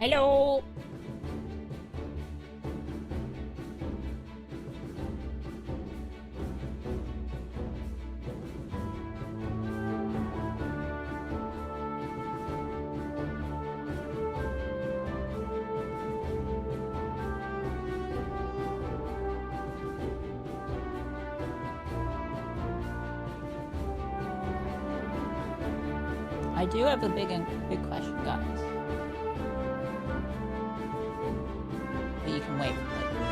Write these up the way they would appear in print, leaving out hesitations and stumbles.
Hello. I do have a big question, guys. But you can wait for like a minute.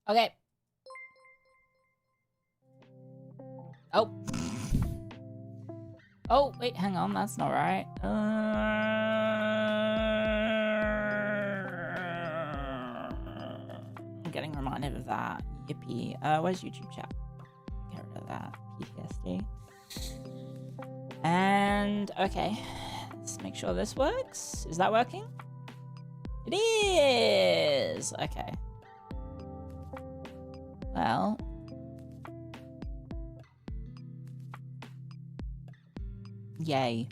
Okay. Oh. Oh, wait, hang on, that's not right. I'm getting reminded of that. Yippee. Where's YouTube chat? Get rid of that. PTSD. And, okay. Let's make sure this works. Is that working? It is! Okay. Well, yay.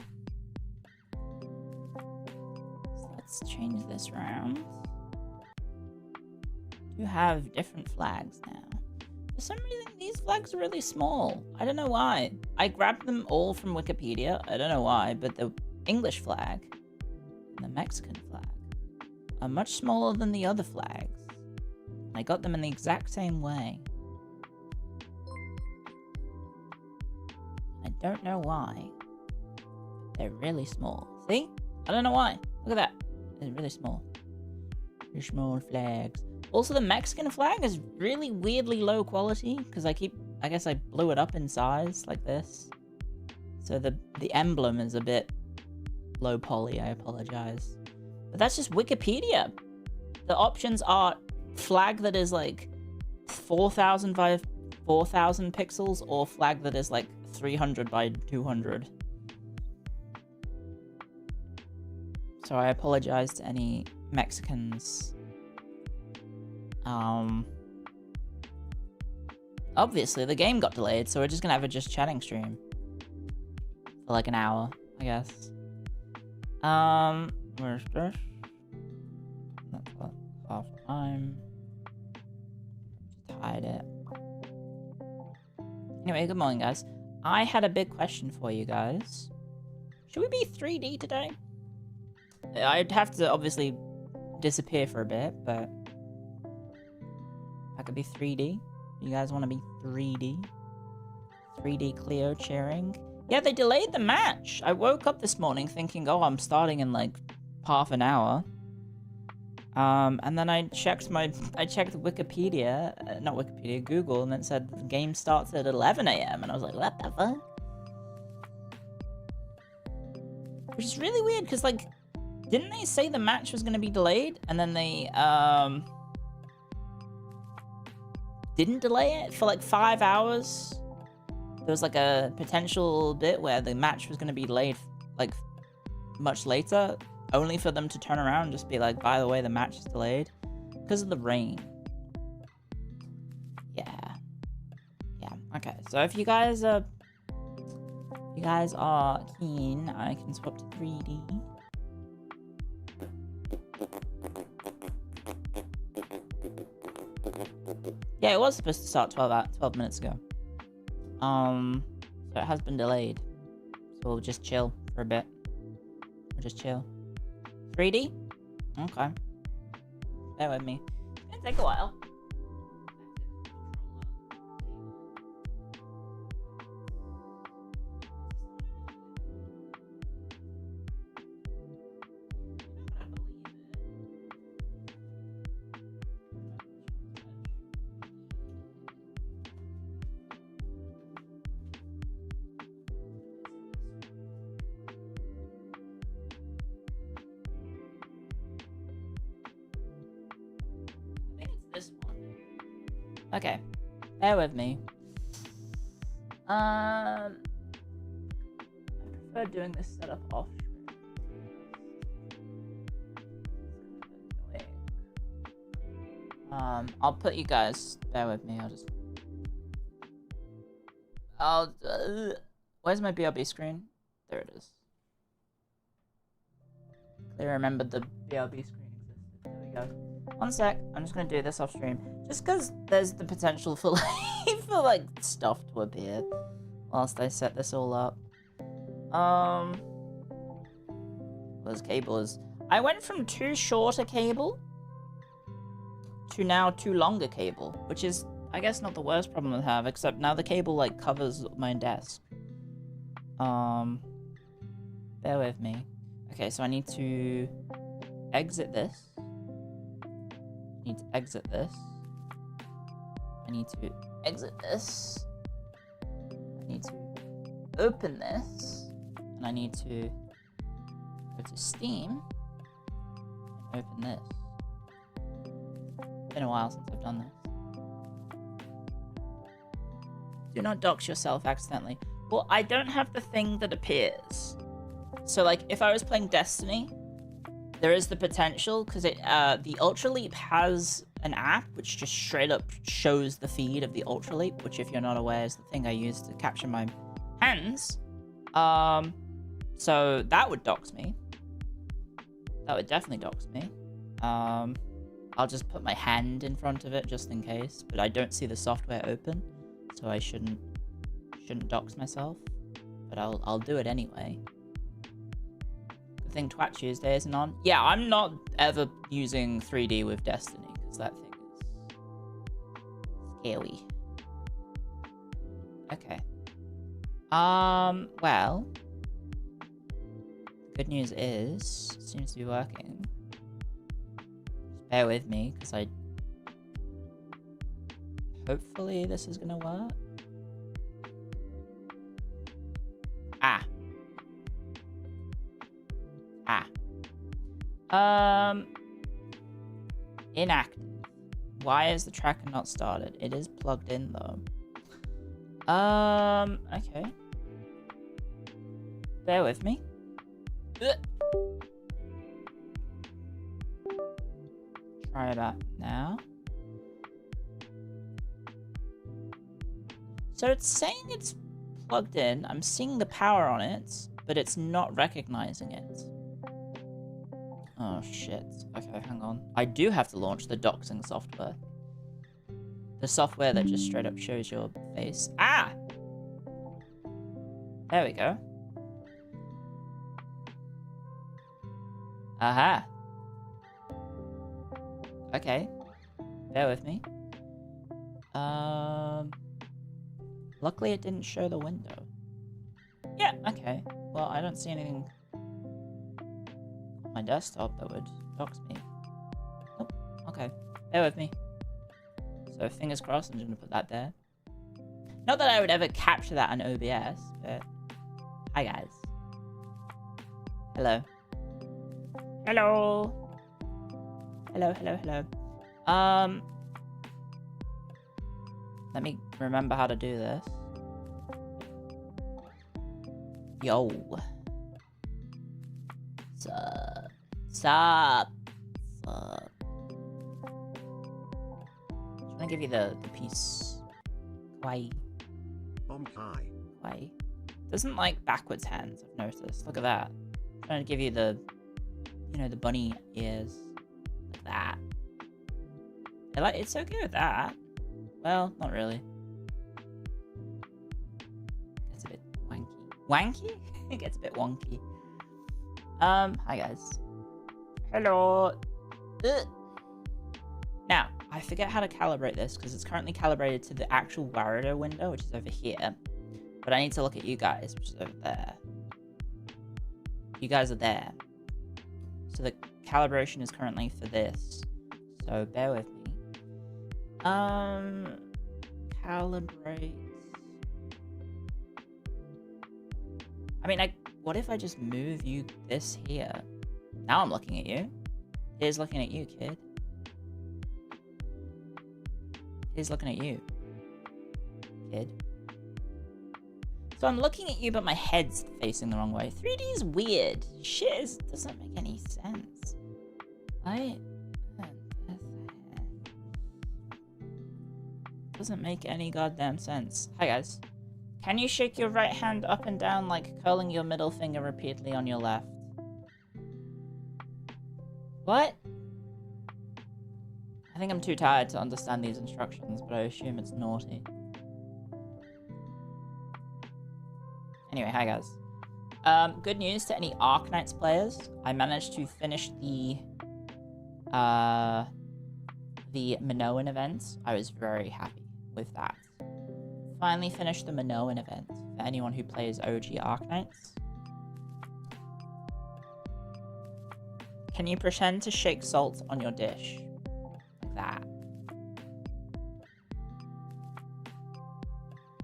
So let's change this around. You have different flags now. For some reason, these flags are really small. I don't know why. I grabbed them all from Wikipedia. I don't know why, but the English flag and the Mexican flag are much smaller than the other flags. I got them in the exact same way. I don't know why. They're really small. See? I don't know why. Look at that. They're really small. They're small flags. Also, the Mexican flag is really weirdly low quality because I guess I blew it up in size like this. So the emblem is a bit low poly. I apologize. But that's just Wikipedia. The options are flag that is like 4,000 by 4,000 pixels or flag that is like 300 by 200. So I apologize to any Mexicans. Obviously the game got delayed, so we're just gonna have a just chatting stream for like an hour, I guess. Where's this? That's what, half time. Just hide it. Anyway, good morning, guys. I had a big question for you guys. Should we be 3D today? I'd have to obviously disappear for a bit, but I could be 3D. You guys want to be 3D? 3D Clio cheering? Yeah, they delayed the match. I woke up this morning thinking, oh, I'm starting in like half an hour. And then I checked Wikipedia, not Wikipedia, Google, and it said the game starts at 11 AM, and I was like, what the fuck? Which is really weird, because, like, didn't they say the match was going to be delayed, and then they, didn't delay it for, like, 5 hours? There was, like, a potential bit where the match was going to be delayed, like, much later, only for them to turn around and just be like, by the way, the match is delayed because of the rain. Yeah. Okay, so if you guys are If you guys are keen, I can swap to 3D. Yeah, it was supposed to start 12 minutes ago. So it has been delayed. So we'll just chill for a bit. We'll just chill. 3D? Okay. Bear with me. It's gonna take a while. This one. Okay, bear with me. I prefer doing this setup off. I'll put you guys. Bear with me. Where's my BRB screen? There it is. Clearly remembered the BRB screen existed. There we go. One sec, I'm just gonna do this off stream. Just because there's the potential for like stuff to appear whilst I set this all up. Those cables. I went from too short a cable to now too long a cable, which is, I guess, not the worst problem I have, except now the cable like covers my desk. Bear with me. Okay, so I need to exit this. I need to exit this. I need to exit this. I need to open this. And I need to go to Steam and open this. It's been a while since I've done this. Do not dox yourself accidentally. Well, I don't have the thing that appears. So, like, if I was playing Destiny, there is the potential, because the Ultra Leap has an app which just straight up shows the feed of the Ultra Leap, which, if you're not aware, is the thing I use to capture my hands. So that would dox me. That would definitely dox me. I'll just put my hand in front of it just in case, but I don't see the software open, so I shouldn't dox myself. But I'll do it anyway. Good thing Twat Tuesday isn't on. Yeah, I'm not ever using 3D with Destiny because that thing is scary. Okay. Well, good news is it seems to be working. Just bear with me because hopefully this is gonna work. Inactive. Why is the tracker not started? It is plugged in though. Okay. Bear with me. Try that now. So it's saying it's plugged in. I'm seeing the power on it, but it's not recognizing it. Oh shit. Okay, hang on. I do have to launch the doxing software. The software that just straight up shows your face. Ah! There we go. Aha. Okay. Bear with me. Luckily it didn't show the window. Yeah, okay. Well, I don't see anything on my desktop that would dox me. Nope. Okay. Bear with me. So fingers crossed, I'm just gonna put that there. Not that I would ever capture that on OBS, but hi guys. Hello. Hello. Hello, hello, hello. Let me remember how to do this. Yo. Sup. Sup. Sup. I'm gonna give you the piece. Kawaii. Hi. Kawaii. Doesn't like backwards hands, I've noticed. Look at that. I'm trying to give you the, you know, the bunny ears. Like that. It's okay with that. Well, not really. It's a bit wanky. Wanky? It gets a bit wonky. Hi guys. Hello. Ugh. Now, I forget how to calibrate this because it's currently calibrated to the actual Warrior window, which is over here. But I need to look at you guys, which is over there. You guys are there. So the calibration is currently for this. So bear with me. Calibrate. I mean, what if I just move you this here? Now I'm looking at you. Here's looking at you, kid. Here's looking at you, kid. So I'm looking at you, but my head's facing the wrong way. 3D is weird. Shit doesn't make any sense. Doesn't make any goddamn sense. Hi guys. Can you shake your right hand up and down like curling your middle finger repeatedly on your left? What? I think I'm too tired to understand these instructions, but I assume it's naughty. Anyway, hi guys. Good news to any Arknights players. I managed to finish the Minoan event. I was very happy with that. Finally finished the Minoan event for anyone who plays OG Arknights. Can you pretend to shake salt on your dish? Like that.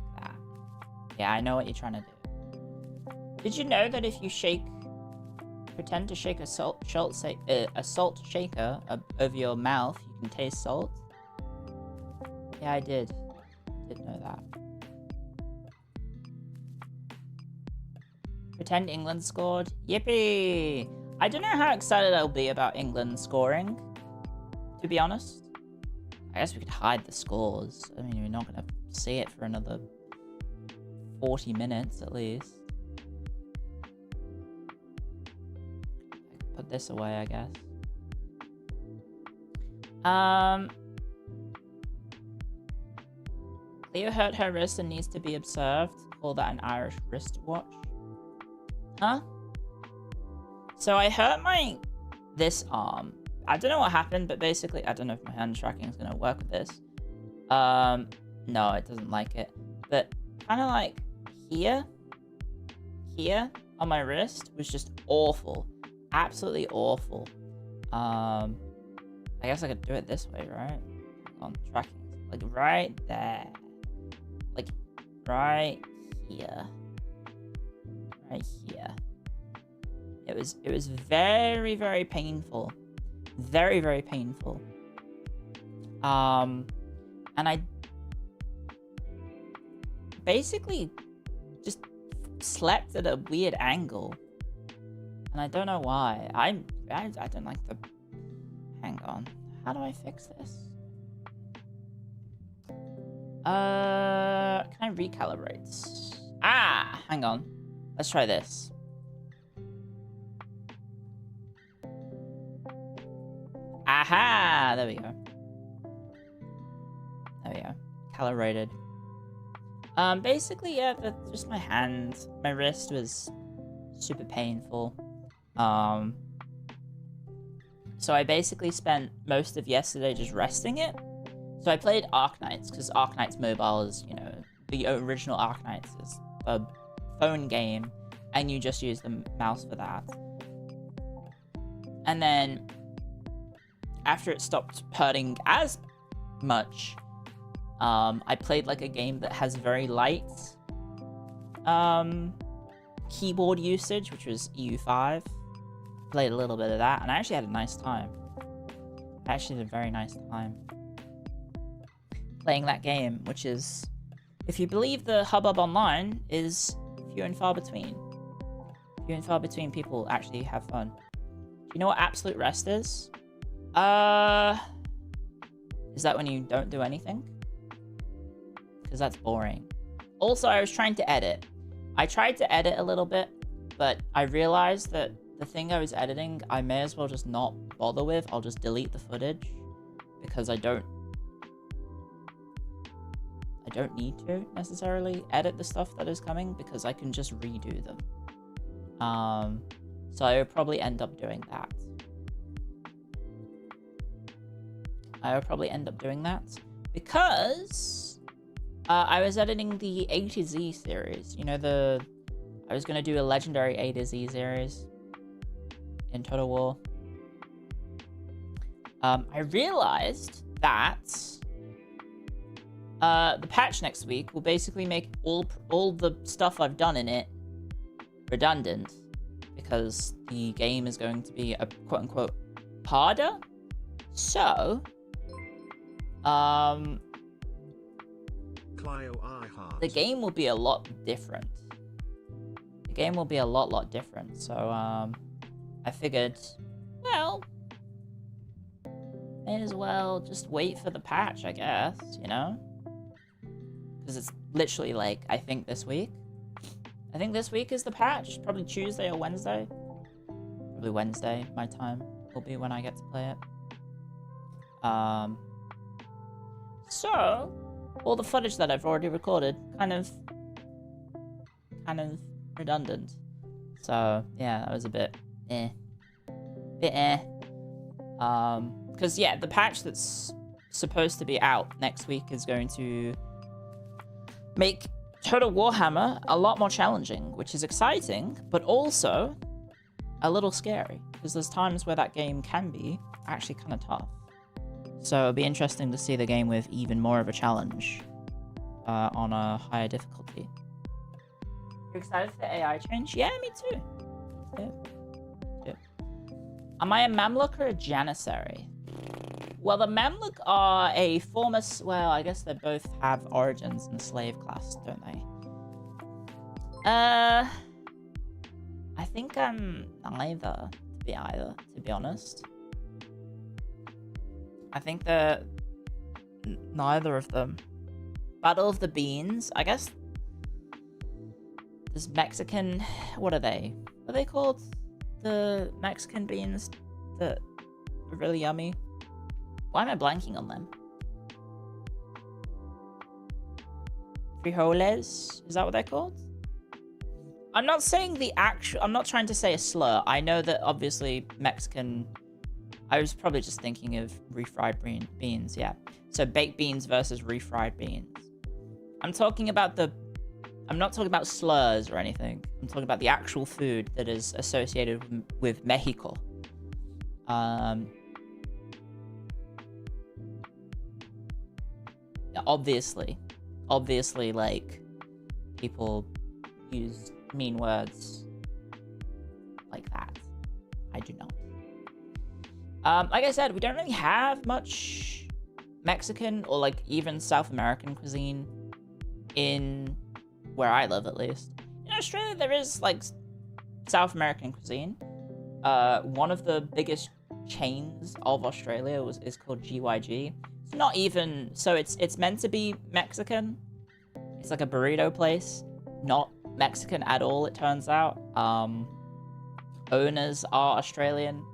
Like that. Yeah, I know what you're trying to do. Did you know that if you pretend to shake a salt shaker over your mouth, you can taste salt? Yeah, I did. Did know that. Pretend England scored. Yippee! I don't know how excited I'll be about England scoring, to be honest. I guess we could hide the scores. I mean, we're not going to see it for another 40 minutes at least. Put this away, I guess. Clio hurt her wrist and needs to be observed. Call that an Irish wristwatch. Huh? So I hurt this arm. I don't know what happened, but basically, I don't know if my hand tracking is going to work with this. No, it doesn't like it. But kind of like here on my wrist was just awful. Absolutely awful. I guess I could do it this way, right? On tracking. Like right there. Like right here. Right here. It was very, very painful. Very, very painful. And I basically just slept at a weird angle. And I don't know why. I don't like the... Hang on. How do I fix this? Can I recalibrate? Ah! Hang on. Let's try this. Aha! There we go. There we go. Calibrated. Basically, yeah, just my hand. My wrist was super painful. So I basically spent most of yesterday just resting it. So I played Arknights, because Arknights Mobile is, you know, the original Arknights is a phone game, and you just use the mouse for that. And then, after it stopped hurting as much, I played like a game that has very light keyboard usage, which was EU5. Played a little bit of that, and I actually had a nice time. I actually had a very nice time playing that game, which is, if you believe the hubbub online, is few and far between. Few and far between people actually have fun. Do you know what absolute rest is? Is that when you don't do anything? Because that's boring. Also, I was trying to edit. I tried to edit a little bit, but I realized that the thing I was editing, I may as well just not bother with. I'll just delete the footage because I don't need to necessarily edit the stuff that is coming because I can just redo them. So I will probably end up doing that. Because I was editing the A to Z series. You know, I was going to do a legendary A to Z series in Total War. I realized that the patch next week will basically make all the stuff I've done in it redundant because the game is going to be a quote-unquote harder. So, Clio I heart. the game will be a lot different. The game will be a lot different. So, I figured, well, may as well just wait for the patch, I guess, you know? Because it's literally like, I think this week is the patch. Probably Tuesday or Wednesday. Probably Wednesday, my time will be when I get to play it. So, all the footage that I've already recorded, kind of redundant. So, yeah, that was a bit because, yeah, the patch that's supposed to be out next week is going to make Total Warhammer a lot more challenging, which is exciting, but also a little scary, because there's times where that game can be actually kind of tough. So it'll be interesting to see the game with even more of a challenge on a higher difficulty. You excited for the AI change? Yeah, me too. Am I a Mamluk or a Janissary? Well, the Mamluk are a former... Well, I guess they both have origins in the slave class, don't they? I think I'm neither, to be honest. I think they're neither of them. Battle of the Beans, I guess. There's Mexican... What are they? What are they called? The Mexican beans that are really yummy. Why am I blanking on them? Frijoles? Is that what they're called? I'm not saying the actual... I'm not trying to say a slur. I know that obviously Mexican... I was probably just thinking of refried beans, yeah. So baked beans versus refried beans. I'm talking about the... I'm not talking about slurs or anything. I'm talking about the actual food that is associated with Mexico. Obviously, like, people use mean words like that. I do not. Like I said, we don't really have much Mexican or, like, even South American cuisine in where I live, at least. In Australia, there is, like, South American cuisine. One of the biggest chains of Australia is called GYG. It's not even... So it's meant to be Mexican. It's like a burrito place. Not Mexican at all, it turns out. Owners are Australian.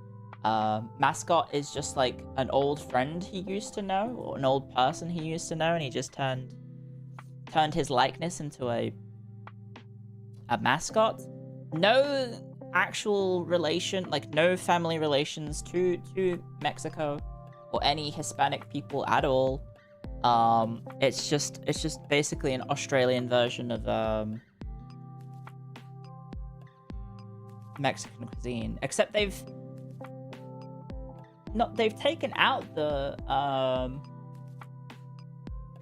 Mascot is just, like, an old friend he used to know, or an old person he used to know, and he just turned his likeness into a mascot. No actual relation, like, no family relations to Mexico or any Hispanic people at all. It's just basically an Australian version of Mexican cuisine, except they've taken out the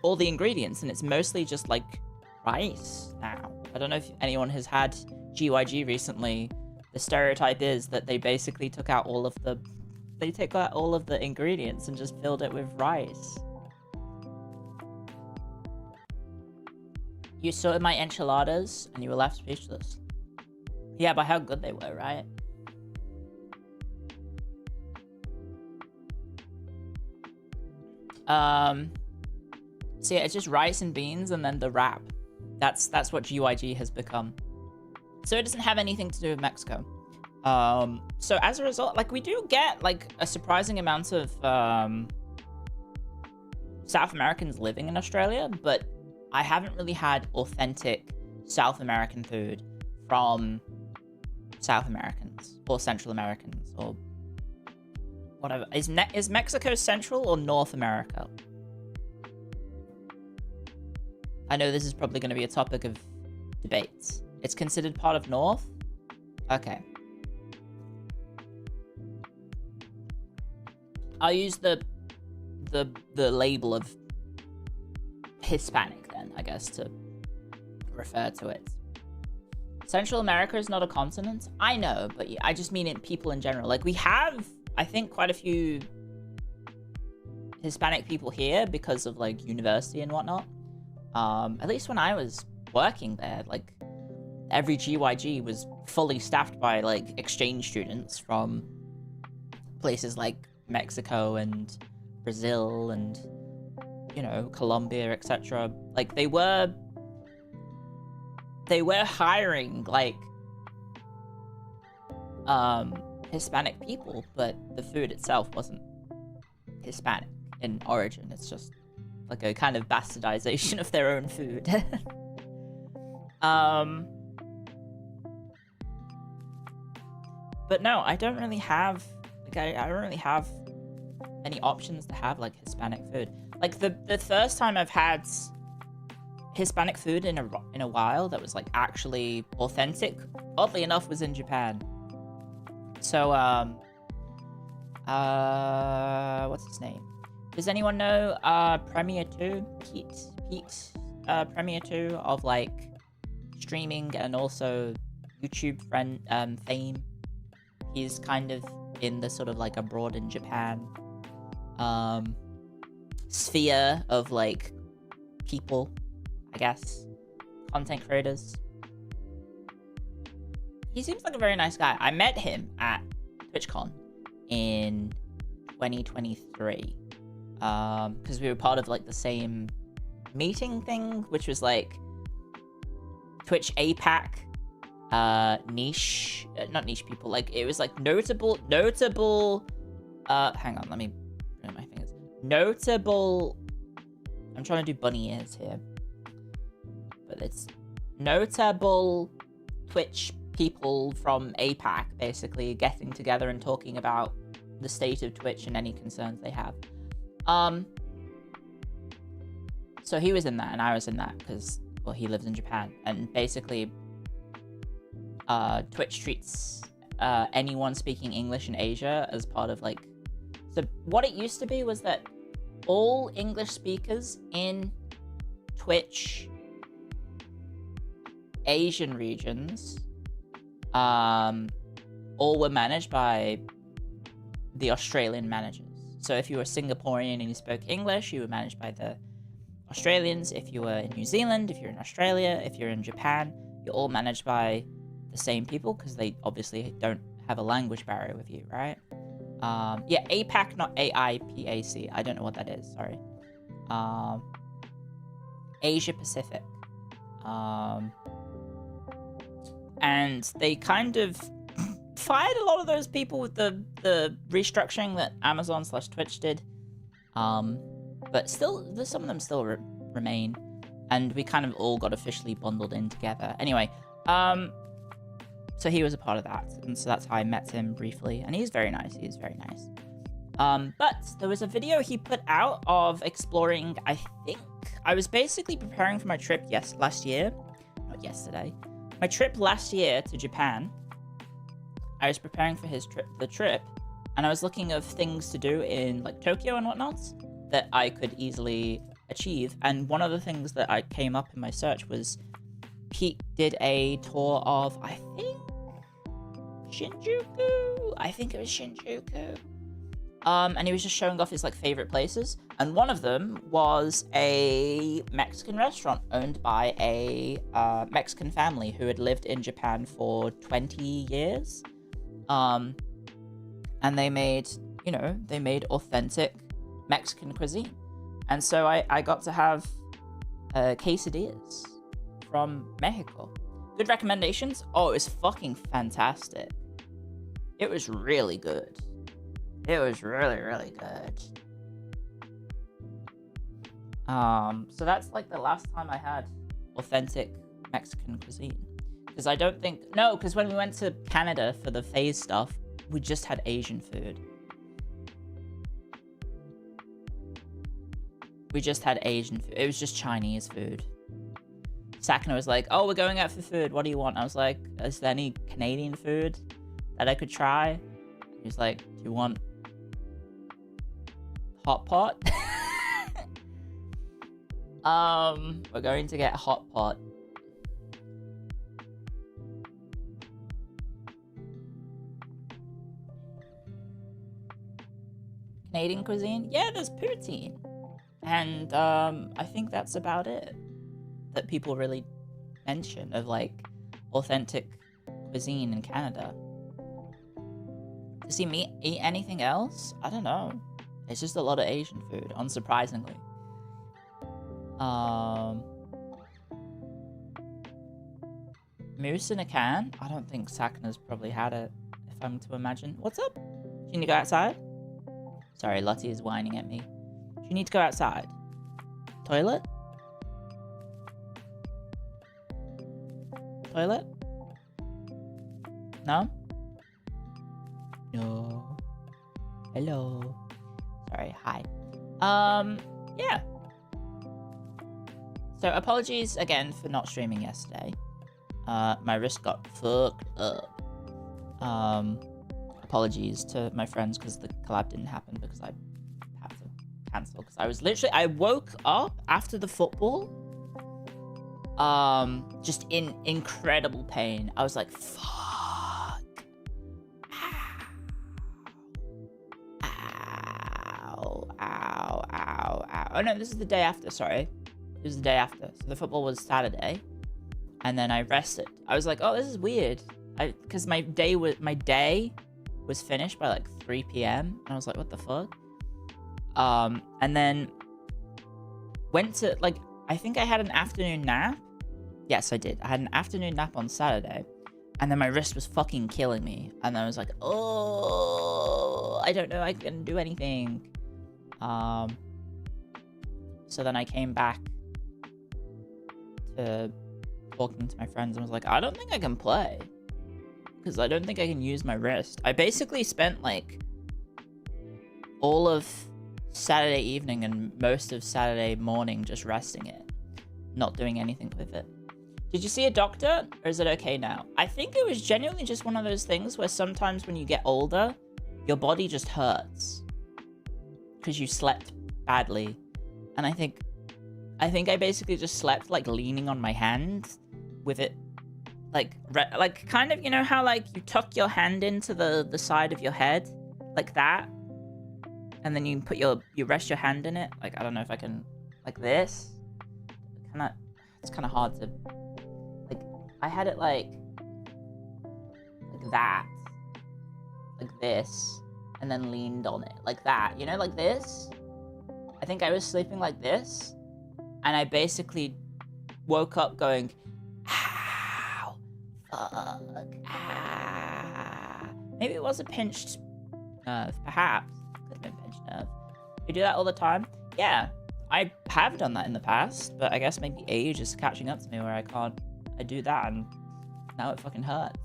all the ingredients, and it's mostly just, like, rice now. I don't know if anyone has had GYG recently. The stereotype is that they basically took out all of the ingredients and just filled it with rice. You saw my enchiladas and you were left speechless. Yeah, but how good they were, right? So yeah, it's just rice and beans and then the wrap. That's what GYG has become. So it doesn't have anything to do with Mexico. So as a result, like, we do get like a surprising amount of South Americans living in Australia, but I haven't really had authentic South American food from South Americans or Central Americans or whatever. Is Mexico Central or North America? I know this is probably going to be a topic of debates. It's considered part of North? Okay. I'll use the label of Hispanic then, I guess, to refer to it. Central America is not a continent. I know, but I just mean it people in general. Like, we have, I think, quite a few Hispanic people here because of, like, university and whatnot. At least when I was working there, like, every GYG was fully staffed by, like, exchange students from places like Mexico and Brazil and, you know, Colombia, etc. Like, they were hiring, like, Hispanic people, but the food itself wasn't Hispanic in origin. It's just like a kind of bastardization of their own food. But no, I don't really have, like, I don't really have any options to have, like, Hispanic food. Like, the first time I've had Hispanic food in a while that was, like, actually authentic, oddly enough, was in Japan. So, what's his name? Does anyone know, Premier 2? Pete, Premier 2 of, like, streaming and also YouTube fame. He's kind of in the sort of, like, abroad in Japan, sphere of, like, people, I guess, content creators. He seems like a very nice guy. I met him at TwitchCon in 2023, because we were part of, like, the same meeting thing, which was, like, Twitch APAC, niche, not niche people, like, it was, like, notable, hang on, let me put my fingers. Notable, I'm trying to do bunny ears here, but it's notable Twitch people from APAC basically getting together and talking about the state of Twitch and any concerns they have. So he was in that and I was in that because, well, he lives in Japan, and basically Twitch treats anyone speaking English in Asia as part of, like, so what it used to be was that all English speakers in Twitch Asian regions all were managed by the Australian managers. So if you were Singaporean and you spoke English, you were managed by the Australians. If you were in New Zealand, if you're in Australia, if you're in Japan, you're all managed by the same people because they obviously don't have a language barrier with you, right? Yeah, APAC, not AIPAC. I don't know what that is, sorry. Asia Pacific. And they kind of fired a lot of those people with the restructuring that Amazon/Twitch did. But still, some of them still remain. And we kind of all got officially bundled in together. Anyway, so he was a part of that, and so that's how I met him briefly, and he's very nice, but there was a video he put out of exploring, I think, I was basically preparing for my trip last year, not yesterday, my trip last year to Japan. I was preparing for the trip, and I was looking of things to do in, like, Tokyo and whatnot that I could easily achieve, and one of the things that I came up in my search was Pete did a tour of, I think, Shinjuku? I think it was Shinjuku. And he was just showing off his, like, favorite places. And one of them was a Mexican restaurant owned by a Mexican family who had lived in Japan for 20 years. And they made authentic Mexican cuisine. And so I got to have quesadillas from Mexico. Good recommendations? Oh, it was fucking fantastic. It was really good. It was really, really good. So that's like the last time I had authentic Mexican cuisine. Because I don't think... No, because when we went to Canada for the phase stuff, we just had Asian food. We just had Asian food. It was just Chinese food. Sakana was like, oh, we're going out for food. What do you want? I was like, is there any Canadian food that I could try? He was like, do you want hot pot? We're going to get hot pot. Canadian cuisine? Yeah, there's poutine. And I think that's about it that people really mention of like authentic cuisine in Canada. Does he eat anything else? I don't know. It's just a lot of Asian food, unsurprisingly. Moose in a can? I don't think Sakana's probably had it, if I'm to imagine. What's up? Do you need to go outside? Sorry, Lottie is whining at me. Do you need to go outside? Toilet? Toilet? No? No. Hello. Sorry, hi. Yeah. So apologies again for not streaming yesterday. My wrist got fucked up. Apologies to my friends because the collab didn't happen because I had to cancel. Because I was literally, I woke up after the football, just in incredible pain. I was like, fuck. Ow. Ow. Ow. Ow. Oh no, this is the day after, sorry. It was the day after. So the football was Saturday. And then I rested. I was like, oh, this is weird. Because my day was finished by like 3 p.m. And I was like, what the fuck? And then went to, like, I think I had an afternoon nap. Yes, I did. I had an afternoon nap on Saturday. And then my wrist was fucking killing me. And I was like, oh, I don't know I can do anything. So then I came back to talking to my friends and was like, I don't think I can play. Because I don't think I can use my wrist. I basically spent like all of Saturday evening and most of Saturday morning just resting it. Not doing anything with it. Did you see a doctor? Or is it okay now? I think it was genuinely just one of those things where sometimes when you get older, your body just hurts. Because you slept badly. And I think I basically just slept like leaning on my hand with it like kind of, you know how like you tuck your hand into the side of your head like that, and then you put you rest your hand in it. Like, I don't know if I can, like this. It's kind of hard to, like, I had it like that, like this, and then leaned on it like that, you know, like this. I think I was sleeping like this, and I basically woke up going, ow, fuck, ah. Maybe it was a pinched nerve, perhaps. Could have been pinched nerve. You do that all the time? Yeah, I have done that in the past, but I guess maybe age is catching up to me where I do that, and now it fucking hurts.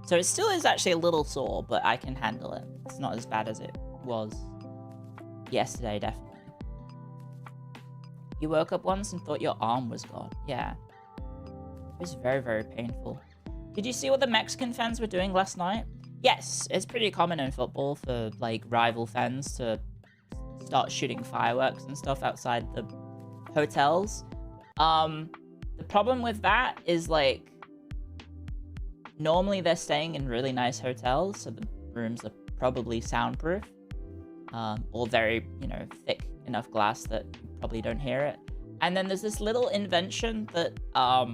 So it still is actually a little sore, but I can handle it. It's not as bad as it was yesterday, definitely. You woke up once and thought your arm was gone. Yeah. It was very, very painful. Did you see what the Mexican fans were doing last night? Yes, it's pretty common in football for, like, rival fans to start shooting fireworks and stuff outside the hotels. The problem with that is, like, normally they're staying in really nice hotels, so the rooms are probably soundproof. Or very, you know, thick enough glass that you probably don't hear it. And then there's this little invention that,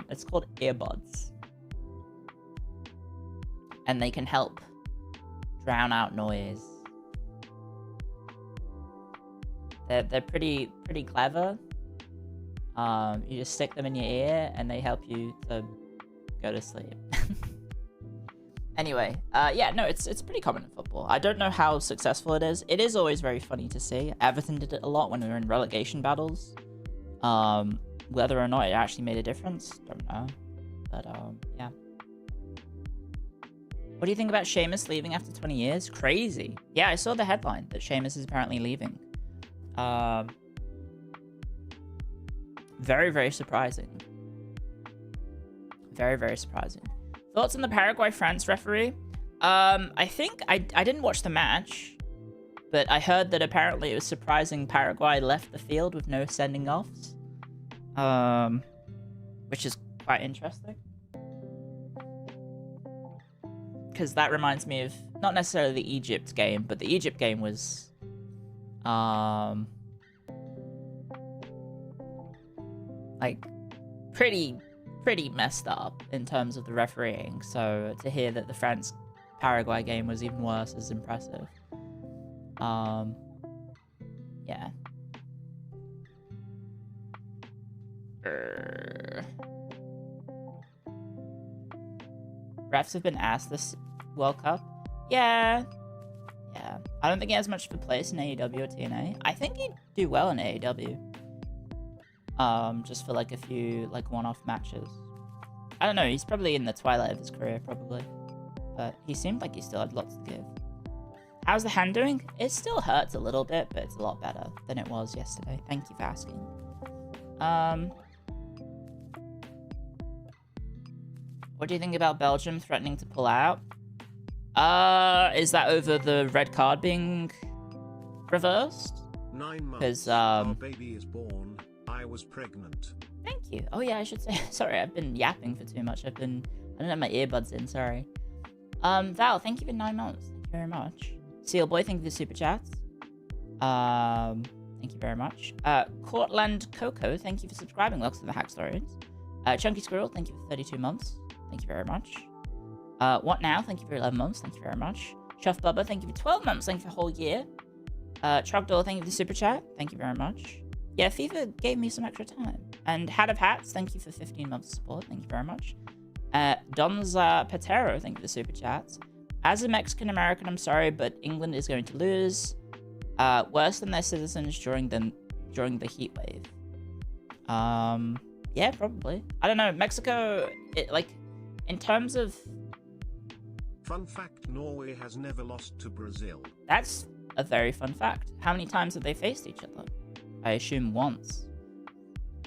it's called earbuds. And they can help drown out noise. They're pretty clever. You just stick them in your ear and they help you to go to sleep. Anyway, yeah, no, it's pretty common in football. I don't know how successful it is. It is always very funny to see. Everton did it a lot when we were in relegation battles. Whether or not it actually made a difference, don't know. But, yeah. What do you think about Sheamus leaving after 20 years? Crazy. Yeah, I saw the headline that Sheamus is apparently leaving. Very, very surprising. Very, very surprising. Thoughts on the Paraguay-France referee? I think I didn't watch the match, but I heard that apparently it was surprising Paraguay left the field with no sending offs. Which is quite interesting. Because that reminds me of, not necessarily the Egypt game, but the Egypt game was, like, pretty messed up in terms of the refereeing. So to hear that the France-Paraguay game was even worse is impressive. Yeah. Refs have been asked this World Cup. Yeah. I don't think he has much of a place in AEW or TNA. I think he'd do well in AEW. Just for like a few like one-off matches. I don't know, he's probably in the twilight of his career, probably. But he seemed like he still had lots to give. How's the hand doing? It still hurts a little bit, but it's a lot better than it was yesterday. Thank you for asking. What do you think about Belgium threatening to pull out? Is that over the red card being reversed? 9 months. Our baby is born. I was pregnant. Thank you. Oh yeah, I should say. Sorry, I've been yapping for too much. I don't have my earbuds in. Sorry. Val, thank you for 9 months. Thank you very much. Seal Boy, thank you for the super chats. Thank you very much. Courtland Coco, thank you for subscribing. Welcome to the Hack Stories. Chunky Squirrel, thank you for 32 months. Thank you very much. What Now, thank you for 11 months. Thank you very much. Chuff Bubba, thank you for 12 months. Thank you for a whole year. Trogdor, thank you for the super chat. Thank you very much. Yeah, FIFA gave me some extra time. And Hat of Hats, thank you for 15 months of support. Thank you very much. Donza Patero, thank you for the super chats. As a Mexican American, I'm sorry, but England is going to lose. Worse than their citizens during the heat wave. Yeah, probably. I don't know. Mexico, in terms of... Fun fact, Norway has never lost to Brazil. That's a very fun fact. How many times have they faced each other? I assume once.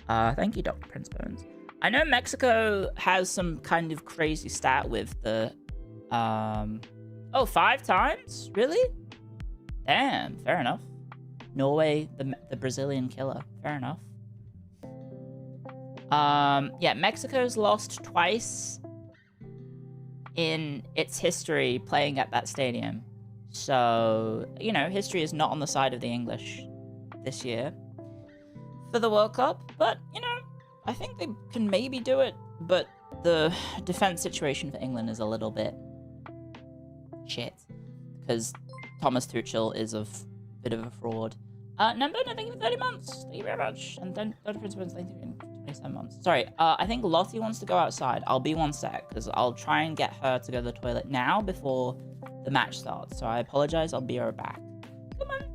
Thank you, Dr. Prince Bones. I know Mexico has some kind of crazy stat with the... Oh, 5 times? Really? Damn, fair enough. Norway, the Brazilian killer. Fair enough. Yeah, Mexico's lost twice in its history playing at that stadium. So, you know, history is not on the side of the English this year for the World Cup. But, you know, I think they can maybe do it. But the defense situation for England is a little bit shit. Because Thomas Tuchel is a bit of a fraud. Number, no, thank you for 30 months. Thank you very much. And then Dr. Prince Bones, thank you for 27 months. Sorry, I think Lottie wants to go outside. I'll be 1 sec, because I'll try and get her to go to the toilet now before the match starts. So I apologize, I'll be right back. Come on.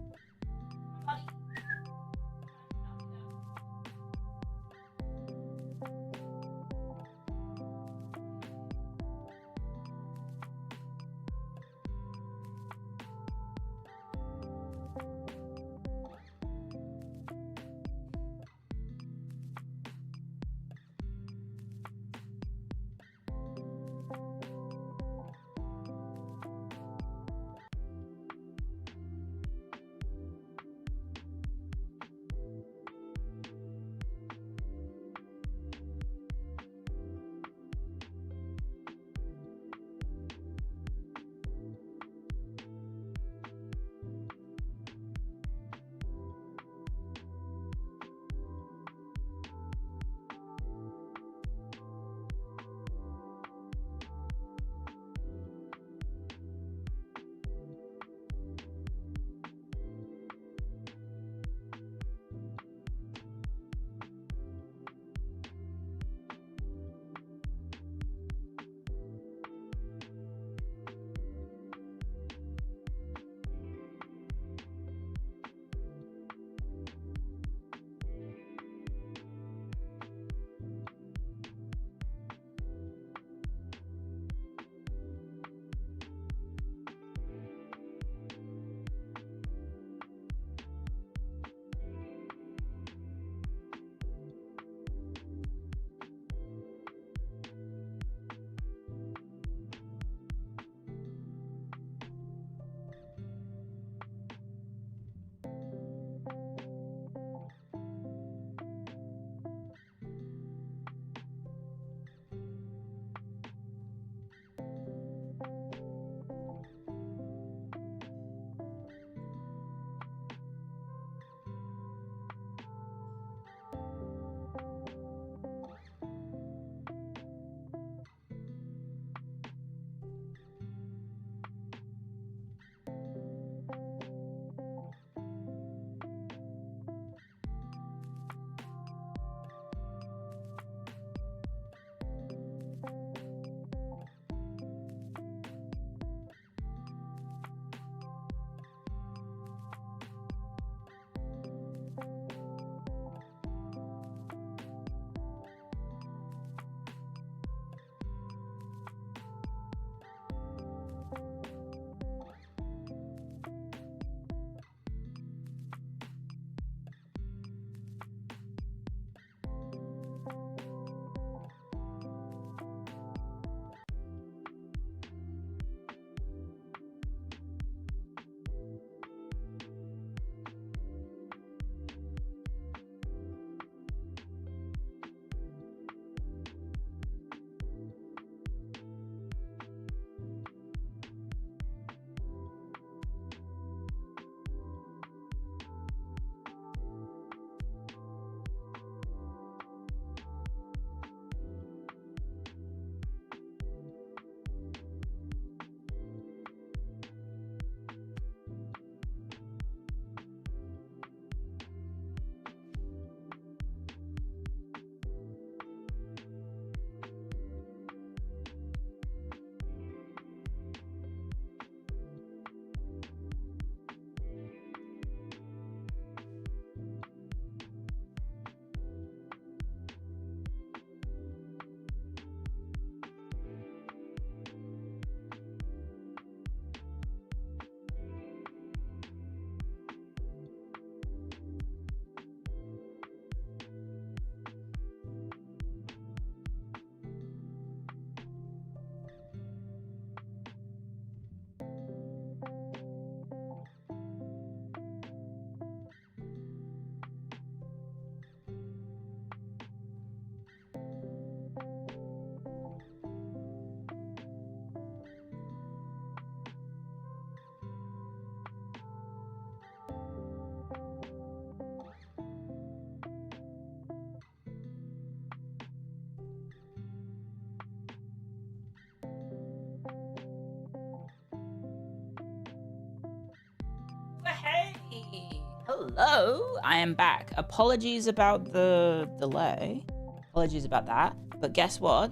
Hello, I am back. Apologies about the delay. Apologies about that. But guess what?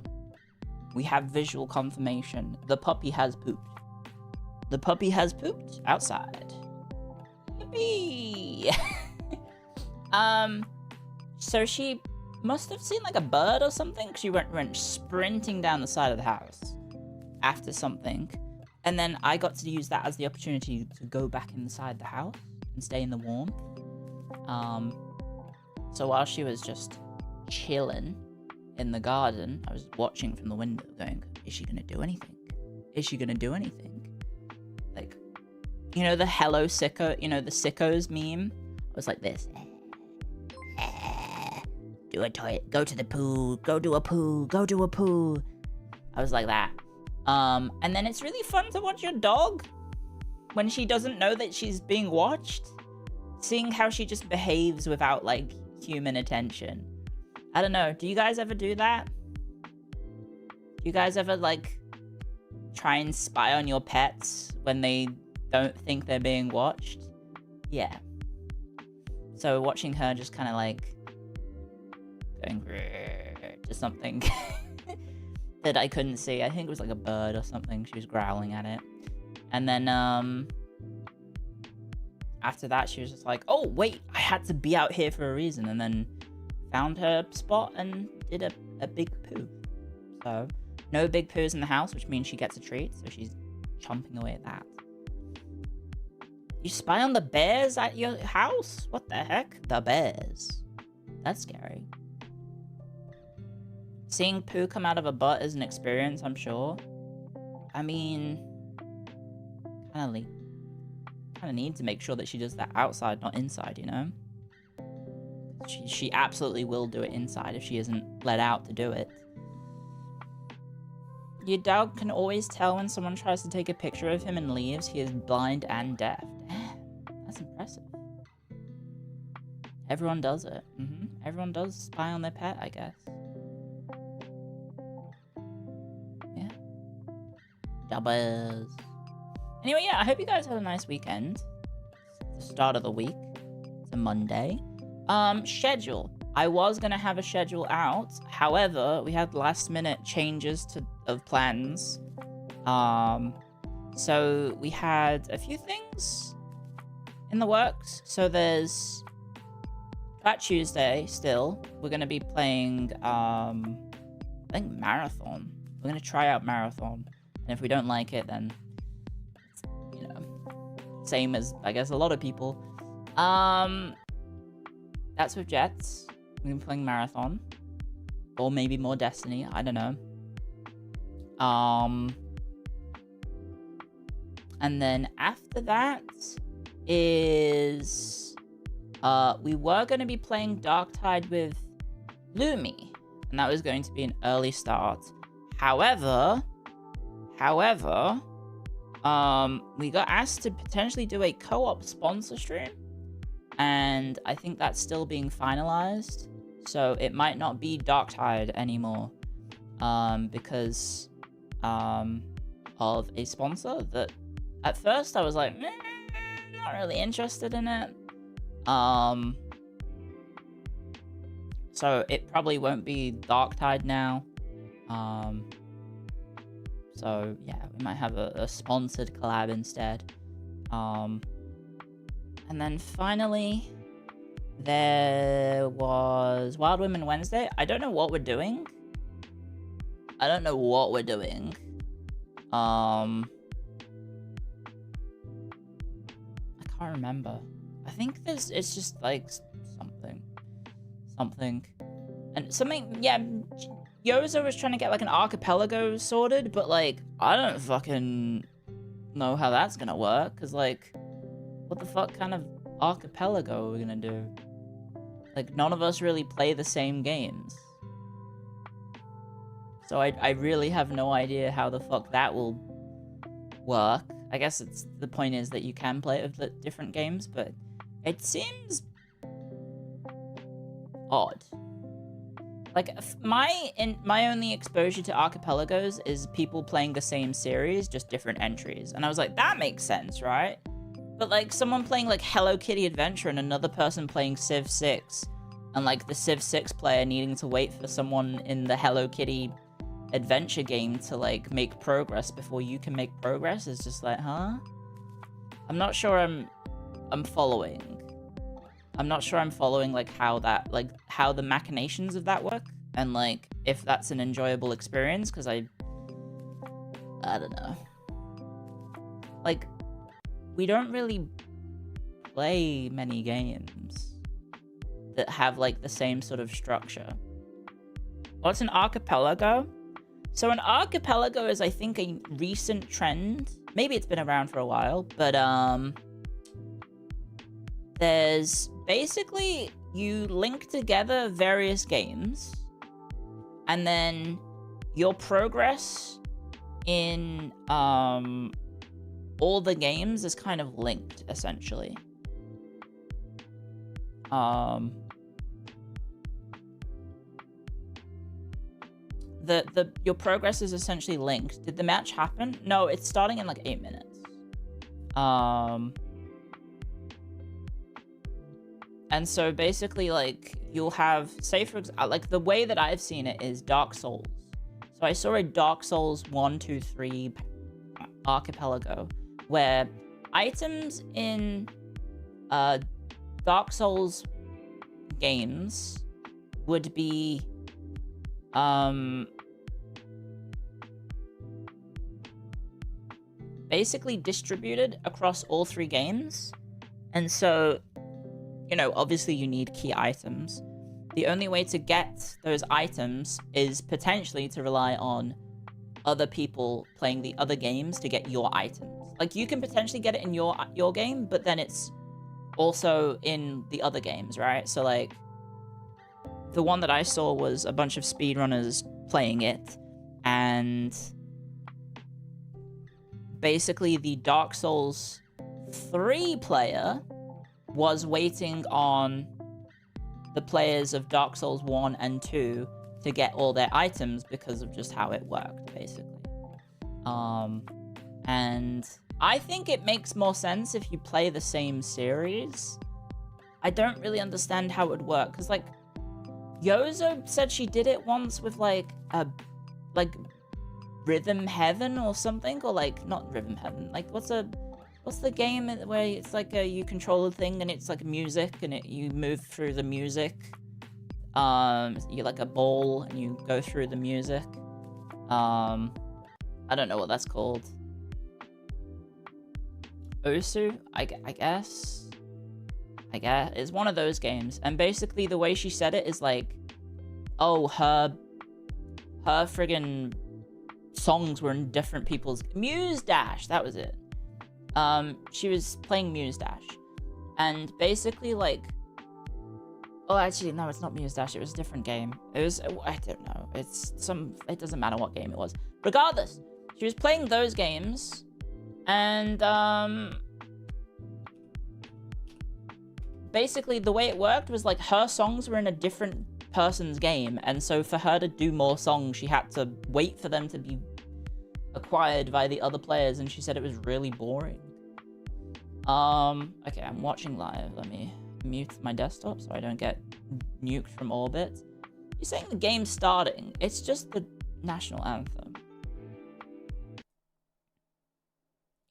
We have visual confirmation. The puppy has pooped. The puppy has pooped outside. Yippee! So she must have seen like a bird or something. She went sprinting down the side of the house after something. And then I got to use that as the opportunity to go back inside the house and stay in the warmth. So while she was just chilling in the garden, I was watching from the window going, is she gonna do anything? Is she gonna do anything? Like, you know the hello sicko, you know the sickos meme? I was like this. Do a toilet, go to the poo, go do a poo, go do a poo. I was like that. And then it's really fun to watch your dog when she doesn't know that she's being watched. Seeing how she just behaves without, like, human attention. I don't know. Do you guys ever do that? Do you guys ever, like, try and spy on your pets when they don't think they're being watched? Yeah. So watching her just kind of, like, going to something that I couldn't see. I think it was, like, a bird or something. She was growling at it. And then, after that, she was just like, oh, wait, I had to be out here for a reason. And then found her spot and did a big poo. So, no big poos in the house, which means she gets a treat. So she's chomping away at that. You spy on the bears at your house? What the heck? The bears. That's scary. Seeing poo come out of a butt is an experience, I'm sure. I mean, kind of need to make sure that she does that outside, not inside, you know? She absolutely will do it inside if she isn't let out to do it. Your dog can always tell when someone tries to take a picture of him and leaves. He is blind and deaf. Damn, that's impressive. Everyone does it. Everyone does spy on their pet, I guess. Yeah. Dubbers. Anyway, yeah, I hope you guys had a nice weekend. It's the start of the week. It's a Monday. Schedule. I was going to have a schedule out. However, we had last minute changes of plans. So we had a few things in the works. So there's that Tuesday still. We're going to be playing, I think Marathon. We're going to try out Marathon. And if we don't like it, then same as, I guess, a lot of people. That's with Jets. We're gonna be playing Marathon. Or maybe more Destiny, I don't know. And then after that is... we were gonna be playing Darktide with Lumi. And that was going to be an early start. However... we got asked to potentially do a co-op sponsor stream, and I think that's still being finalized, so it might not be Darktide anymore, because of a sponsor that at first I was like, not really interested in it, so it probably won't be Darktide now. So, yeah, we might have a sponsored collab instead. And then finally, there was Wild Women Wednesday. I don't know what we're doing. I can't remember. I think it's just, like, something. And something, yeah... Yoza was trying to get, like, an archipelago sorted, but, like, I don't fucking know how that's gonna work, because, like, what the fuck kind of archipelago are we gonna do? Like, none of us really play the same games. So I really have no idea how the fuck that will work. I guess the point is that you can play it with different games, but it seems odd. Like, my only exposure to archipelagos is people playing the same series, just different entries. And I was like, that makes sense, right? But, like, someone playing, like, Hello Kitty Adventure and another person playing Civ 6, and, like, the Civ 6 player needing to wait for someone in the Hello Kitty Adventure game to, like, make progress before you can make progress is just like, huh? I'm not sure I'm following. I'm not sure I'm following, like, how the machinations of that work, and, like, if that's an enjoyable experience, because I don't know. Like, we don't really play many games that have, like, the same sort of structure. What's an archipelago? So an archipelago is, I think, a recent trend. Maybe it's been around for a while, but, there's basically, you link together various games, and then your progress in, all the games is kind of linked, essentially. Your progress is essentially linked. Did the match happen? No, it's starting in like 8 minutes. And so basically, like, you'll have, say for example, like, the way that I've seen it is Dark Souls. So I saw a Dark Souls 1, 2, 3 archipelago where items in Dark Souls games would be basically distributed across all 3 games. And so, you know, obviously you need key items. The only way to get those items is potentially to rely on other people playing the other games to get your items. Like, you can potentially get it in your game, but then it's also in the other games, right? So, like, the one that I saw was a bunch of speedrunners playing it, and basically the Dark Souls 3 player was waiting on the players of Dark Souls 1 and 2 to get all their items because of just how it worked, basically. And I think it makes more sense if you play the same series. I don't really understand how it would work, because, like, Yozo said she did it once with, like, Rhythm Heaven or something, or, like, not Rhythm Heaven, like, what's the game where it's like you control a thing and it's like music and you move through the music? You're like a ball and you go through the music. I don't know what that's called. Osu, I guess. It's one of those games. And basically the way she said it is like, oh, her friggin' songs were in different people's... Muse Dash, that was it. She was playing Muse Dash. And basically, like... Oh, actually, no, it's not Muse Dash. It was a different game. It was... I don't know. It doesn't matter what game it was. Regardless, she was playing those games. And, basically, the way it worked was, like, her songs were in a different person's game. And so for her to do more songs, she had to wait for them to be acquired by the other players. And she said it was really boring. Okay, I'm watching live. Let me mute my desktop so I don't get nuked from orbit. You're saying the game's starting. It's just the national anthem.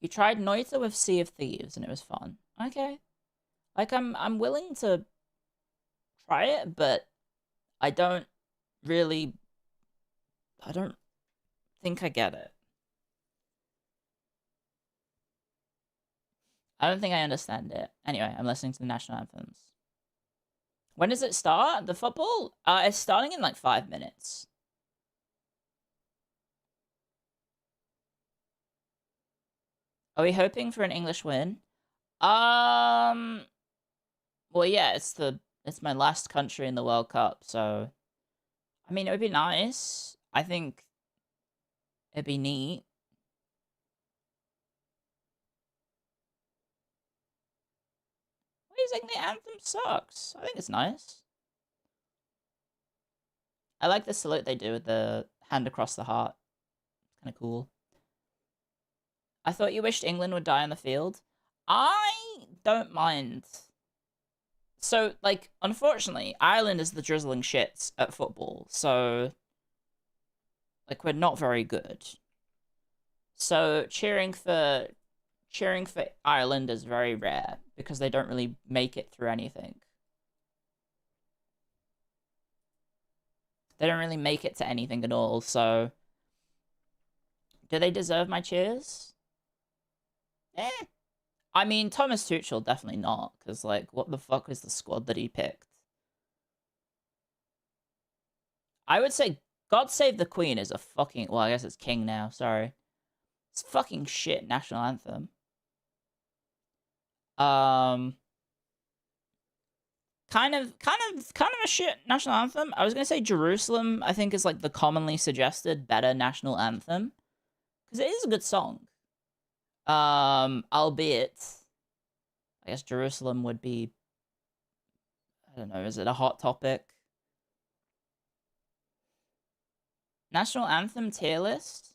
You tried Noita with Sea of Thieves and it was fun. Okay. Like, I'm willing to try it, but I don't think I get it. I don't think I understand it. Anyway, I'm listening to the national anthems. When does it start? The football? It's starting in like 5 minutes. Are we hoping for an English win? Well, yeah, it's my last country in the World Cup, so I mean, it would be nice. I think it'd be neat. Why are you saying the anthem sucks? I think it's nice. I like the salute they do with the hand across the heart. Kind of cool. I thought you wished England would die on the field. I don't mind. So, like, unfortunately, Ireland is the drizzling shits at football, so, like, we're not very good. So, cheering for Ireland is very rare, because they don't really make it through anything. They don't really make it to anything at all, so... Do they deserve my cheers? Eh. I mean, Thomas Tuchel, definitely not, because, like, what the fuck is the squad that he picked? I would say God Save the Queen is a fucking... Well, I guess it's King now, sorry. It's fucking shit national anthem. Kind of a shit national anthem. I was gonna say Jerusalem, I think, is, like, the commonly suggested better national anthem. Because it is a good song. Albeit, I guess Jerusalem would be... I don't know, is it a hot topic? National anthem tier list?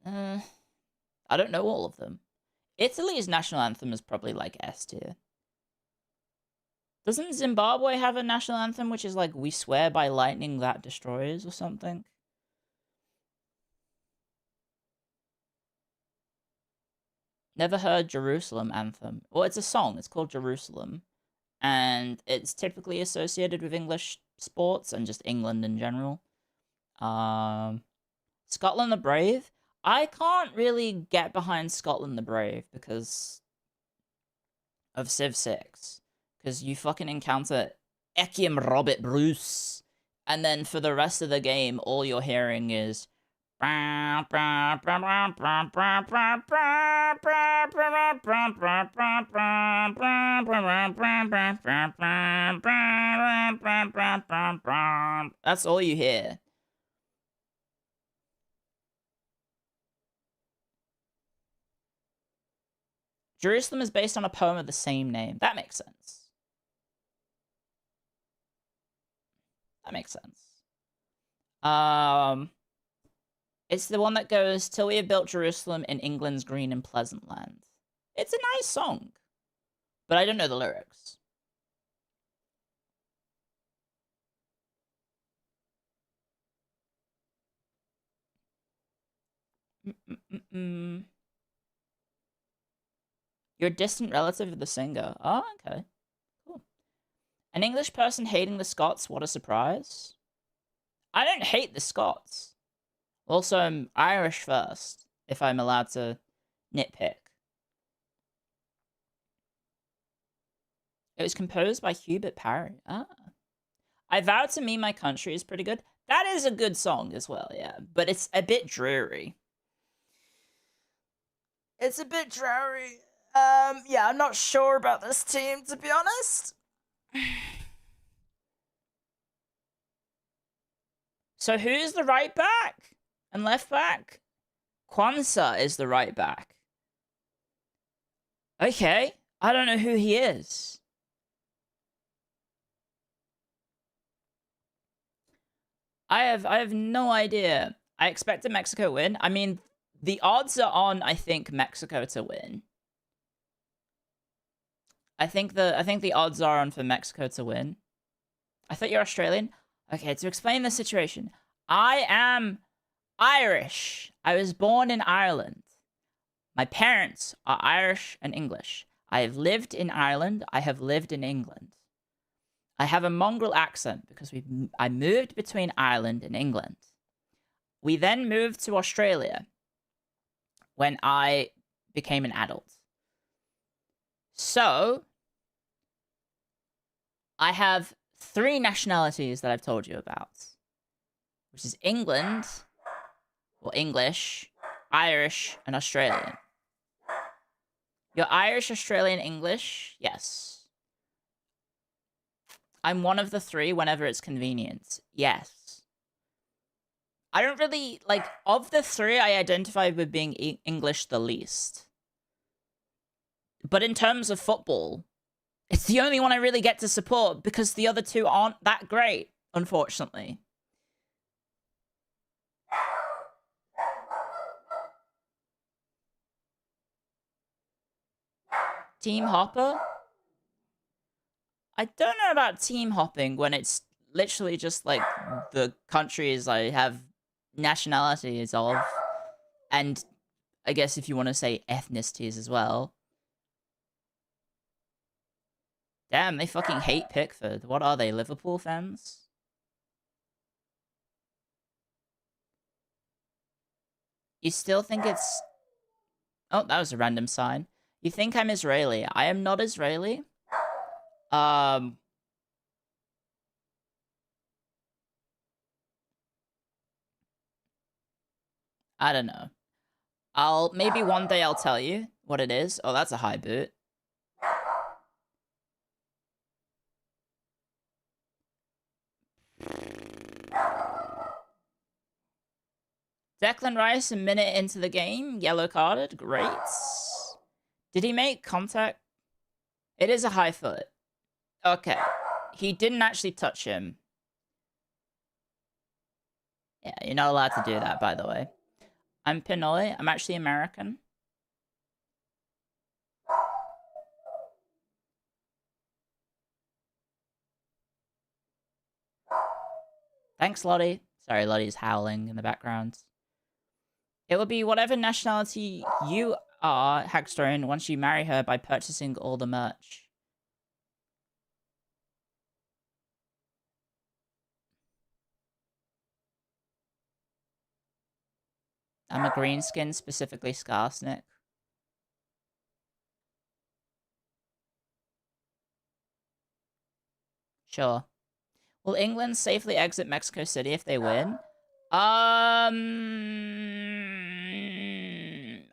I don't know all of them. Italy's national anthem is probably, like, S tier. Doesn't Zimbabwe have a national anthem which is, like, we swear by lightning that destroys or something? Never heard Jerusalem anthem. Well, it's a song. It's called Jerusalem. And it's typically associated with English sports and just England in general. Scotland the Brave? I can't really get behind Scotland the Brave because of Civ 6. Because you fucking encounter Ekim Robert Bruce. And then for the rest of the game, all you're hearing is... That's all you hear. Jerusalem is based on a poem of the same name. That makes sense. That makes sense. It's the one that goes, till we have built Jerusalem in England's green and pleasant land. It's a nice song. But I don't know the lyrics. You're a distant relative of the singer. Oh, okay. Cool. An English person hating the Scots, what a surprise. I don't hate the Scots. Also, I'm Irish first, if I'm allowed to nitpick. It was composed by Hubert Parry. Ah. I Vow to Me, My Country is pretty good. That is a good song as well, yeah. But it's a bit dreary. It's a bit dreary. Yeah, I'm not sure about this team, to be honest. So who's the right back and left back? Kwanzaa is the right back. Okay, I don't know who he is. I have no idea. I expect a Mexico win. I mean, the odds are on, I think, Mexico to win. I think the odds are on for Mexico to win. I thought you're Australian. Okay, to explain the situation, I am Irish. I was born in Ireland. My parents are Irish and English. I have lived in Ireland. I have lived in England. I have a mongrel accent because I moved between Ireland and England. We then moved to Australia when I became an adult. So, I have 3 nationalities that I've told you about, which is England, or English, Irish, and Australian. You're Irish, Australian, English? Yes. I'm one of the 3 whenever it's convenient. Yes. I don't really, like, of the 3, I identify with being English the least. But in terms of football, it's the only one I really get to support because the other 2 aren't that great, unfortunately. Team Hopper? I don't know about team hopping when it's literally just like the countries I have nationalities of, and I guess if you want to say ethnicities as well. Damn, they fucking hate Pickford. What are they, Liverpool fans? You still think it's... Oh, that was a random sign. You think I'm Israeli. I am not Israeli. I don't know. Maybe one day I'll tell you what it is. Oh, that's a high boot. Declan Rice, a minute into the game, yellow carded. Great. Did he make contact? It is a high foot. Okay. He didn't actually touch him. Yeah, you're not allowed to do that, by the way. I'm Pinoy. I'm actually American. Thanks, Lottie. Sorry, Lottie's howling in the background. It will be whatever nationality you are, Hagstone, once you marry her by purchasing all the merch. I'm a greenskin, specifically Skarsnik. Sure. Will England safely exit Mexico City if they win?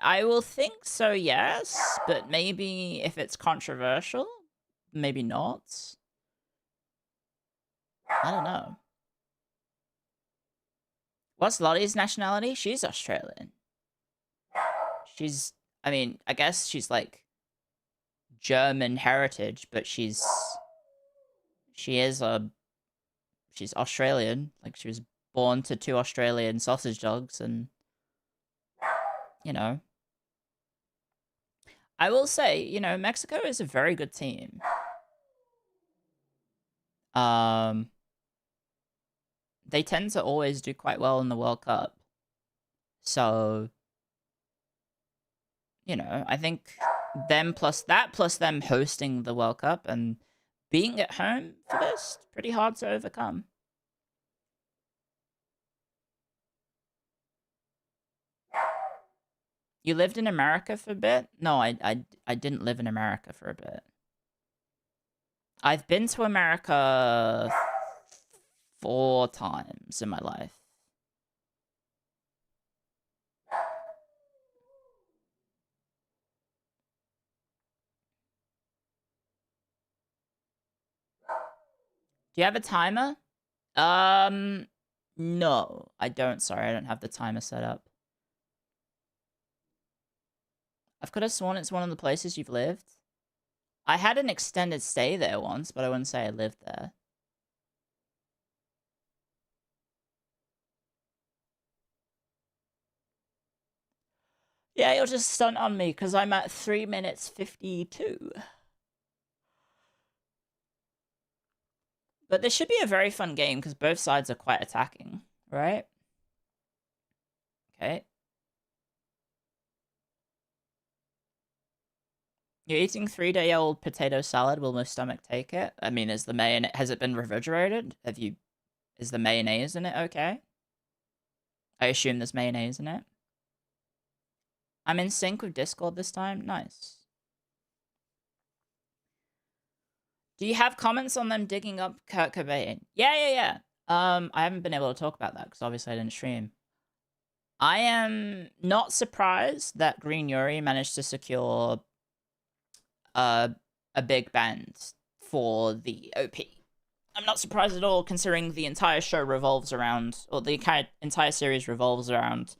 I will think so, yes. But maybe if it's controversial, maybe not. I don't know. What's Lottie's nationality? She's Australian. She's, I mean, I guess she's like German heritage, but she's Australian. Like, she was born to 2 Australian sausage dogs, and, you know. I will say, you know, Mexico is a very good team. They tend to always do quite well in the World Cup. So, you know, I think them plus them hosting the World Cup and being at home for this, pretty hard to overcome. You lived in America for a bit? No, I didn't live in America for a bit. I've been to America 4 times in my life. Do you have a timer? No, I don't. Sorry, I don't have the timer set up. I've could have sworn it's one of the places you've lived. I had an extended stay there once, but I wouldn't say I lived there. Yeah, you'll just stunt on me because I'm at 3 minutes 52. But this should be a very fun game because both sides are quite attacking, right? Okay. You're eating 3-day-old potato salad. Will my stomach take it? I mean, has it been refrigerated? Is the mayonnaise in it okay? I assume there's mayonnaise in it. I'm in sync with Discord this time. Nice. Do you have comments on them digging up Kurt Cobain? Yeah. I haven't been able to talk about that because obviously I didn't stream. I am not surprised that Green Yuri managed to secure a big band for the OP. I'm not surprised at all, considering the entire show revolves around, or the entire series revolves around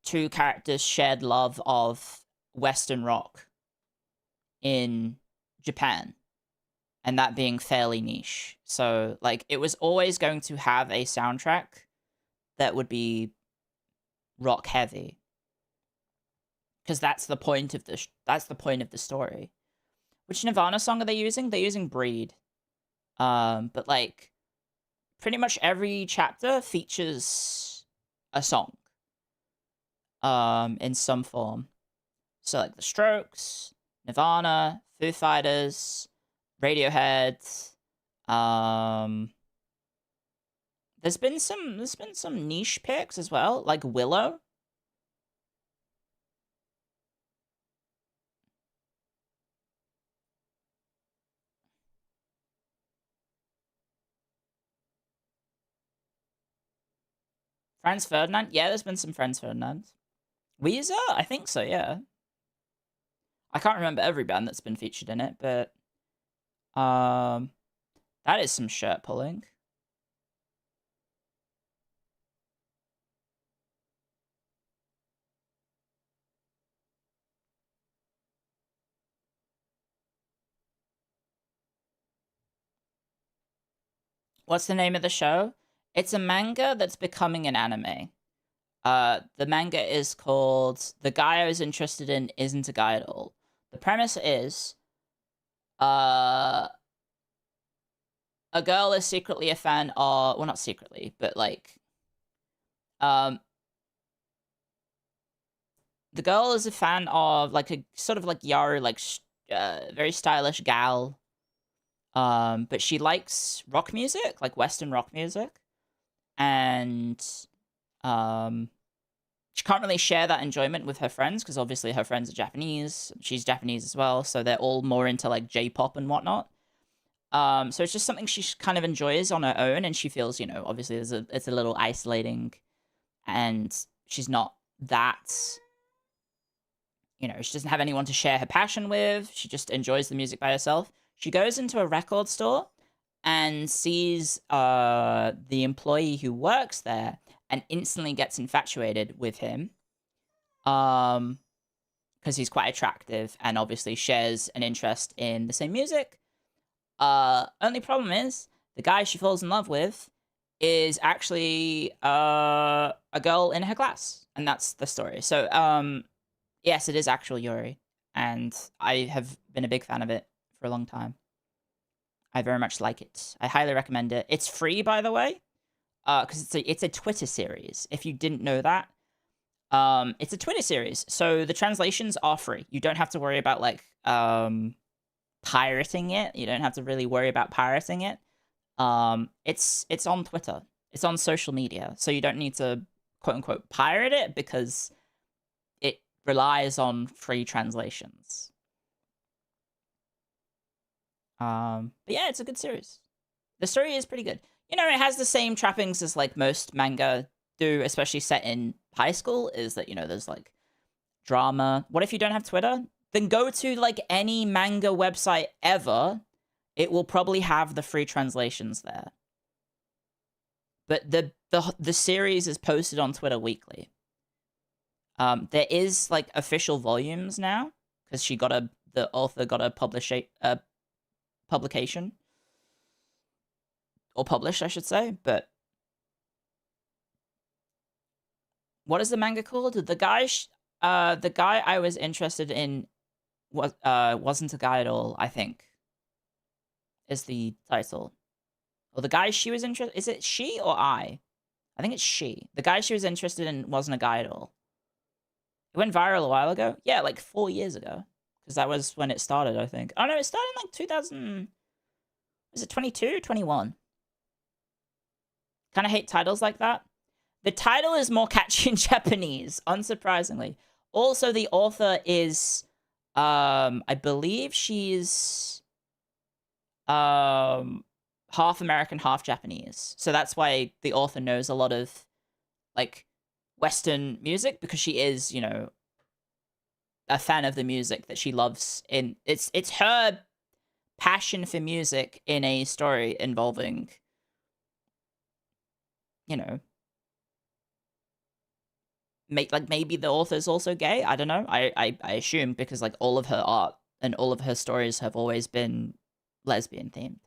2 characters' shared love of Western rock in Japan, and that being fairly niche. So, like, it was always going to have a soundtrack that would be rock heavy, because that's the point of the story. Which Nirvana song are they using? They're using Breed. But like pretty much every chapter features a song. In some form. So like The Strokes, Nirvana, Foo Fighters, Radiohead. There's been some niche picks as well, like Willow. Franz Ferdinand? Yeah, there's been some Franz Ferdinand. Weezer? I think so, yeah. I can't remember every band that's been featured in it, but that is some shirt pulling. What's the name of the show? It's a manga that's becoming an anime. The manga is called The Guy I Was Interested in Isn't a Guy at All. The premise is a girl is secretly a fan of, well, not secretly, but like the girl is a fan of like a sort of like Yaru, like very stylish gal. But she likes rock music, like Western rock music, and she can't really share that enjoyment with her friends because obviously her friends are Japanese. She's Japanese as well, so they're all more into like J-pop and whatnot. So it's just something she kind of enjoys on her own, and she feels, you know, obviously it's a little isolating, and she's not that, you know, she doesn't have anyone to share her passion with. She just enjoys the music by herself. She goes into a record store and sees the employee who works there and instantly gets infatuated with him. Because he's quite attractive and obviously shares an interest in the same music. Only problem is the guy she falls in love with is actually a girl in her class, and that's the story. So yes, it is actual Yuri, and I have been a big fan of it for a long time. I very much like it. I highly recommend it. It's free, by the way, because it's a Twitter series. If you didn't know that, it's a Twitter series, so the translations are free. You don't have to worry about like pirating it. You don't have to really worry about pirating it. It's on Twitter. It's on social media, so you don't need to quote unquote pirate it because it relies on free translations. But yeah, it's a good series. The story is pretty good. You know, it has the same trappings as like most manga do, especially set in high school, is that, you know, there's like drama. What if you don't have Twitter? Then go to like any manga website ever. It will probably have the free translations there. But the series is posted on Twitter weekly. There is like official volumes now because the author got a publication, or published, I should say. But what is the manga called? The guy I was interested in wasn't a guy at all, I think, is the title. Or the guy she was interested... Is it she or I? I think it's she. The guy she was interested in wasn't a guy at all. It went viral a while ago. Yeah, like 4 years ago. Because that was when it started, I think. Oh, no, it started in like 2000... Was it 22 or 21? Kind of hate titles like that. The title is more catchy in Japanese, unsurprisingly. Also, the author is... I believe she's... half American, half Japanese. So that's why the author knows a lot of, like, Western music, because she is, you know, a fan of the music that she loves. It's her passion for music in a story involving, you know, maybe the author's also gay. I don't know. I assume, because like all of her art and all of her stories have always been lesbian themed.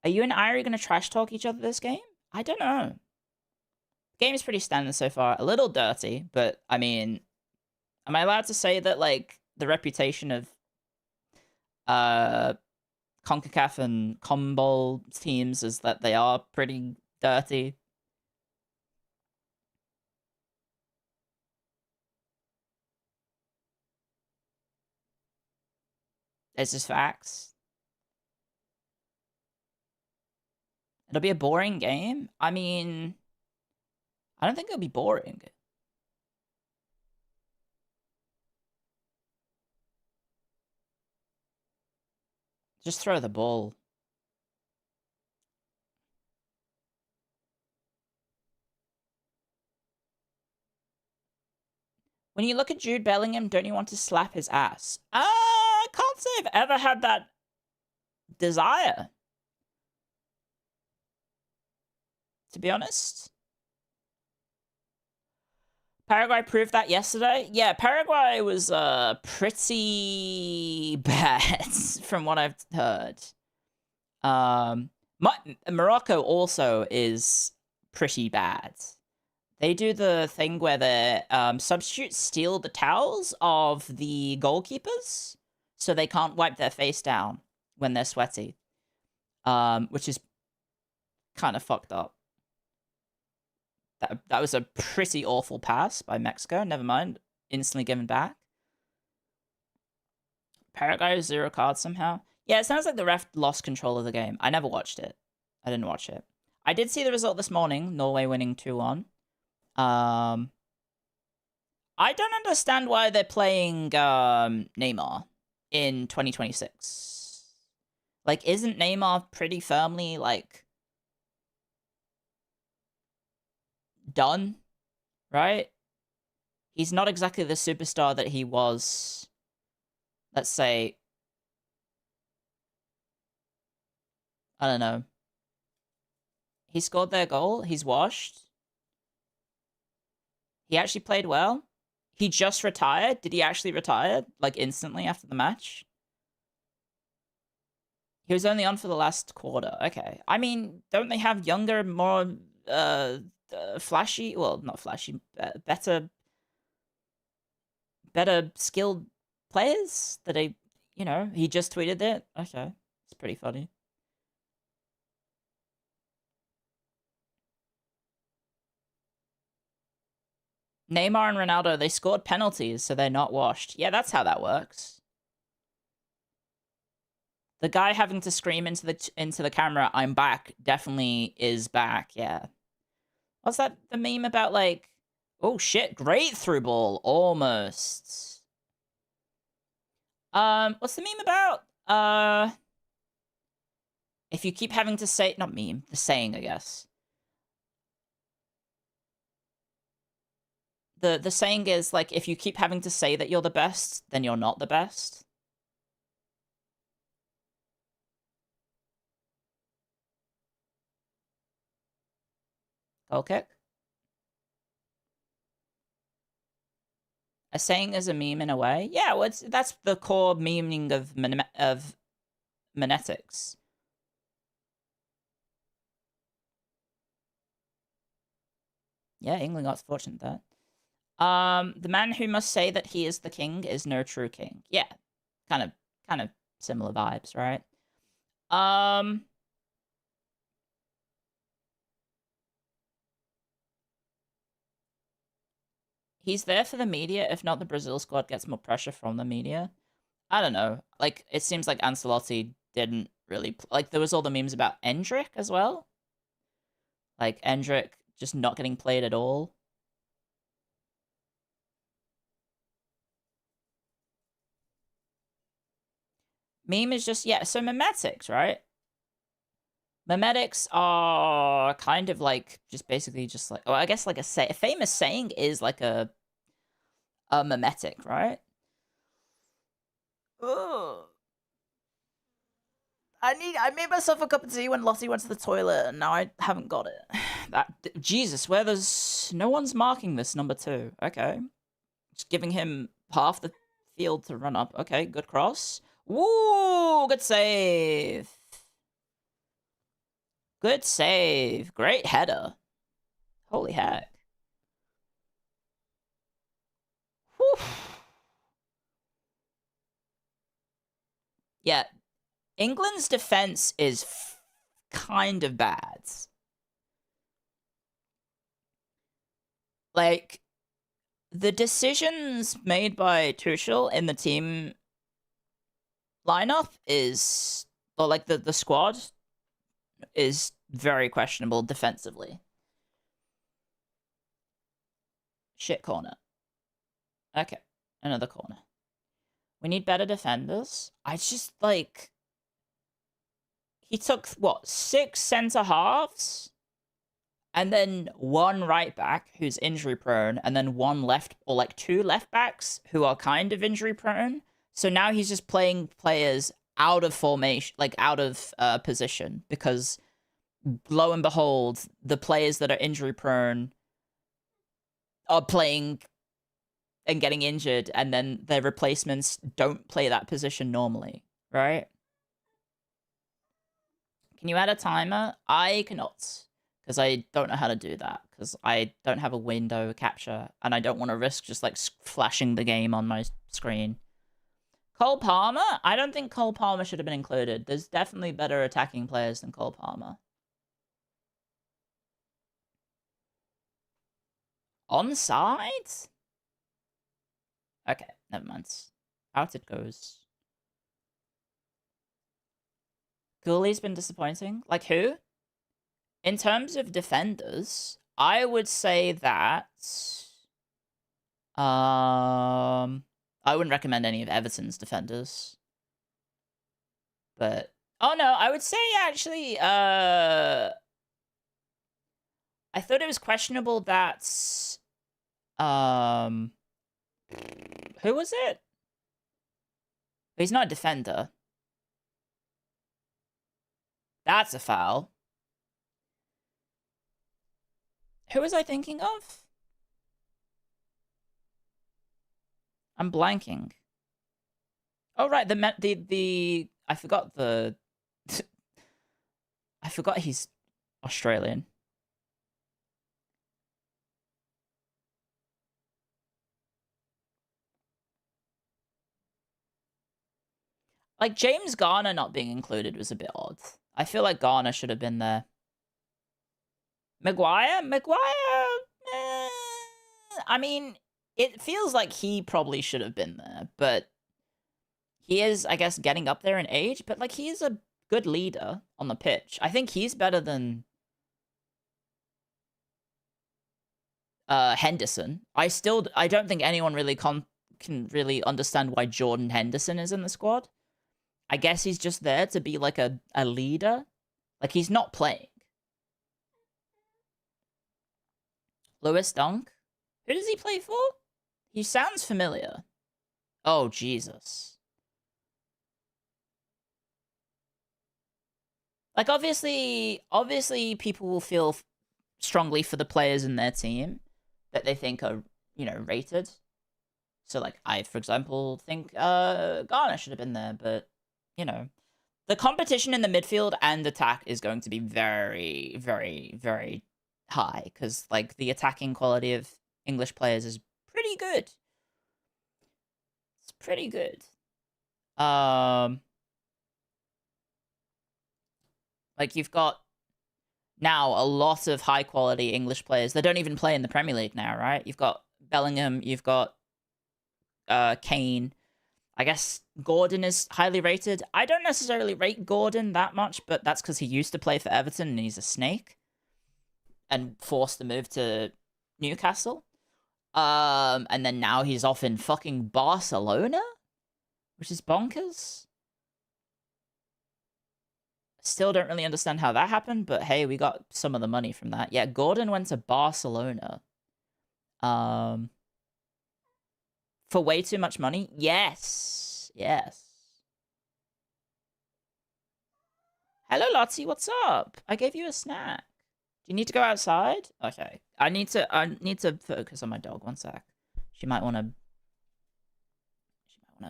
Are you and Irie going to trash talk each other this game? I don't know. The game is pretty standard so far. A little dirty, but I mean, am I allowed to say that, like, the reputation of CONCACAF and CONMEBOL teams is that they are pretty dirty. It's just facts. It'll be a boring game. I mean, I don't think it'll be boring. Just throw the ball. When you look at Jude Bellingham, don't you want to slap his ass? I can't say I've ever had that desire, to be honest. Paraguay proved that yesterday. Yeah, Paraguay was pretty bad from what I've heard. Morocco also is pretty bad. They do the thing where the substitutes steal the towels of the goalkeepers, so they can't wipe their face down when they're sweaty, which is kind of fucked up. That was a pretty awful pass by Mexico. Never mind, instantly given back. Paraguay 0 cards somehow. Yeah, it sounds like the ref lost control of the game. I never watched it. I didn't watch it. I did see the result this morning. Norway winning 2-1. I don't understand why they're playing Neymar in 2026. Like, isn't Neymar pretty firmly, like, done? Right? He's not exactly the superstar that he was, let's say, I don't know. He scored their goal. He's washed. He actually played well. He just retired. Did he actually retire, like, instantly after the match? He was only on for the last quarter. Okay. I mean, don't they have younger, more flashy, well, not flashy, better skilled players that he just tweeted it? Okay. It's pretty funny. Neymar and Ronaldo, they scored penalties, so they're not washed. Yeah, that's how that works. The guy having to scream into the camera, "I'm back," definitely is back. Yeah. What's that? The meme about, like, oh shit, great through ball, almost. What's the meme about? If you keep having to say, not meme, the saying, I guess. The saying is, like, if you keep having to say that you're the best, then you're not the best. Goal kick. A saying is a meme in a way. Yeah, well, that's the core meaning of monetics. Yeah, England got fortunate that. The man who must say that he is the king is no true king. Yeah, kind of similar vibes, right? He's there for the media. If not, the Brazil squad gets more pressure from the media. I don't know. Like, it seems like Ancelotti didn't really... Like, there was all the memes about Endrick as well. Like, Endrick just not getting played at all. Meme is just... Yeah, so memetics, right? Memetics are kind of like... Just basically just like... Oh, I guess like a famous saying is like a memetic, right? Ugh. I made myself a cup of tea when Lottie went to the toilet, and now I haven't got it. Jesus, where there's no one's marking this number 2. Okay, just giving him half the field to run up. Okay, good cross. Woo, good save. Good save. Great header. Holy heck. Whew. Yeah, England's defense is kind of bad. Like, the decisions made by Tuchel in the team lineup is, or like the squad is very questionable defensively. Shit corner. Okay, another corner. We need better defenders. I just, like... He took, what, 6 centre halves? And then 1 right back who's injury prone, and then 1 left, or like 2 left backs who are kind of injury prone. So now he's just playing players out of formation, like out of position, because lo and behold, the players that are injury prone are playing and getting injured, and then their replacements don't play that position normally, right? Can you add a timer? I cannot, because I don't know how to do that, because I don't have a window capture, and I don't want to risk just, like, flashing the game on my screen. Cole Palmer? I don't think Cole Palmer should have been included. There's definitely better attacking players than Cole Palmer. Onside? Okay, never mind. Out it goes. Gooley's been disappointing. Like who? In terms of defenders, I would say that... I wouldn't recommend any of Everton's defenders. But... Oh no, I would say actually, I thought it was questionable that... Who was it? He's not a defender. That's a foul. Who was I thinking of? I'm blanking. Oh right, the I forgot the I forgot he's Australian. Like James Garner not being included was a bit odd. I feel like Garner should have been there. Maguire? I mean, it feels like he probably should have been there, but he is, I guess, getting up there in age, but like he is a good leader on the pitch. I think he's better than Henderson. I don't think anyone really can really understand why Jordan Henderson is in the squad. I guess he's just there to be like a leader. Like he's not playing. Lewis Dunk? Who does he play for? He sounds familiar. Oh, Jesus. Like, obviously people will feel strongly for the players in their team that they think are, you know, rated. So, like, I, for example, think Garner should have been there, but, you know, the competition in the midfield and attack is going to be very, very, very high, because, like, the attacking quality of English players is pretty good. It's pretty good. Like, you've got now a lot of high-quality English players that don't even play in the Premier League now, right? You've got Bellingham, you've got Kane. I guess Gordon is highly rated. I don't necessarily rate Gordon that much, but that's because he used to play for Everton and he's a snake. And forced to move to Newcastle. And then now he's off in fucking Barcelona? Which is bonkers. Still don't really understand how that happened, but hey, we got some of the money from that. Yeah, Gordon went to Barcelona. For way too much money? Yes. Yes. Hello, Lottie, what's up? I gave you a snack. Do you need to go outside? Okay. I need to focus on my dog. One sec. She might want to...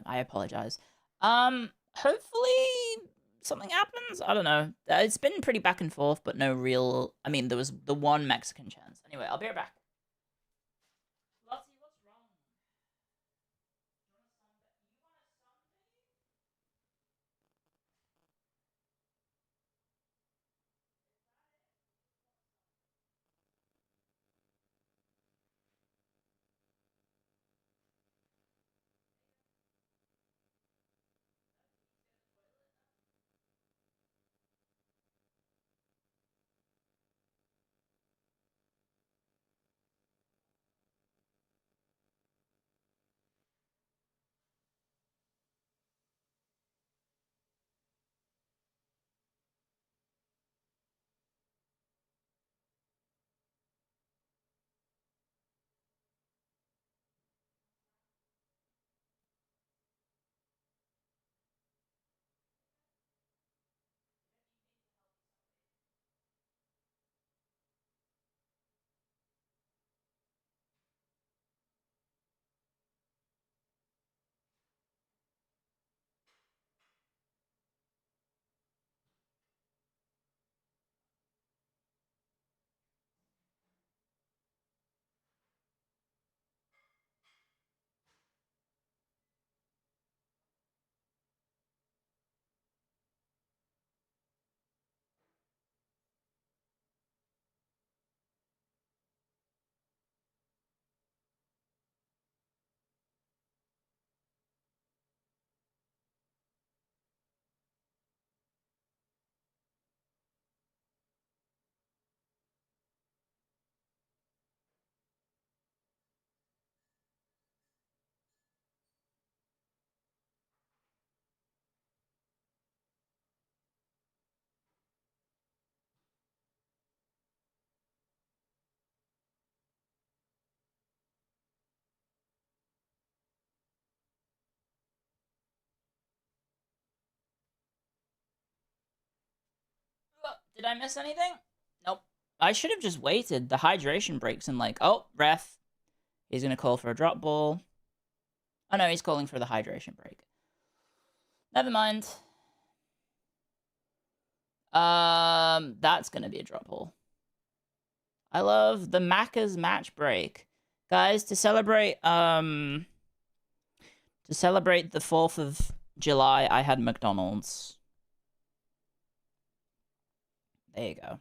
I apologize. Hopefully something happens. I don't know. It's been pretty back and forth, but no real... I mean, there was the one Mexican chance. Anyway, I'll be right back. Lottie, what's wrong? Did I miss anything? Nope. I should have just waited. The hydration breaks and like, oh, ref. He's going to call for a drop ball. Oh no, he's calling for the hydration break. Never mind. That's going to be a drop ball. I love the Macca's match break. Guys, to celebrate the 4th of July, I had McDonald's. There you go.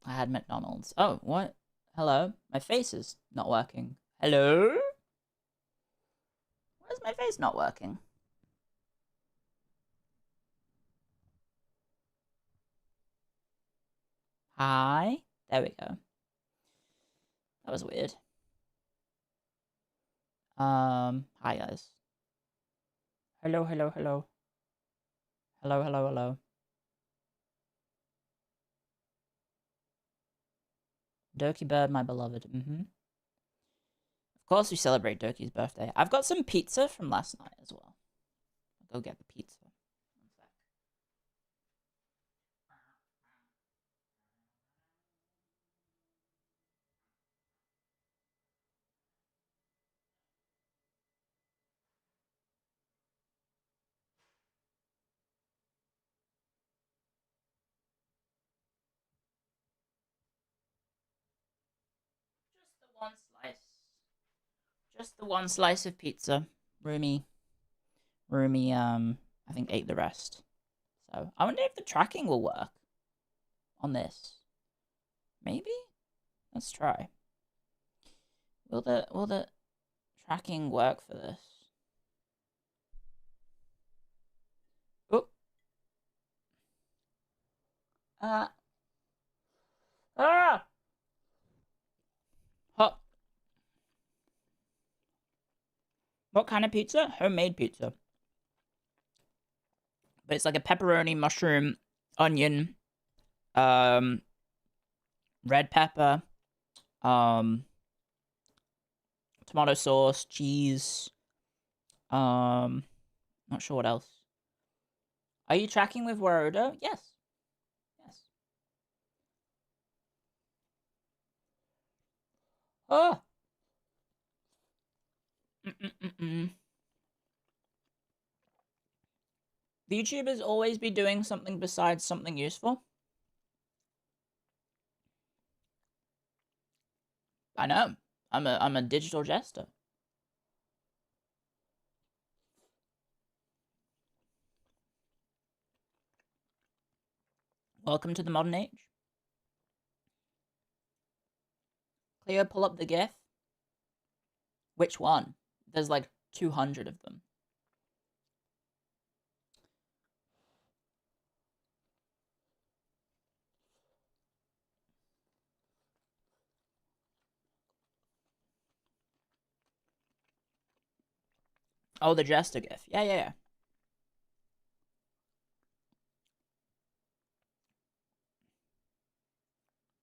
I had McDonald's. Oh, what? Hello? My face is not working. Hello? Why is my face not working? Hi? There we go. That was weird. Hi guys. Hello, hello, hello. Hello, hello, hello. Doki Bird, my beloved. Of course we celebrate Doki's birthday. I've got some pizza from last night as well. I'll go get the pizza. One sec. Just the one slice. Just the one slice of pizza. Roomy, I think ate the rest. So, I wonder if the tracking will work on this. Maybe? Let's try. Will the tracking work for this? Oh. Hot. What kind of pizza? Homemade pizza. But it's like a pepperoni, mushroom, onion, red pepper, tomato sauce, cheese, not sure what else. Are you tracking with Warodo? Yes. Yes. Oh. The YouTubers always be doing something besides something useful. I know. I'm a digital jester. Welcome to the modern age. Clio, pull up the GIF. Which one? There's like 200 of them. Oh, the jester GIF. Yeah.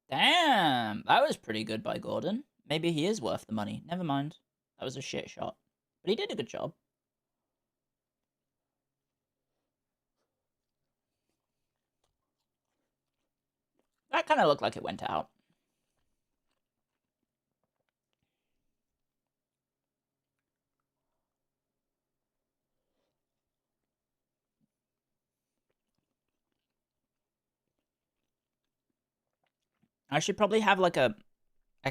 Damn, that was pretty good by Gordon. Maybe he is worth the money. Never mind. That was a shit shot. But he did a good job. That kind of looked like it went out. I should probably have like a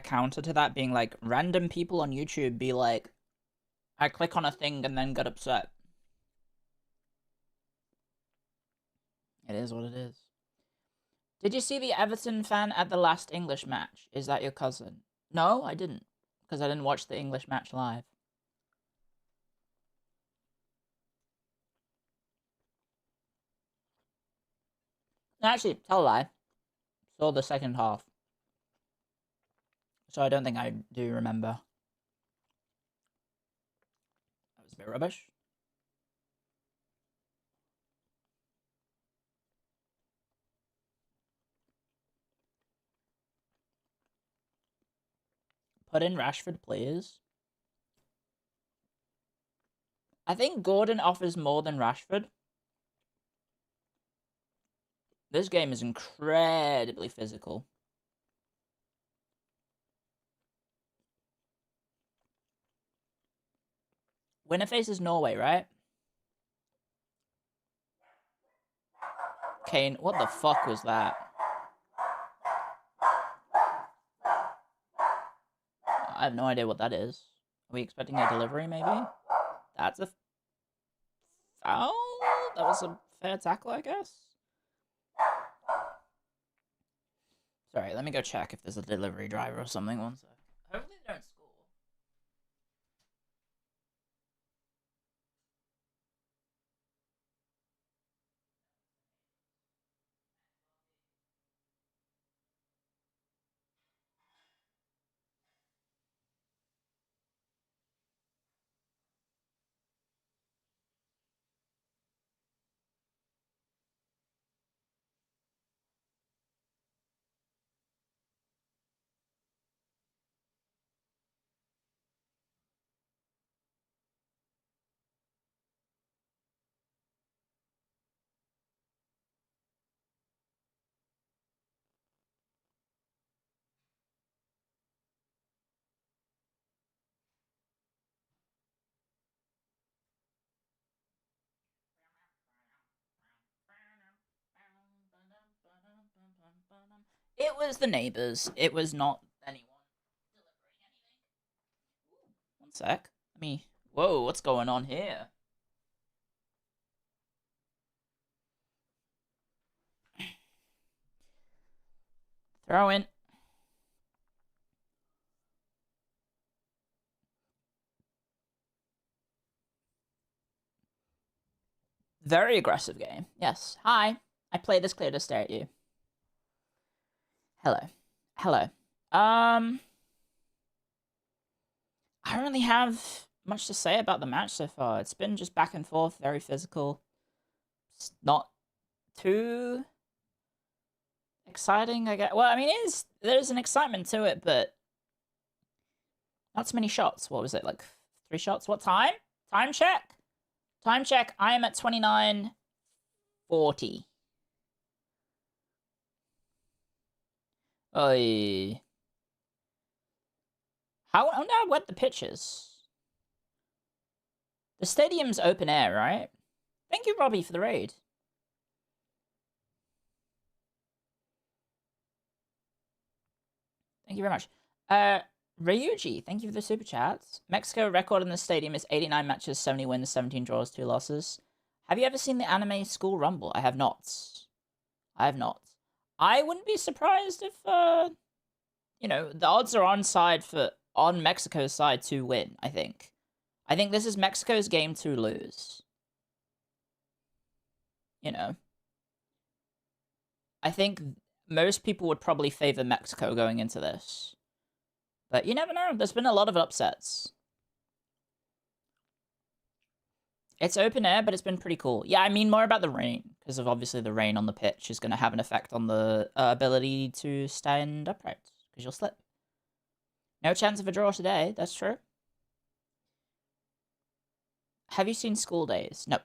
counter to that being like random people on YouTube be like, I click on a thing and then get upset. It is what it is. Did you see the Everton fan at the last English match? Is that your cousin? No, I didn't. Because I didn't watch the English match live. Actually, tell a lie. Saw the second half. So I don't think I do remember. That was a bit rubbish. Put in Rashford, please. I think Gordon offers more than Rashford. This game is incredibly physical. Winner faces Norway, right? Kane, what the fuck was that? I have no idea what that is. Are we expecting a delivery, maybe? That's a foul? That was a fair tackle, I guess? Sorry, let me go check if there's a delivery driver or something. One sec. Hopefully they don't score. It was the neighbors. It was not anyone delivering anything. One sec. Let me. Whoa, what's going on here? Throw in. Very aggressive game. Yes. Hi. I played this clear to stare at you. Hello. Hello. I don't really have much to say about the match so far. It's been just back and forth, very physical. It's not too exciting, I guess. Well, I mean, there's an excitement to it, but not so many shots. What was it, like 3 shots? What time? Time check. Time check. I am at 29:40. Oy. I wonder how wet the pitch is. The stadium's open air, right? Thank you, Robbie, for the raid. Thank you very much. Ryuji, thank you for the super chats. Mexico record in the stadium is 89 matches, 70 wins, 17 draws, 2 losses. Have you ever seen the anime School Rumble? I have not. I have not. I wouldn't be surprised if, you know, the odds are on Mexico's side to win, I think. I think this is Mexico's game to lose. You know. I think most people would probably favor Mexico going into this. But you never know. There's been a lot of upsets. It's open air, but it's been pretty cool. Yeah, I mean more about the rain, because of obviously the rain on the pitch is going to have an effect on the ability to stand upright, because you'll slip. No chance of a draw today, that's true. Have you seen School Days? Nope.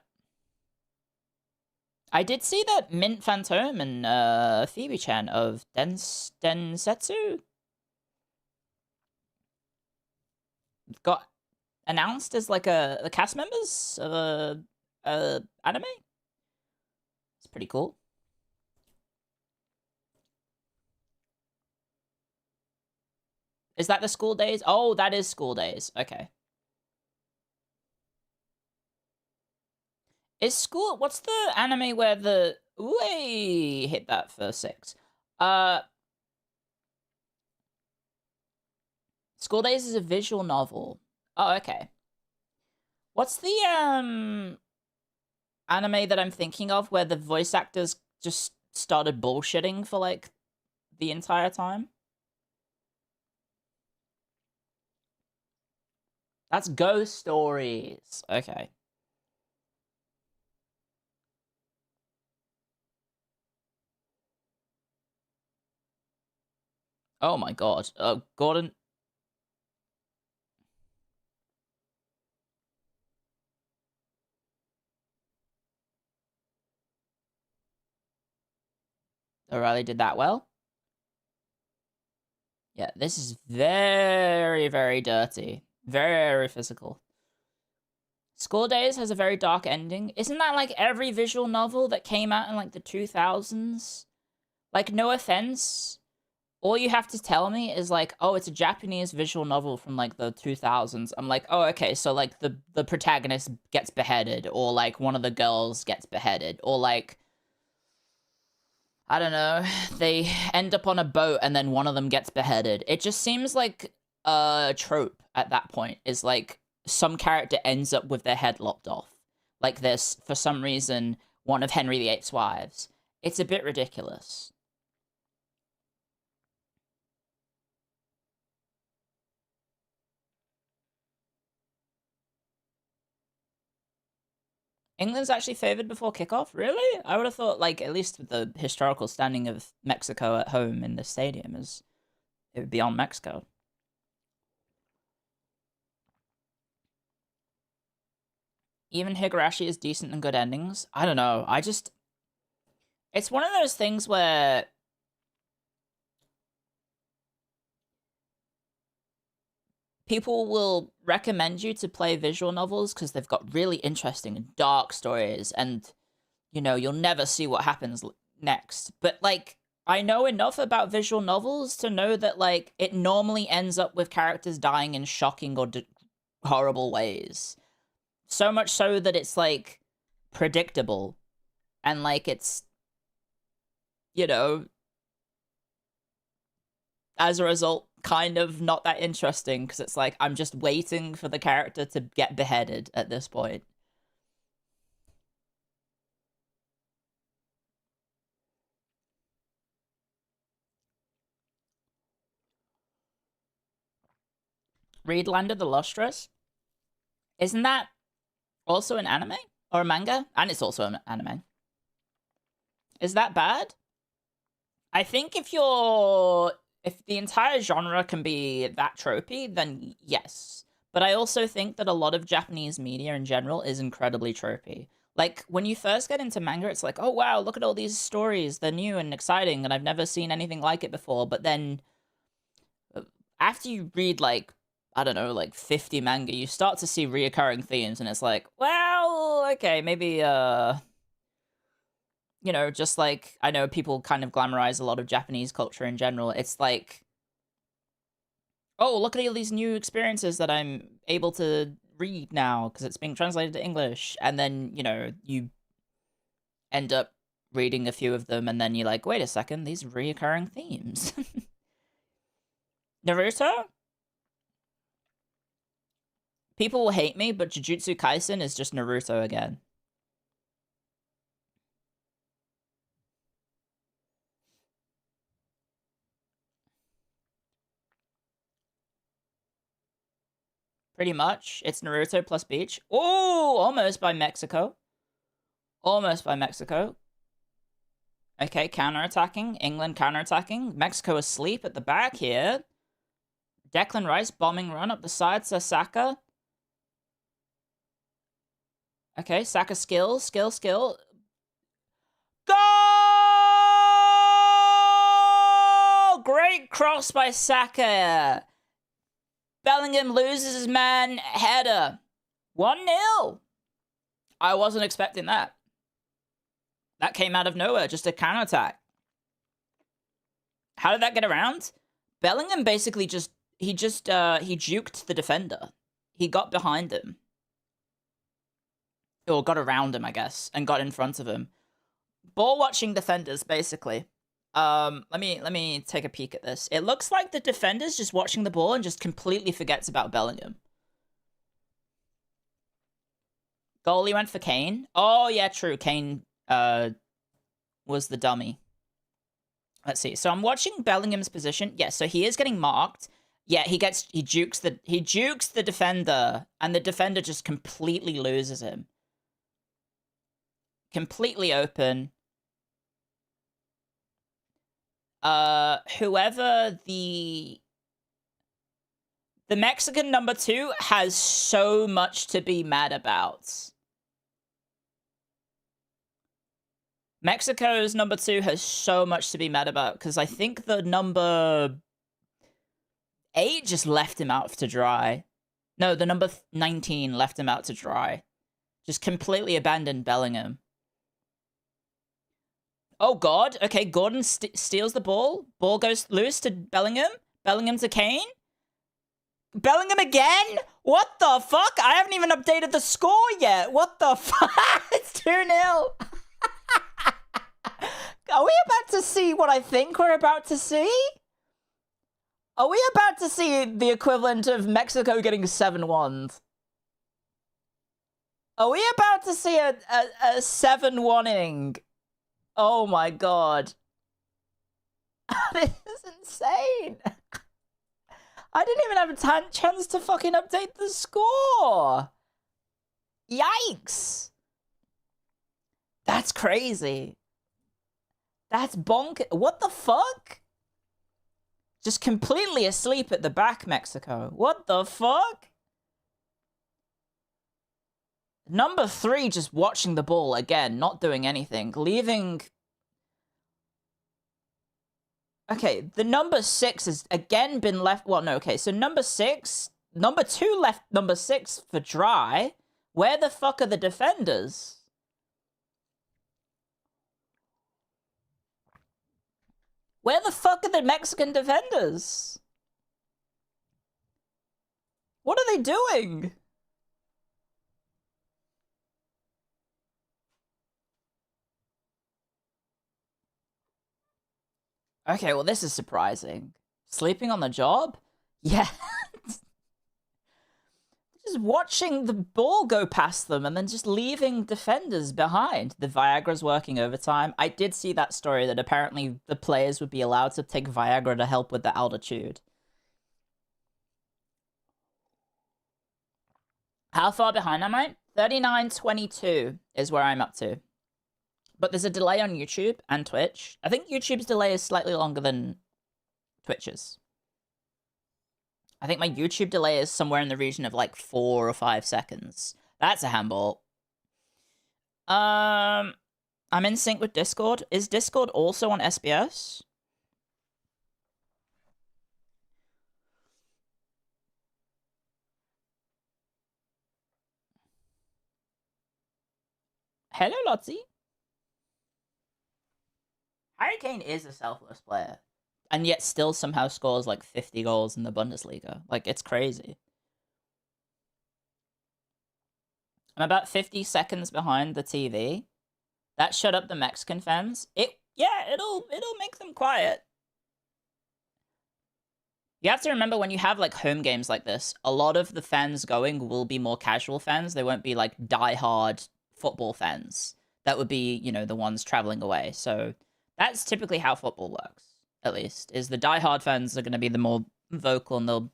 I did see that Mint Phantom and Phoebe-chan of Densetsu got announced as like the cast members of a anime. It's pretty cool. Is that the School Days? Oh, that is School Days. Okay. Is school? What's the anime where the way hit that for 6? School Days is a visual novel. Oh, okay. What's the anime that I'm thinking of where the voice actors just started bullshitting for like the entire time? That's Ghost Stories. Okay. Oh my god. Gordon. O'Reilly did that well. Yeah, this is very, very dirty. Very physical. School Days has a very dark ending. Isn't that like every visual novel that came out in like the 2000s? Like, no offense. All you have to tell me is like, oh, it's a Japanese visual novel from like the 2000s. I'm like, oh, okay, so like the protagonist gets beheaded, or like one of the girls gets beheaded, or like, I don't know, they end up on a boat and then one of them gets beheaded. It just seems like a trope at that point, is like some character ends up with their head lopped off. Like this, for some reason, one of Henry VIII's wives. It's a bit ridiculous. England's actually favored before kickoff? Really? I would have thought, like, at least with the historical standing of Mexico at home in the stadium, is it would be on Mexico. Even Higurashi is decent and good endings. I don't know. It's one of those things where people will recommend you to play visual novels because they've got really interesting and dark stories, and, you know, you'll never see what happens next. But, like, I know enough about visual novels to know that, like, it normally ends up with characters dying in shocking or horrible ways. So much so that it's, like, predictable. And, like, it's, you know, as a result, kind of not that interesting, because it's like, I'm just waiting for the character to get beheaded at this point. Read Land of the Lustrous? Isn't that also an anime? Or a manga? And it's also an anime. Is that bad? I think if the entire genre can be that tropey, then yes. But I also think that a lot of Japanese media in general is incredibly tropey. Like, when you first get into manga, it's like, oh wow, look at all these stories. They're new and exciting, and I've never seen anything like it before. But then, after you read, like, I don't know, like 50 manga, you start to see reoccurring themes, and it's like, well, okay, maybe, you know, just like, I know people kind of glamorize a lot of Japanese culture in general. It's like, oh, look at all these new experiences that I'm able to read now because it's being translated to English. And then, you know, you end up reading a few of them, and then you're like, wait a second, these are reoccurring themes. Naruto? People will hate me, but Jujutsu Kaisen is just Naruto again. Pretty much. It's Naruto plus Beach. Oh, almost by Mexico. Almost by Mexico. Okay, counterattacking. England counterattacking. Mexico asleep at the back here. Declan Rice bombing run up the side to Saka. Okay, Saka skill. Goal! Great cross by Saka. Bellingham loses his man. Header. 1-0. I wasn't expecting that. That came out of nowhere. Just a counterattack. How did that get around? Bellingham basically he juked the defender. He got behind him. Or got around him, I guess, and got in front of him. Ball watching defenders, basically. Let me take a peek at this. It looks like the defender's just watching the ball and just completely forgets about Bellingham. Goalie went for Kane. Oh, yeah, true. Kane, was the dummy. Let's see. So I'm watching Bellingham's position. Yeah, so he is getting marked. Yeah, he jukes the defender, and the defender just completely loses him. Completely open. Whoever the Mexican number 2 has so much to be mad about. Mexico's number 2 has so much to be mad about, because I think the number 8 just left him out to dry. No, the number 19 left him out to dry. Just completely abandoned Bellingham. Oh, God. Okay, Gordon steals the ball. Ball goes loose to Bellingham. Bellingham to Kane. Bellingham again? What the fuck? I haven't even updated the score yet. What the fuck? It's 2-0. Are we about to see what I think we're about to see? Are we about to see the equivalent of Mexico getting 7-1? Are we about to see a 7-1-ing? Oh my god. This is insane. I didn't even have a chance to fucking update the score. Yikes. That's crazy. That's what the fuck? Just completely asleep at the back, Mexico. What the fuck? Number 3 just watching the ball again, not doing anything, leaving... Okay, the number 6 has again been left... Well, no, okay, so number 6... Number 2 left number 6 for dry. Where the fuck are the defenders? Where the fuck are the Mexican defenders? What are they doing? Okay, well, this is surprising. Sleeping on the job? Yeah. Just watching the ball go past them and then just leaving defenders behind. The Viagra's working overtime. I did see that story that apparently the players would be allowed to take Viagra to help with the altitude. How far behind am I? 39.22 is where I'm up to. But there's a delay on YouTube and Twitch. I think YouTube's delay is slightly longer than Twitch's. I think my YouTube delay is somewhere in the region of like 4 or 5 seconds. That's a handball. I'm in sync with Discord. Is Discord also on SBS? Hello, Lotzie. Harry Kane is a selfless player. And yet still somehow scores like 50 goals in the Bundesliga. Like, it's crazy. I'm about 50 seconds behind the TV. That shut up the Mexican fans. It'll make them quiet. You have to remember when you have like home games like this, a lot of the fans going will be more casual fans. They won't be like die-hard football fans. That would be, you know, the ones traveling away. So that's typically how football works. At least, is the die-hard fans are going to be the more vocal, and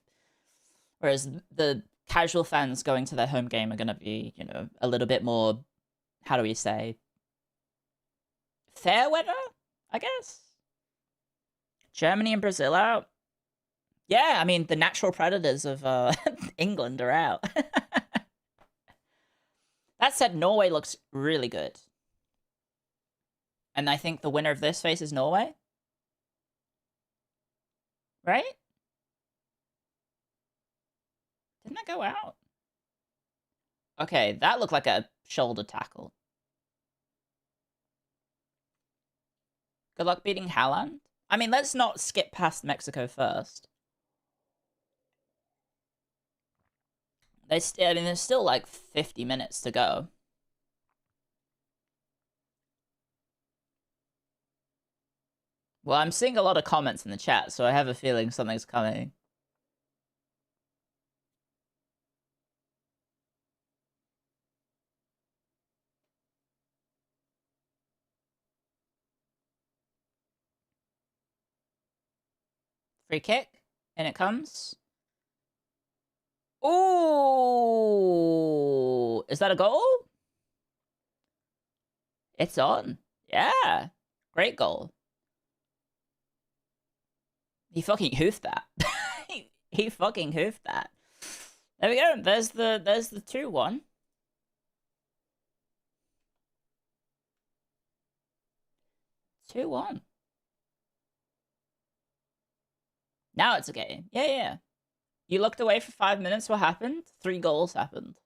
whereas the casual fans going to their home game are going to be, you know, a little bit more, how do we say, fair weather, I guess? Germany and Brazil out? Yeah, I mean, the natural predators of England are out. That said, Norway looks really good. And I think the winner of this faces Norway. Right? Didn't that go out? Okay, that looked like a shoulder tackle. Good luck beating Haaland. I mean, let's not skip past Mexico first. I mean, there's still like 50 minutes to go. Well, I'm seeing a lot of comments in the chat, so I have a feeling something's coming. Free kick, and it comes. Ooh! Is that a goal? It's on. Yeah. Great goal. He fucking hoofed that. he fucking hoofed that. There we go. There's the 2-1. 2-1. Now it's a game. Yeah, yeah. You looked away for 5 minutes, what happened? 3 goals happened.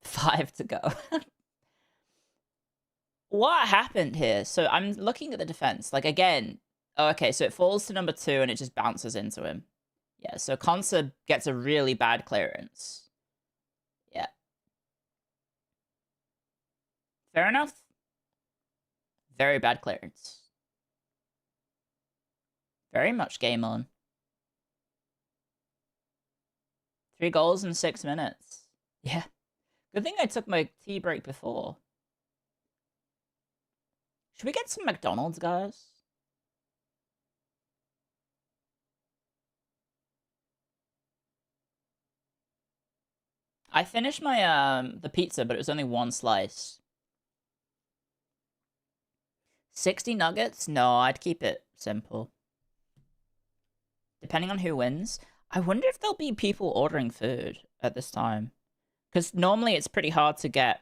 5 to go. What happened here? So I'm looking at the defense. Like, again, oh, okay, so it falls to number 2 and it just bounces into him. Yeah, so Consa gets a really bad clearance. Yeah. Fair enough. Very bad clearance. Very much game on. 3 goals in 6 minutes. Yeah. Good thing I took my tea break before. Should we get some McDonald's, guys? I finished my the pizza, but it was only 1 slice. 60 nuggets? No, I'd keep it simple. Depending on who wins. I wonder if there'll be people ordering food at this time. Because normally it's pretty hard to get...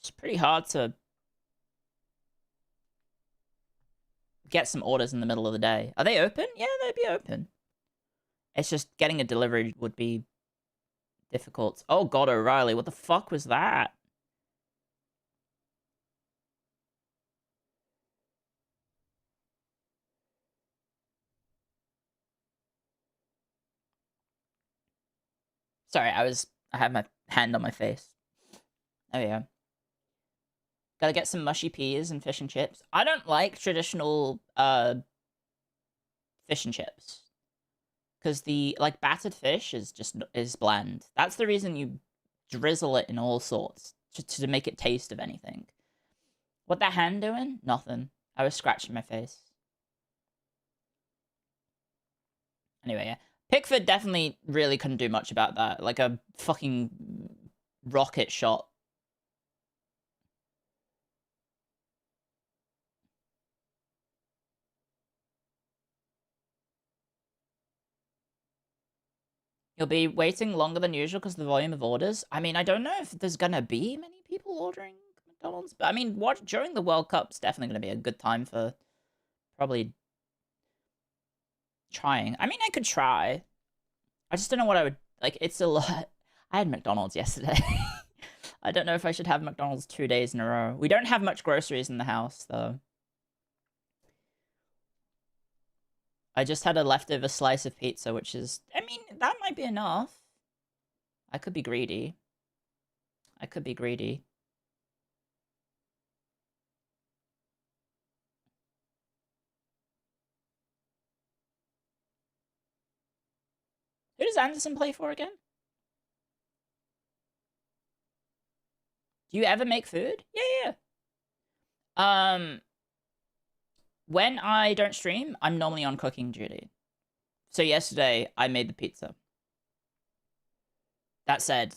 It's pretty hard to get some orders in the middle of the day. Are they open? Yeah, they'd be open. It's just getting a delivery would be difficult. Oh god, O'Reilly, what the fuck was that? Sorry, I had my hand on my face. Oh yeah. Gotta get some mushy peas and fish and chips. I don't like traditional fish and chips. Because the, like, battered fish is bland. That's the reason you drizzle it in all sorts. To make it taste of anything. What that hand doing? Nothing. I was scratching my face. Anyway, yeah. Pickford definitely really couldn't do much about that. Like a fucking rocket shot. You'll be waiting longer than usual because of the volume of orders. I mean, I don't know if there's gonna be many people ordering McDonald's, but I mean, during the World Cup's definitely gonna be a good time for probably trying. I mean, I could try. I just don't know what I would like. It's a lot. I had McDonald's yesterday. I don't know if I should have McDonald's 2 days in a row. We don't have much groceries in the house, though. I just had a leftover slice of pizza, which is... I mean, that might be enough. I could be greedy. I could be greedy. Who does Anderson play for again? Do you ever make food? Yeah, yeah. When I don't stream, I'm normally on cooking duty. So yesterday, I made the pizza. That said,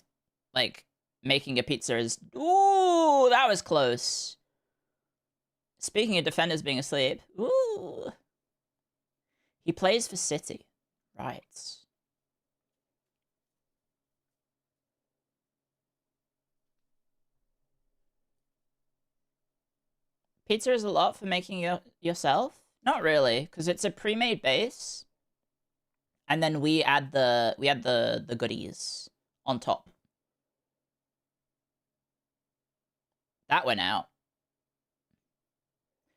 like, making a pizza is... Ooh, that was close. Speaking of defenders being asleep, ooh. He plays for City. Right. Pizza is a lot for making yourself? Not really, because it's a pre-made base. And then we add the goodies on top. That went out.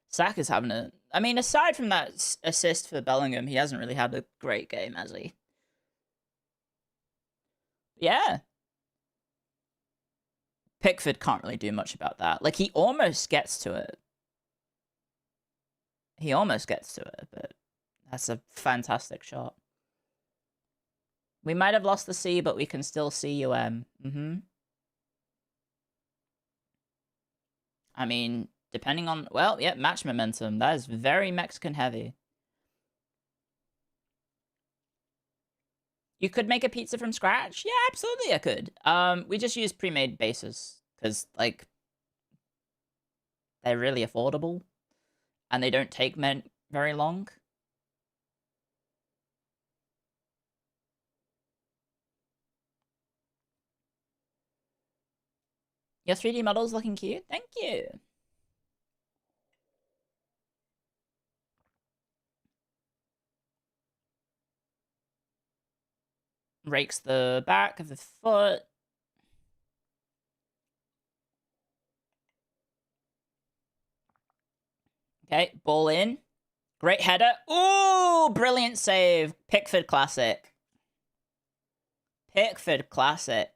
Saka's having a... I mean, aside from that assist for Bellingham, he hasn't really had a great game, has he? Yeah. Pickford can't really do much about that. Like, he almost gets to it. He almost gets to it, but that's a fantastic shot. We might have lost the C, but we can still see UM. I mean, depending on... Well, yeah, match momentum. That is very Mexican heavy. You could make a pizza from scratch? Yeah, absolutely I could. We just use pre-made bases. Because, like, they're really affordable. And they don't take very long. Your 3D model's looking cute. Thank you. Rakes the back of the foot. Okay, ball in. Great header. Ooh, brilliant save. Pickford classic. Pickford classic.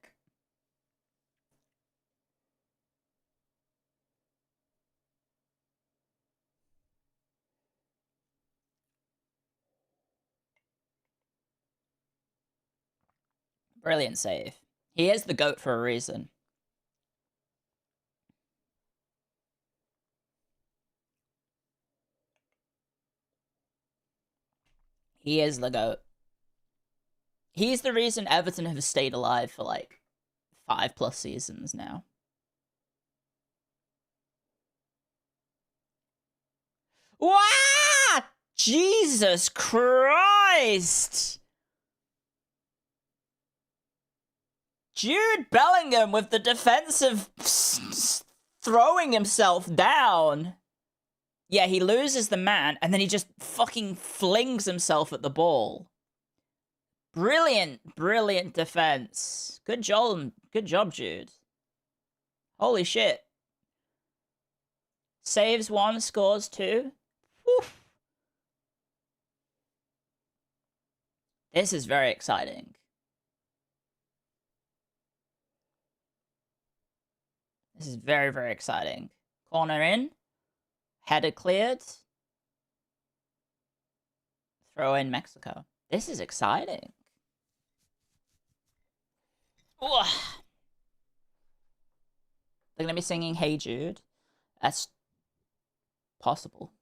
Brilliant save. He is the GOAT for a reason. He is the GOAT. He's the reason Everton have stayed alive for like 5+ seasons now. Wow! Jesus Christ! Jude Bellingham with the defensive throwing himself down. Yeah, he loses the man, and then he just fucking flings himself at the ball. Brilliant, brilliant defense. Good job, Jude. Holy shit. Saves 1, scores 2. Whew. This is very exciting. This is very, very exciting. Corner in. Header cleared. Throw in Mexico. This is exciting. Ugh. They're going to be singing Hey Jude. That's possible.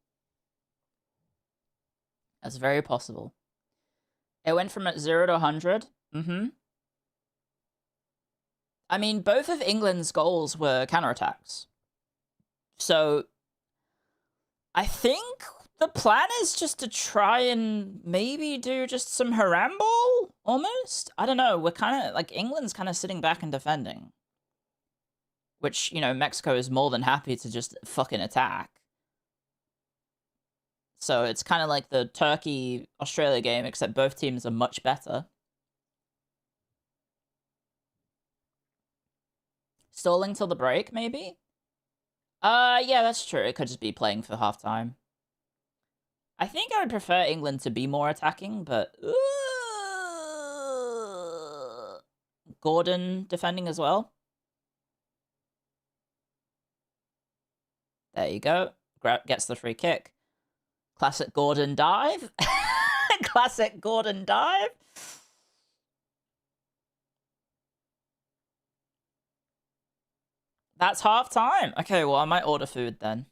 That's very possible. It went from 0 to 100. I mean, both of England's goals were counterattacks. So, I think the plan is just to try and maybe do just some haramble, almost? I don't know. We're kind of, like, England's kind of sitting back and defending. Which, you know, Mexico is more than happy to just fucking attack. So it's kind of like the Turkey-Australia game, except both teams are much better. Stalling till the break, maybe? Yeah, that's true. It could just be playing for halftime. I think I would prefer England to be more attacking, but... Gordon defending as well. There you go. Gets the free kick. Classic Gordon dive. Classic Gordon dive. That's half time. Okay, well, I might order food then.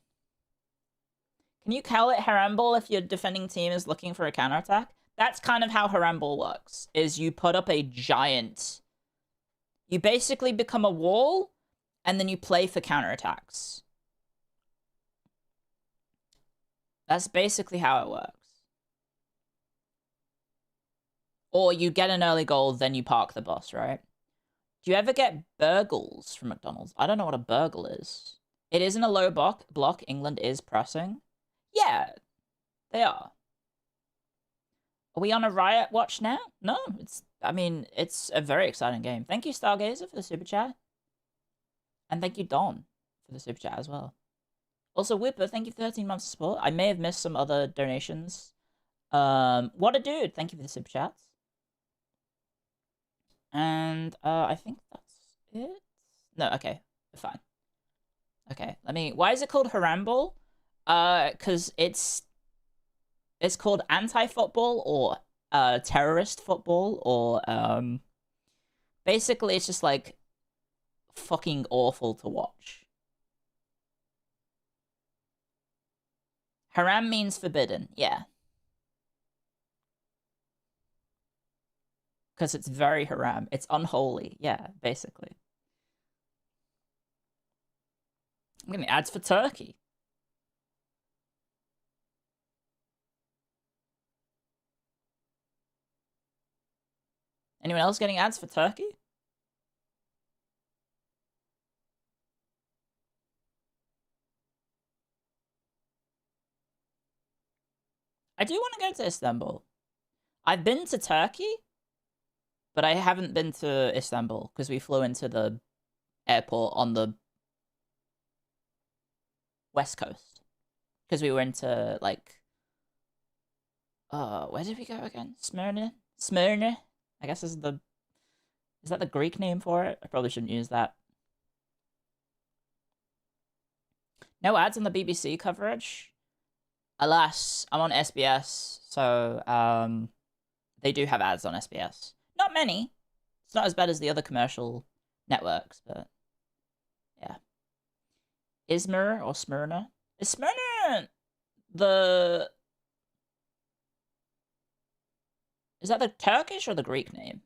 Can you call it haramble if your defending team is looking for a counterattack? That's kind of how haramble works, is you put up a giant... You basically become a wall, and then you play for counterattacks. That's basically how it works. Or you get an early goal, then you park the bus, right? Do you ever get burgles from McDonald's? I don't know what a burgle is. It isn't a low block. England is pressing. Yeah, they are. Are we on a riot watch now? No, I mean, it's a very exciting game. Thank you, Stargazer, for the super chat. And thank you, Don, for the super chat as well. Also, Whipper, thank you for 13 months of support. I may have missed some other donations. What a dude. Thank you for the super chats. And I think that's it. No, okay, fine. Okay, why is it called haramble? Because it's called anti-football or terrorist football or basically it's just like fucking awful to watch. Haram means forbidden, yeah. Because it's very haram. It's unholy, yeah, basically. I'm getting ads for Turkey. Anyone else getting ads for Turkey? I do want to go to Istanbul. I've been to Turkey, but I haven't been to Istanbul because we flew into the airport on the west coast. Because we went to, like, where did we go again? Smyrna? Smyrna? I guess is that the Greek name for it? I probably shouldn't use that. No ads on the BBC coverage. Alas, I'm on SBS, so they do have ads on SBS. Not many. It's not as bad as the other commercial networks, but yeah. Izmir or Smyrna? Is Smyrna the... Is that the Turkish or the Greek name?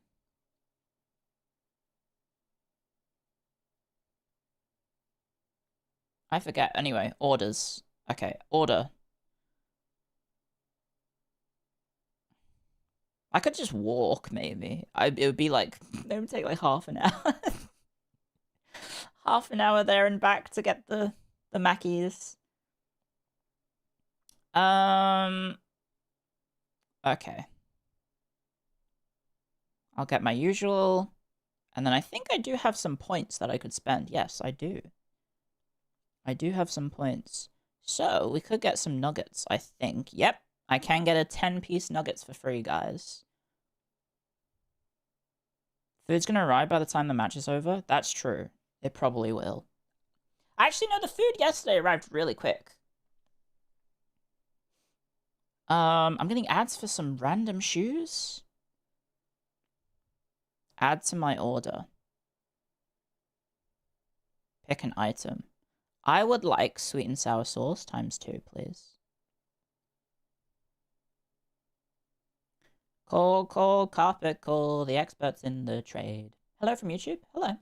I forget. Anyway, orders. Okay, order. I could just walk, maybe. It would be like... It would take like half an hour. Half an hour there and back to get the Mackies. Okay. I'll get my usual. And then I think I do have some points that I could spend. Yes, I do. I do have some points. So, we could get some nuggets, I think. Yep, I can get a 10-piece nuggets for free, guys. Food's gonna arrive by the time the match is over? That's true. It probably will. Actually, no, the food yesterday arrived really quick. I'm getting ads for some random shoes. Add to my order. Pick an item. I would like sweet and sour sauce ×2, please. Call, carpet, call the experts in the trade. Hello from YouTube. Hello.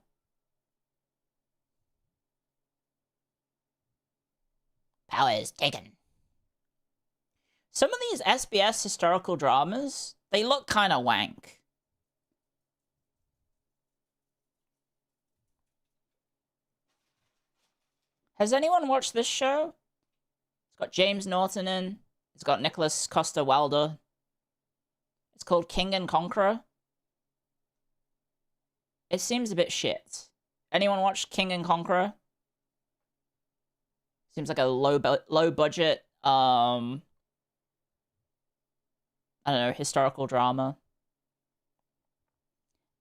Power is taken. Some of these SBS historical dramas, they look kind of wank. Has anyone watched this show? It's got James Norton in. It's got Nicholas Costa-Waldau. It's called King and Conqueror. It seems a bit shit. Anyone watch King and Conqueror? Seems like a low budget, I don't know, historical drama.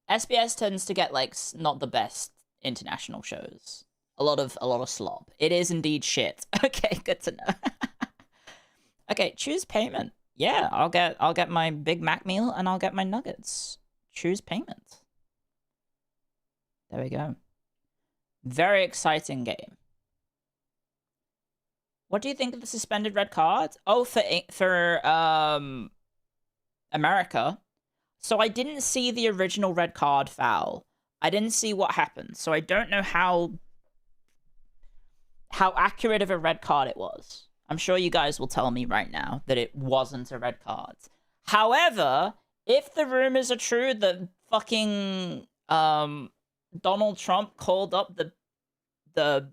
SBS tends to get, like, not the best international shows. A lot of slop. It is indeed shit. Okay, good to know. Okay, choose payment. Yeah, I'll get my Big Mac meal and I'll get my nuggets. Choose payment. There we go. Very exciting game. What do you think of the suspended red card? Oh, for America. So I didn't see the original red card foul. I didn't see what happened. So I don't know how accurate of a red card it was. I'm sure you guys will tell me right now that it wasn't a red card. However, if the rumors are true that fucking Donald Trump called up the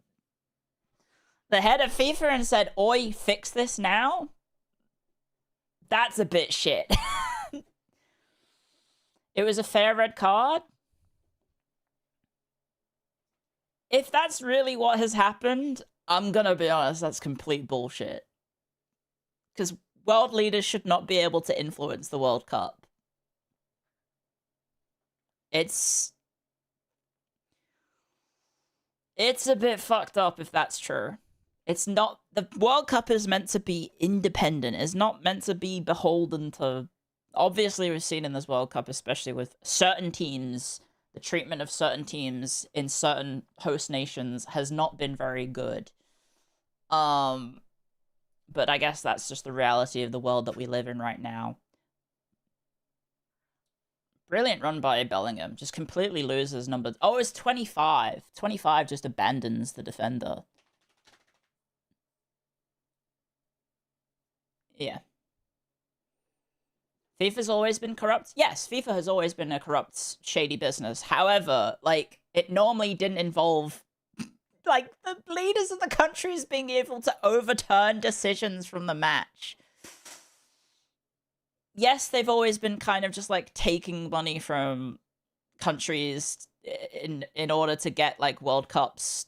head of FIFA and said, "Oi, fix this now," that's a bit shit. It was a fair red card. If that's really what has happened, I'm gonna be honest, that's complete bullshit. Because world leaders should not be able to influence the World Cup. It's a bit fucked up if that's true. It's not... The World Cup is meant to be independent. It's not meant to be beholden to... Obviously, we've seen in this World Cup, especially with certain teams, the treatment of certain teams in certain host nations has not been very good. But I guess that's just the reality of the world that we live in right now. Brilliant run by Bellingham. Just completely loses numbers. Oh, it's 25. 25 just abandons the defender. Yeah. FIFA's always been corrupt? Yes, FIFA has always been a corrupt, shady business. However, like, it normally didn't involve, like, the leaders of the countries being able to overturn decisions from the match. yes, they've always been kind of just like taking money from countries in order to get like World Cups,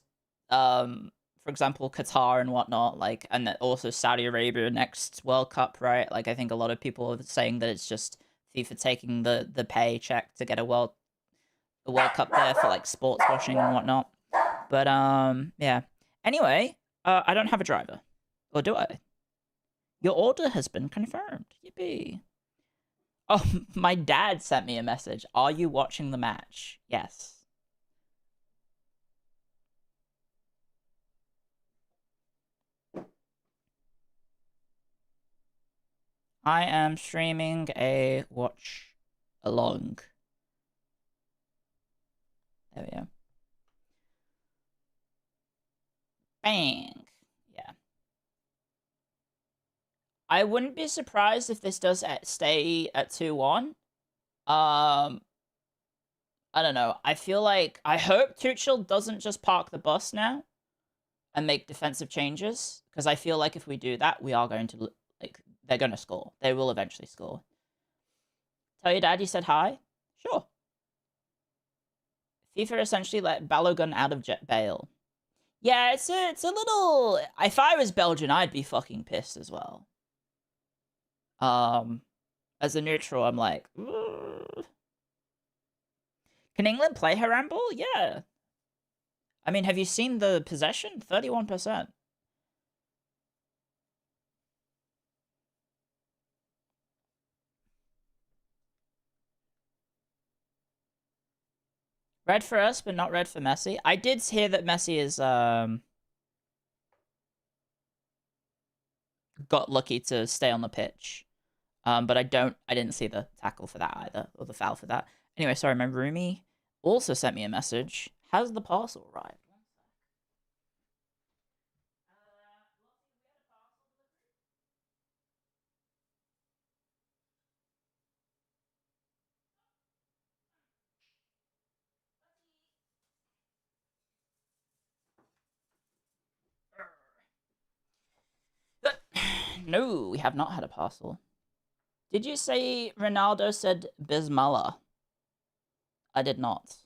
for example, Qatar and whatnot, like, and also Saudi Arabia next World Cup, right? Like, I think a lot of people are saying that it's just FIFA taking the paycheck to get a World Cup there for like sports washing and whatnot. But yeah. Anyway, I don't have a driver, or do I? Your order has been confirmed. Yippee! Oh, my dad sent me a message. Are you watching the match? Yes. I am streaming a watch along. There we go. Bang. Yeah. I wouldn't be surprised if this does stay at 2-1. I don't know. I feel like, I hope Tuchel doesn't just park the bus now and make defensive changes, because I feel like if we do that, we are going to, like, they're going to score. They will eventually score. Tell your dad you said hi? Sure. FIFA essentially let Balogun out of bail. Yeah, it's a little... If I was Belgian, I'd be fucking pissed as well. As a neutral, I'm like... Ugh. Can England play Harambal? Yeah. I mean, have you seen the possession? 31%. Red for us, but not red for Messi. I did hear that Messi is got lucky to stay on the pitch. But I didn't see the tackle for that either, or the foul for that. Anyway, sorry, my roomie also sent me a message. Has the parcel arrived? No, we have not had a parcel. Did you say Ronaldo said Bismillah? I did not.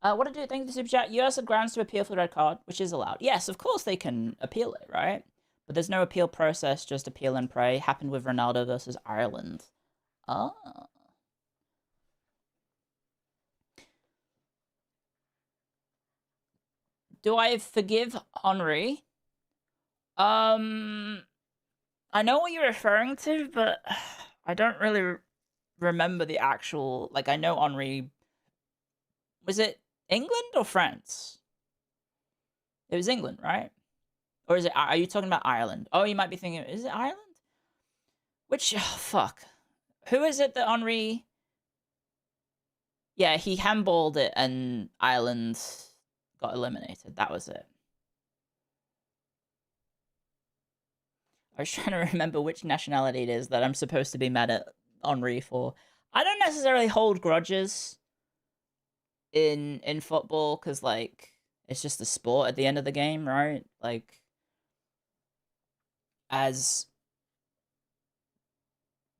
What did you think of the super chat? US had grounds to appeal for the red card, which is allowed. Yes, of course they can appeal it, right? But there's no appeal process, just appeal and pray. Happened with Ronaldo versus Ireland. Oh. Do I forgive Henri? I know what you're referring to, but I don't really remember the actual... Like, I know Henri... Was it England or France? It was England, right? Or is it... Are you talking about Ireland? Oh, you might be thinking... Is it Ireland? Which... Oh, fuck. Who is it that Henri... Yeah, he handballed it and Ireland got eliminated. That was it. I was trying to remember which nationality it is that I'm supposed to be mad at Henri for. I don't necessarily hold grudges in football, because, like, it's just a sport at the end of the game, right? Like, as,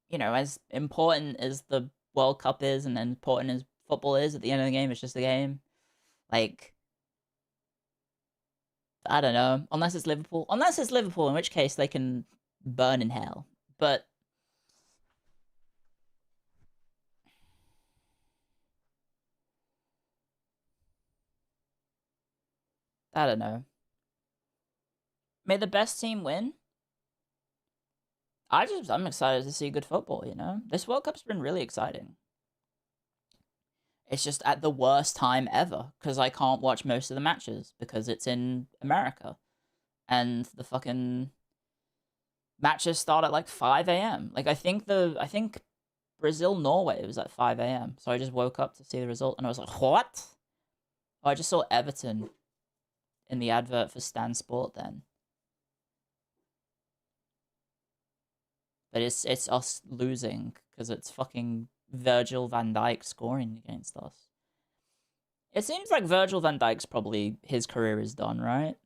you know, as important as the World Cup is and important as football is, at the end of the game, it's just a game. Like, I don't know. Unless it's Liverpool. Unless it's Liverpool, in which case they can burn in hell. But I don't know. May the best team win? I'm excited to see good football, you know? This World Cup's been really exciting. It's just at the worst time ever, because I can't watch most of the matches, because it's in America. And the fucking matches start at like 5 a.m. Like, I think Brazil-Norway was at 5 a.m. So I just woke up to see the result, and I was like, what? Oh, I just saw Everton in the advert for Stan Sport then. But it's us losing, because it's fucking Virgil van Dijk scoring against us. It seems like Virgil van Dijk's probably... His career is done, right?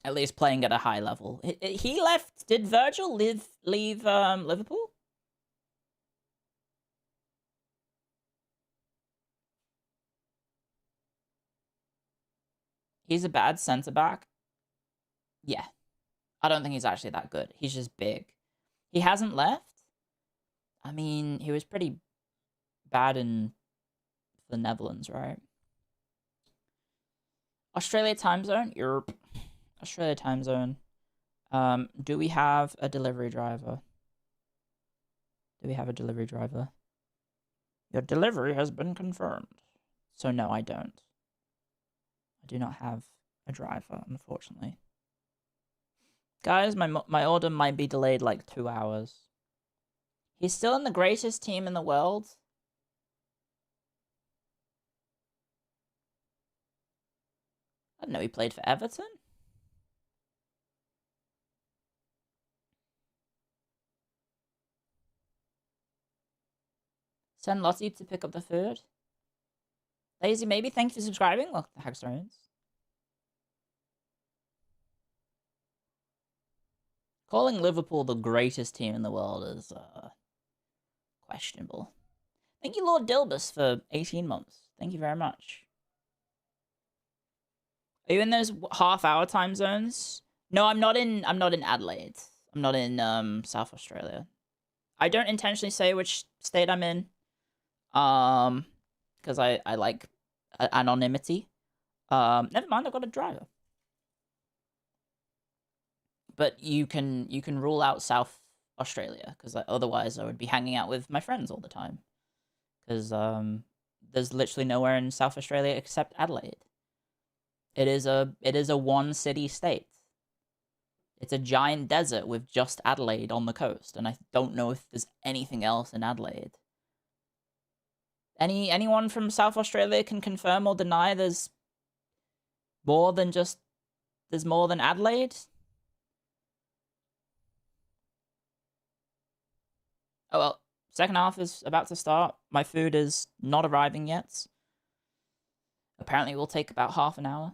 At least playing at a high level. He left. Did Virgil leave Liverpool? He's a bad centre back. Yeah, I don't think he's actually that good. He's just big. He hasn't left. I mean, he was pretty bad in the Netherlands, right? Australia time zone? Europe. Australia time zone. Do we have a delivery driver? Do we have a delivery driver? Your delivery has been confirmed. So no, I don't. I do not have a driver, unfortunately. Guys, my order might be delayed like 2 hours. He's still in the greatest team in the world. I didn't know he played for Everton. Send Lottie to pick up the food. Lazy maybe, thank you for subscribing. Look, the Hagstones. Calling Liverpool the greatest team in the world is questionable. Thank you, Lord Dilbus, for 18 months. Thank you very much. Are you in those half-hour time zones? No, I'm not in Adelaide. I'm not in South Australia. I don't intentionally say which state I'm in. Because I like anonymity. Never mind, I've got a driver. But you can rule out South Australia, because otherwise I would be hanging out with my friends all the time. Because there's literally nowhere in South Australia except Adelaide. It is a one city state. It's a giant desert with just Adelaide on the coast, and I don't know if there's anything else in Adelaide. Anyone from South Australia can confirm or deny there's more than Adelaide? Oh well, second half is about to start. My food is not arriving yet. Apparently it will take about half an hour.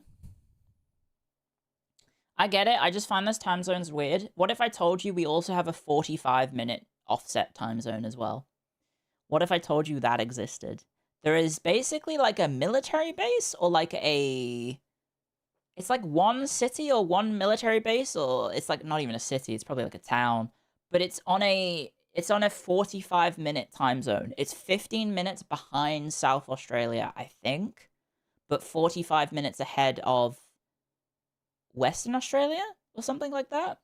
I get it, I just find this time zones weird. What if I told you we also have a 45-minute offset time zone as well? What if I told you that existed? There is basically like a military base, or like it's like one city or one military base, or it's like not even a city, it's probably like a town. But it's on a 45-minute time zone. It's 15 minutes behind South Australia, I think, but 45 minutes ahead of Western Australia or something like that.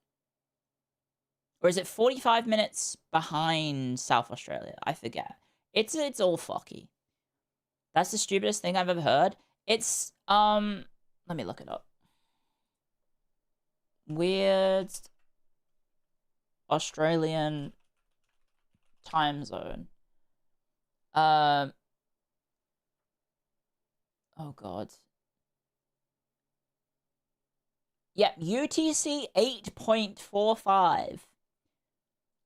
Or is it 45 minutes behind South Australia? I forget. It's all fucky. That's the stupidest thing I've ever heard. It's let me look it up. Weird Australian time zone. Oh god. Yep, UTC 8.45.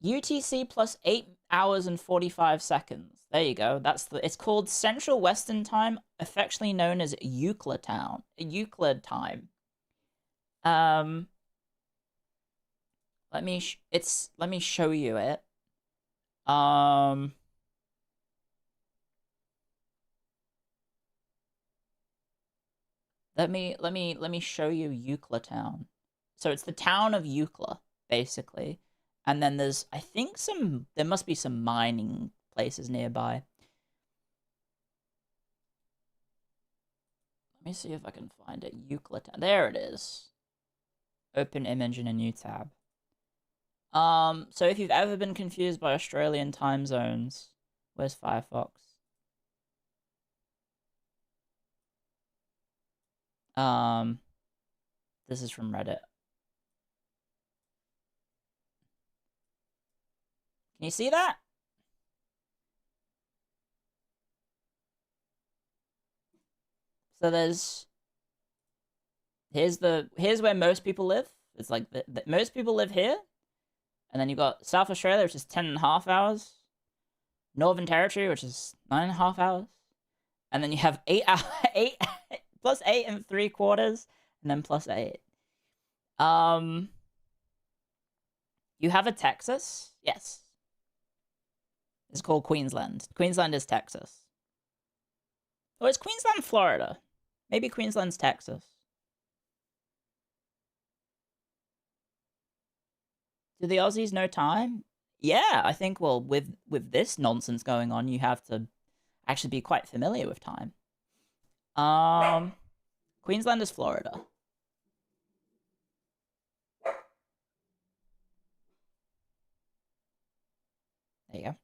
UTC plus 8 hours and 45 seconds. There you go. It's called Central Western Time, affectionately known as Euclid time. Let me show you it. Let me show you Euclid town. So it's the town of Euclid, basically. And then there must be some mining places nearby. Let me see if I can find it. Euclid town. There it is. Open image in a new tab. So if you've ever been confused by Australian time zones, where's Firefox? This is from Reddit. Can you see that? So here's where most people live. It's like most people live here. And then you've got South Australia, which is 10.5 hours. Northern Territory, which is 9.5 hours. And then you have 8 plus 8 and 3/4, and then plus 8. You have a Texas? Yes. It's called Queensland. Queensland is Texas. Or is Queensland Florida? Maybe Queensland's Texas. Do the Aussies know time? Yeah, I think, well, with this nonsense going on, you have to actually be quite familiar with time. Queensland is Florida. There you go.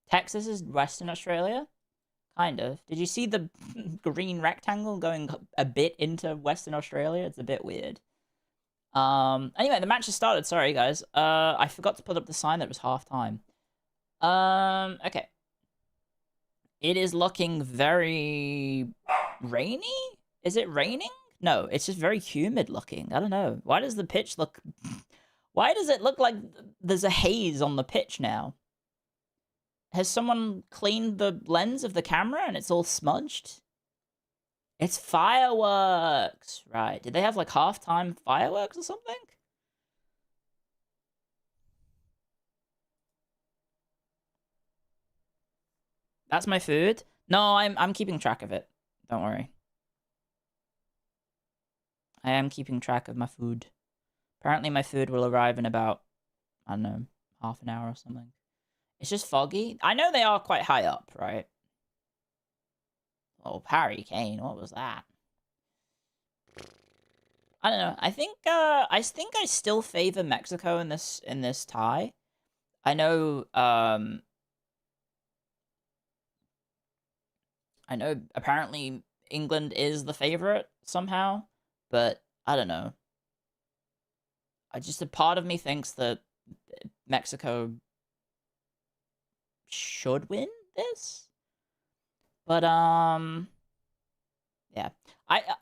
Texas is Western Australia? Kind of. Did you see the green rectangle going a bit into Western Australia? It's a bit weird. Anyway, the match has started. Sorry, guys. I forgot to put up the sign that it was halftime. Okay. It is looking very rainy? Is it raining? No, it's just very humid looking. I don't know. Why does the pitch look... Why does it look like there's a haze on the pitch now? Has someone cleaned the lens of the camera and it's all smudged? It's fireworks! Right. Did they have, like, halftime fireworks or something? That's my food? No, I'm keeping track of it. Don't worry. I am keeping track of my food. Apparently my food will arrive in about, I don't know, half an hour or something. It's just foggy. I know they are quite high up, right? Oh, Harry Kane, what was that? I don't know. I think I still favor Mexico in this tie. I know apparently England is the favorite somehow, but I don't know. A part of me thinks that Mexico should win this. But yeah.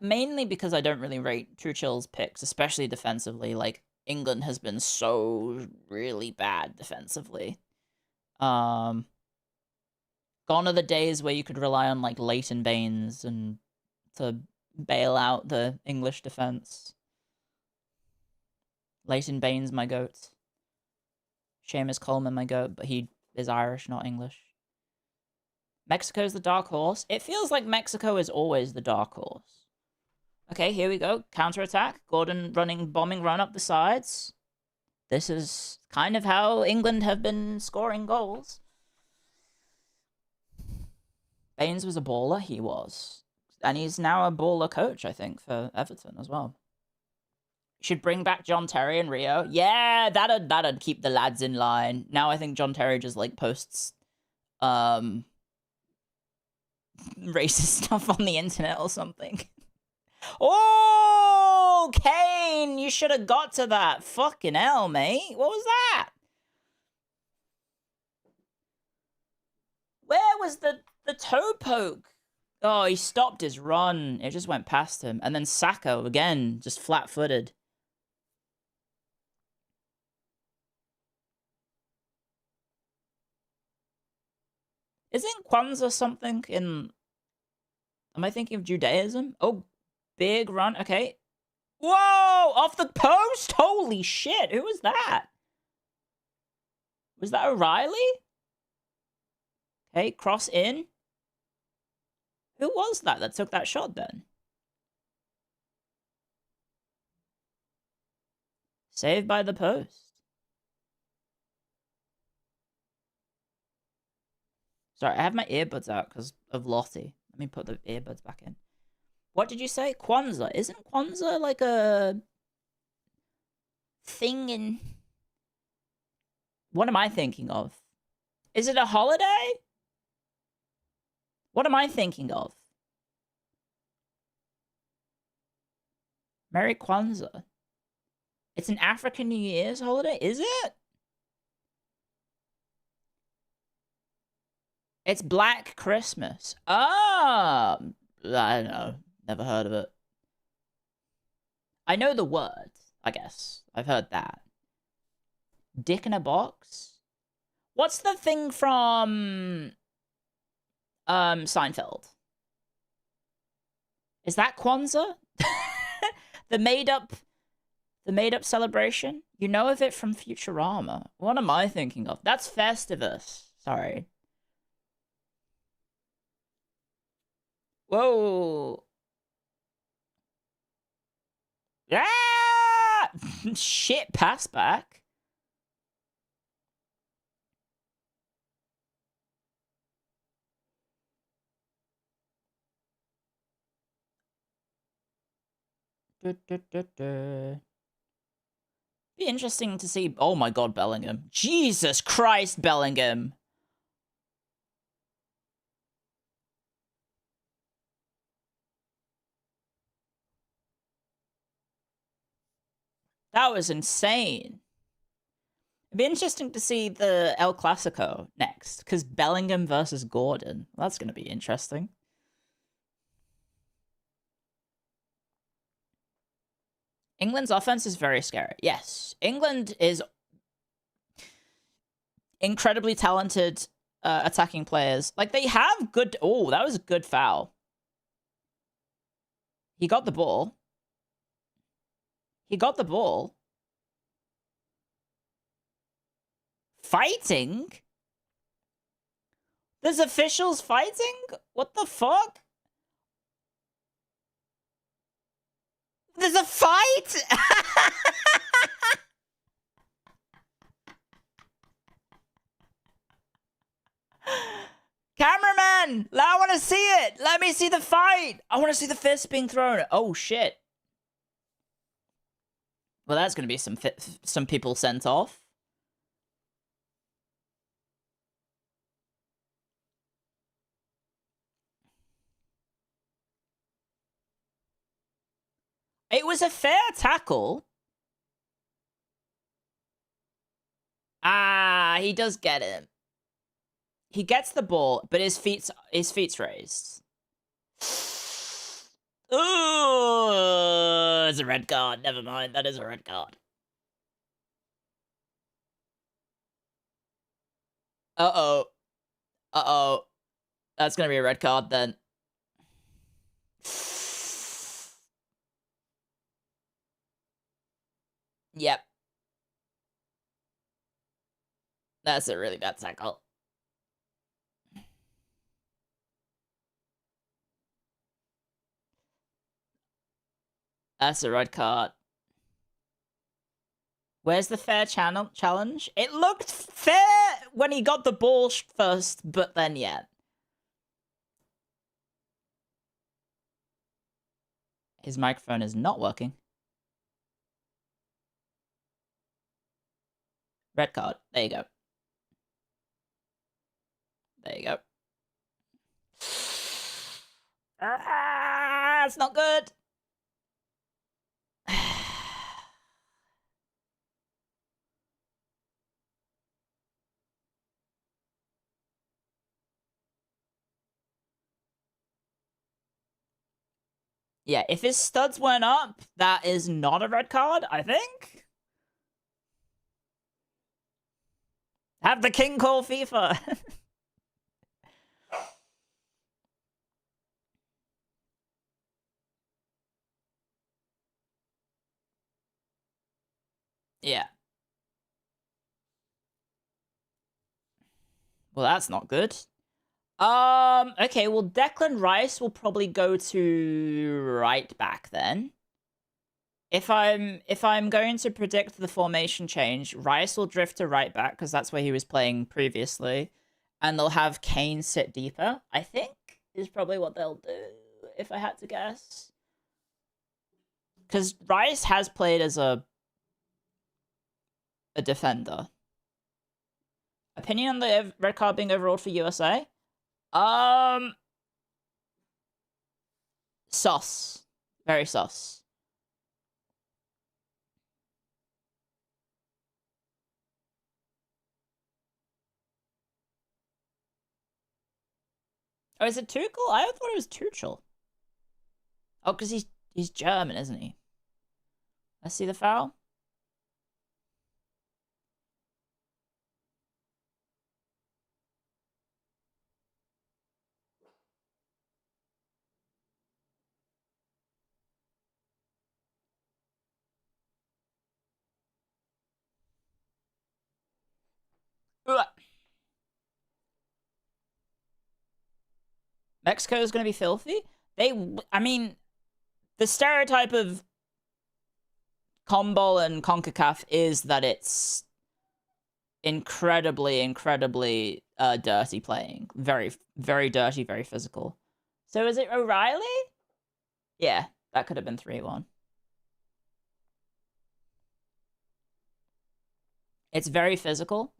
Mainly because I don't really rate True Chill's picks, especially defensively. Like, England has been so really bad defensively. Gone are the days where you could rely on, like, Leighton Baines and to bail out the English defense. Leighton Baines, my goat. Seamus Coleman, my goat, but he is Irish, not English. Mexico's the dark horse. It feels like Mexico is always the dark horse. Okay, here we go. Counter-attack. Gordon running, bombing run up the sides. This is kind of how England have been scoring goals. Baines was a baller. He was. And he's now a baller coach, I think, for Everton as well. Should bring back John Terry and Rio. Yeah, that'd keep the lads in line. Now I think John Terry just, like, posts racist stuff on the internet or something. Oh, Kane, you should have got to that. Fucking hell, mate. What was that? Where was the toe poke? Oh, he stopped his run. It just went past him. And then Sacco, again, just flat-footed. Isn't Kwanzaa something in... Am I thinking of Judaism? Oh, big run. Okay. Whoa! Off the post? Holy shit. Who was that? Was that O'Reilly? Okay, cross in. Who was that took that shot then? Saved by the post. Sorry, I have my earbuds out because of Lottie. Let me put the earbuds back in. What did you say? Kwanzaa. Isn't Kwanzaa like a thing in... What am I thinking of? Is it a holiday? What am I thinking of? Merry Kwanzaa. It's an African New Year's holiday? Is it? It's Black Christmas. Ah! I don't know. Never heard of it. I know the word, I guess. I've heard that. Dick in a box? What's the thing from... Seinfeld? Is that Kwanzaa? The made-up The made-up celebration? You know of it from Futurama. What am I thinking of? That's Festivus. Sorry. Whoa. Ah! Shit, pass back. Be interesting to see. Oh my god, Bellingham. Jesus Christ, Bellingham. That was insane. It'd be interesting to see the El Clasico next, because Bellingham versus Gordon. That's going to be interesting. England's offense is very scary. Yes, England is incredibly talented attacking players. Like, they have good... Oh, that was a good foul. He got the ball. He got the ball. Fighting? There's officials fighting? What the fuck? There's a fight? Cameraman! I want to see it! Let me see the fight! I want to see the fist being thrown. Oh, shit. Well, that's going to be some people sent off. It was a fair tackle. Ah, he does get him. He gets the ball, but his feet's raised. Ooh, it's a red card. Never mind, that is a red card. Uh-oh. Uh-oh. That's gonna be a red card then. Yep. That's a really bad tackle. That's a red card. Where's the fair challenge? It looked fair when he got the ball first, but then yeah. His microphone is not working. Red card. There you go. There you go. Ah, it's not good. Yeah, if his studs went up, that is not a red card, I think. Have the king call FIFA. Yeah. Well, that's not good. Okay, well, Declan Rice will probably go to right back then. If I'm going to predict the formation change, Rice will drift to right back because that's where he was playing previously, and they'll have Kane sit deeper. I think is probably what they'll do if I had to guess. Because Rice has played as a defender. Opinion on the red card being overruled for USA? Sus. Very sus. Oh, is it Tuchel? I thought it was Tuchel. Oh, because he's German, isn't he? Let's see the foul. Mexico is going to be filthy. I mean, the stereotype of CONMEBOL and CONCACAF is that it's incredibly dirty playing. Very, very dirty, very physical. So is it O'Reilly? Yeah, that could have been 3-1. It's very physical.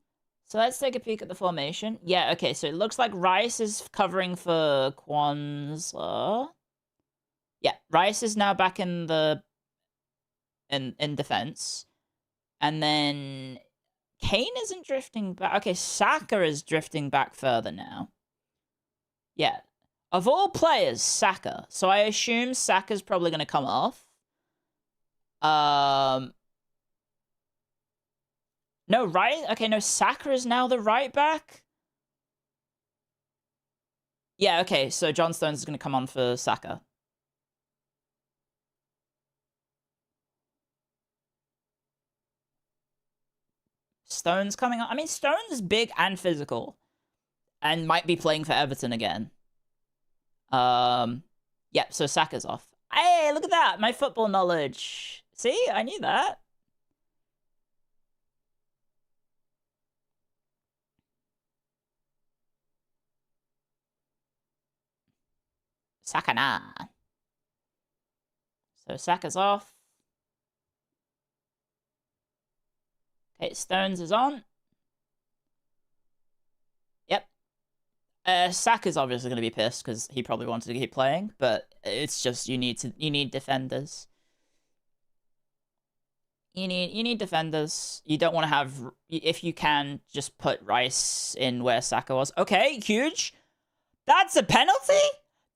So let's take a peek at the formation. Yeah, okay, so it looks like Rice is covering for Kwanzaa. Yeah, Rice is now back in the in defense. And then Kane isn't drifting back. Okay, Saka is drifting back further now. Yeah. Of all players, Saka. So I assume Saka's probably going to come off. No, right? Okay, no, Saka is now the right back. Yeah, okay, so John Stones is going to come on for Saka. Stones coming on. I mean, Stones is big and physical. And might be playing for Everton again. Yeah, so Saka's off. Hey, look at that! My football knowledge. See? I knew that. Sakana. So Saka's off. Okay, Stones is on. Yep. Saka's obviously going to be pissed because he probably wanted to keep playing, but it's just you need defenders. You need defenders. You don't want to have, if you can, just put Rice in where Saka was. Okay, huge. That's a penalty?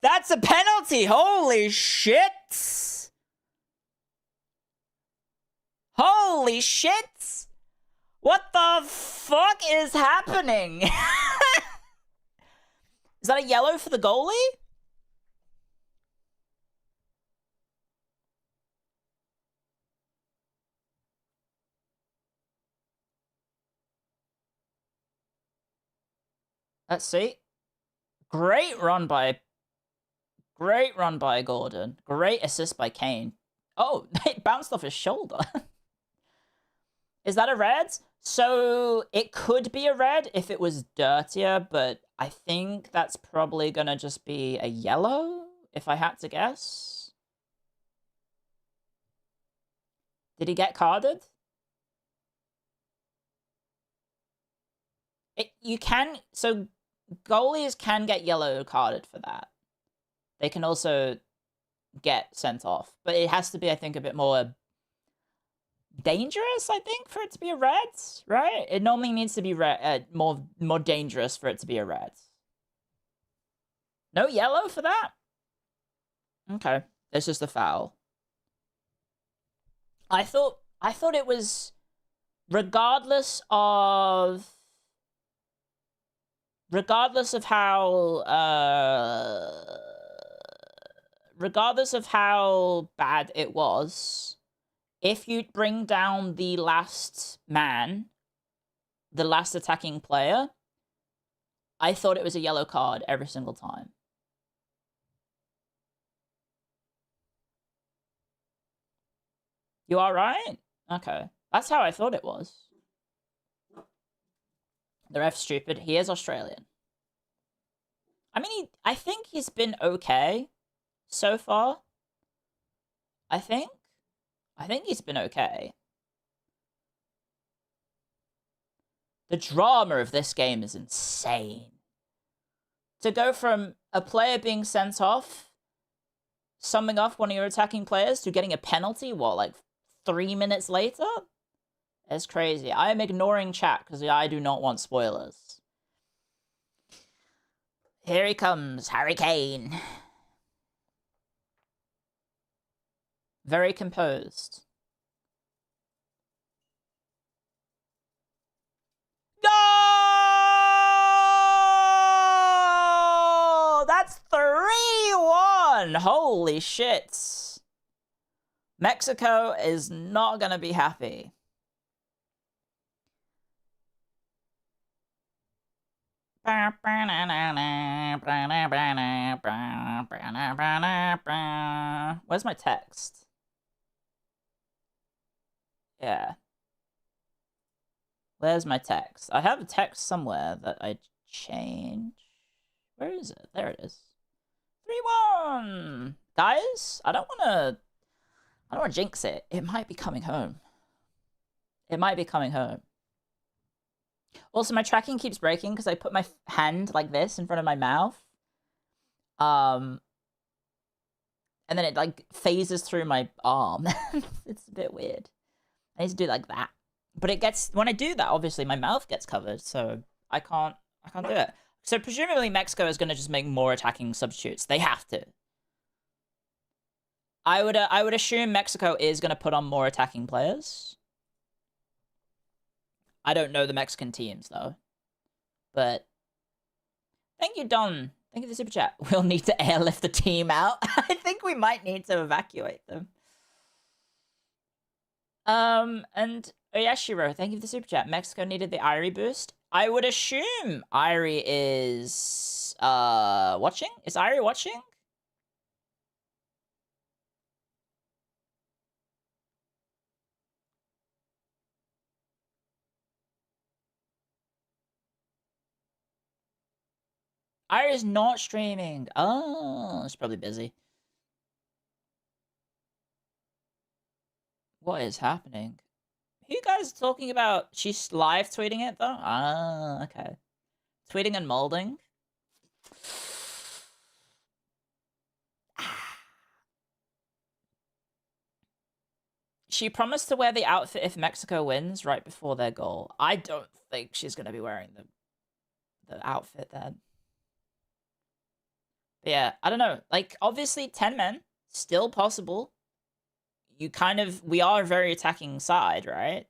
That's a penalty! Holy shit! Holy shit! What the fuck is happening? Is that a yellow for the goalie? Let's see. Great run by Gordon. Great assist by Kane. Oh, it bounced off his shoulder. Is that a red? So it could be a red if it was dirtier, but I think that's probably gonna just be a yellow, if I had to guess. Did he get carded? So goalies can get yellow carded for that. They can also get sent off, but it has to be, I think, a bit more dangerous, I think, for it to be a red, right? It normally needs to be more dangerous for it to be a red. No yellow for that? Okay, it's just a foul. I thought it was regardless of how bad it was, if you bring down the last man, the last attacking player, I thought it was a yellow card every single time. You all right? Okay. That's how I thought it was. The ref's stupid. He is Australian. I mean, I think he's been okay so far. I think he's been okay. The drama of this game is insane. To go from a player being sent off, summing off one of your attacking players, to getting a penalty, what, like 3 minutes later? It's crazy. I am ignoring chat because I do not want spoilers. Here he comes, Harry Kane. Very composed. Goal! That's 3-1! Holy shit. Mexico is not gonna be happy. Where's my text? Yeah. Where's my text? I have a text somewhere that I changed. Where is it? There it is. 3-1! Guys, I don't want to jinx it. It might be coming home. It might be coming home. Also, my tracking keeps breaking because I put my hand like this in front of my mouth. And then it like phases through my arm. It's a bit weird. I need to do like that. But it gets, when I do that, obviously my mouth gets covered, so I can't do it. So presumably Mexico is going to just make more attacking substitutes. They have to. I would assume Mexico is going to put on more attacking players. I don't know the Mexican teams though. But thank you, Don. Thank you for the super chat. We'll need to airlift the team out. I think we might need to evacuate them. And Oyashiro, thank you for the super chat. Mexico needed the Irie boost. I would assume Irie is watching. Is Irie watching? Irie is not streaming. Oh, it's probably busy. What is happening? Who you guys talking about? She's live tweeting it though? Ah, okay. Tweeting and molding. She promised to wear the outfit if Mexico wins right before their goal. I don't think she's going to be wearing the outfit then. But yeah, I don't know. Like, obviously, 10 men, still possible. We are a very attacking side, right?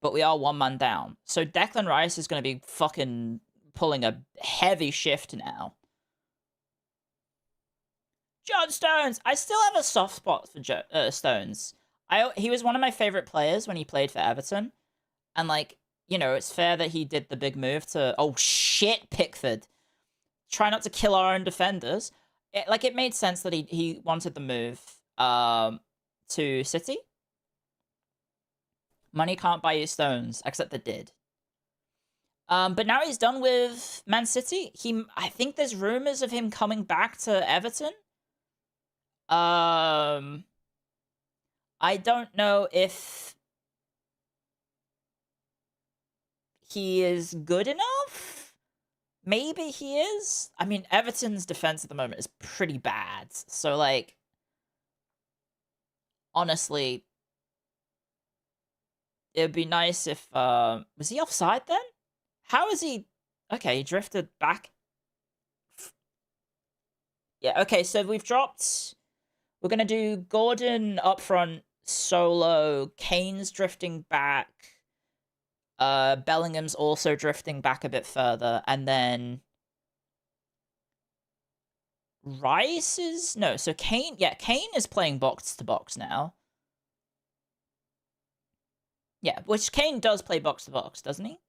But we are 1 man down. So Declan Rice is going to be fucking pulling a heavy shift now. John Stones! I still have a soft spot for Stones. He was one of my favorite players when he played for Everton. And, like, you know, it's fair that he did the big move to... Oh, shit, Pickford. Try not to kill our own defenders. It made sense that he wanted the move to City. Money can't buy you Stones, except it did. But now he's done with Man City. I think there's rumors of him coming back to Everton. I don't know if he is good enough. Maybe he is. I mean, Everton's defense at the moment is pretty bad. So, like, honestly, it would be nice if, was he offside then? How is he? Okay, he drifted back. Yeah, okay, so we're going to do Gordon up front, solo, Kane's drifting back, Bellingham's also drifting back a bit further, and then Rice is... No, so Kane is playing box to box now. Yeah, which Kane does play box to box, doesn't he?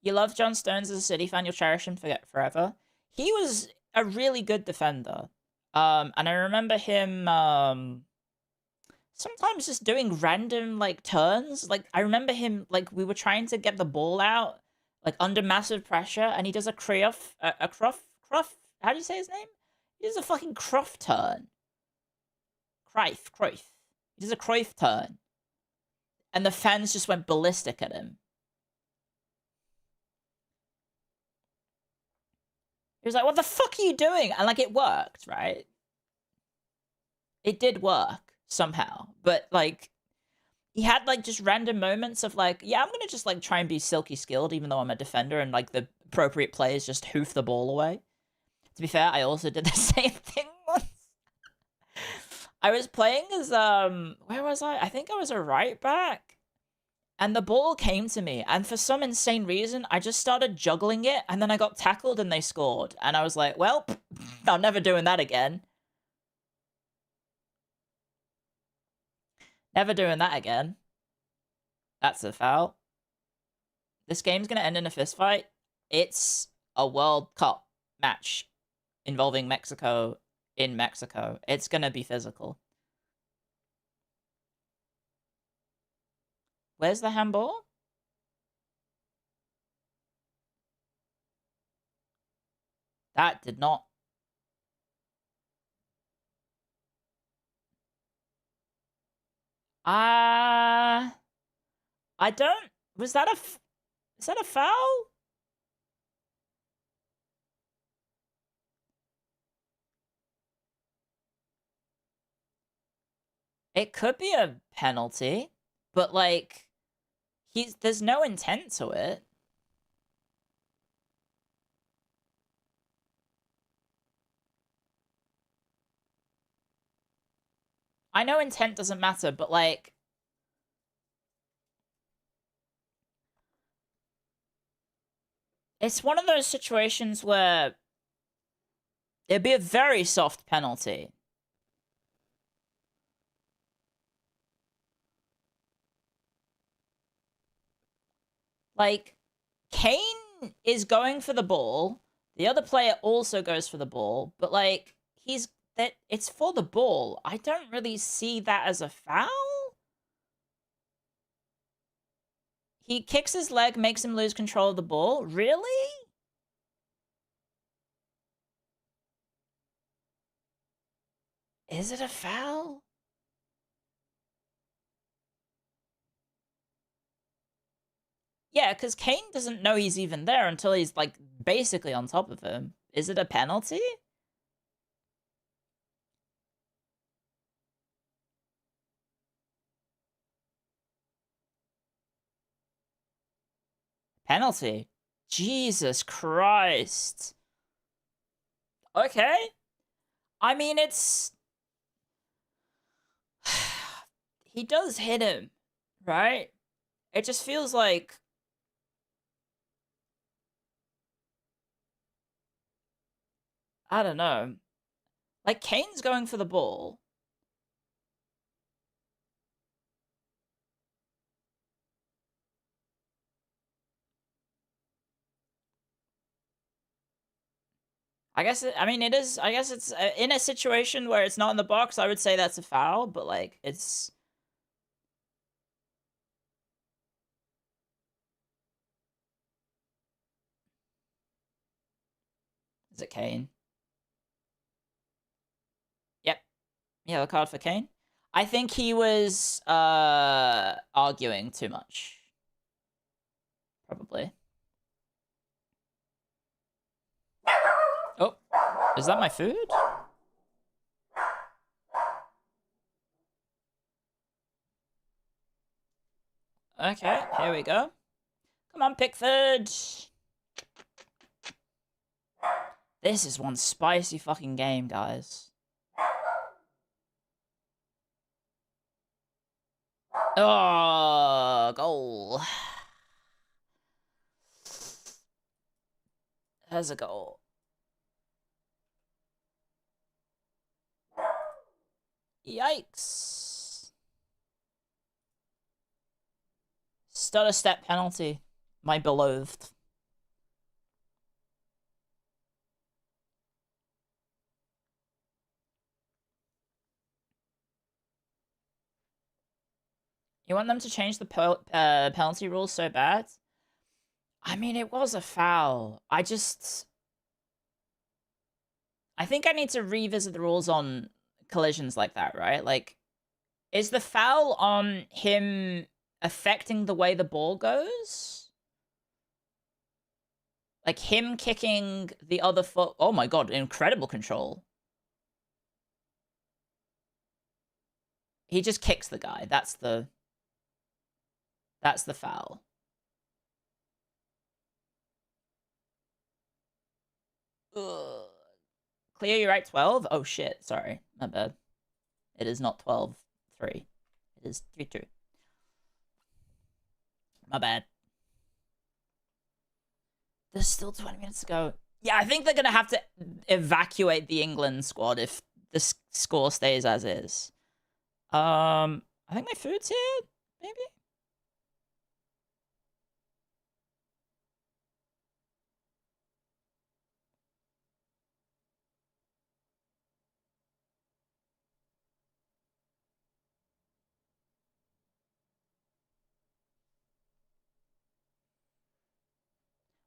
You love John Stones as a City fan, you'll cherish him forever. He was a really good defender. And I remember him sometimes just doing random, like, turns. Like, I remember him, like, we were trying to get the ball out, like, under massive pressure, and he does a Cruyff, how do you say his name? He does a fucking Cruyff turn. Cruyff. He does a Cruyff turn. And the fans just went ballistic at him. He was like, what the fuck are you doing? And, like, it worked, right? It did work, somehow. But, like, he had, like, just random moments of, like, yeah, I'm gonna just, like, try and be silky skilled, even though I'm a defender, and, like, the appropriate players just hoof the ball away. To be fair, I also did the same thing once. I was playing as, where was I? I think I was a right back. And the ball came to me, and for some insane reason, I just started juggling it, and then I got tackled and they scored. And I was like, well, I'm never doing that again. Never doing that again. That's a foul. this game's gonna end in a fist fight. It's a World Cup match involving Mexico in Mexico. It's gonna be physical. Where's the handball? That did not. I don't. Was that is that a foul? It could be a penalty, but like, there's no intent to it. I know intent doesn't matter, but like, it's one of those situations where it'd be a very soft penalty. Like, Kane is going for the ball. The other player also goes for the ball, but like, it's for the ball. I don't really see that as a foul. He kicks his leg, makes him lose control of the ball. Really? Is it a foul? Yeah, because Kane doesn't know he's even there until he's, like, basically on top of him. Is it a penalty? Penalty. Jesus Christ. Okay. I mean, it's... he does hit him, right? It just feels like... I don't know. Like, Kane's going for the ball. I guess, I mean, it is, I guess it's, in a situation where it's not in the box, I would say that's a foul, but, like, it's... Is it Kane? Yep. Yellow card for Kane. I think he was, arguing too much. Probably. Oh, is that my food? Okay, here we go. Come on, Pickford. This is one spicy fucking game, guys. Oh, goal. There's a goal. Yikes. Stutter step penalty. My beloved. You want them to change the penalty rules so bad? I mean, it was a foul. I think I need to revisit the rules on collisions like that, right? Like, is the foul on him affecting the way the ball goes? Like, him kicking the other foot... Oh my god, incredible control. He just kicks the guy. That's the foul. Ugh. Clio, you're right, 12? Oh shit, sorry. My bad. It is not 12-3. It is 3-2. My bad. There's still 20 minutes to go. Yeah, I think they're gonna have to evacuate the England squad if the score stays as is. I think my food's here, maybe?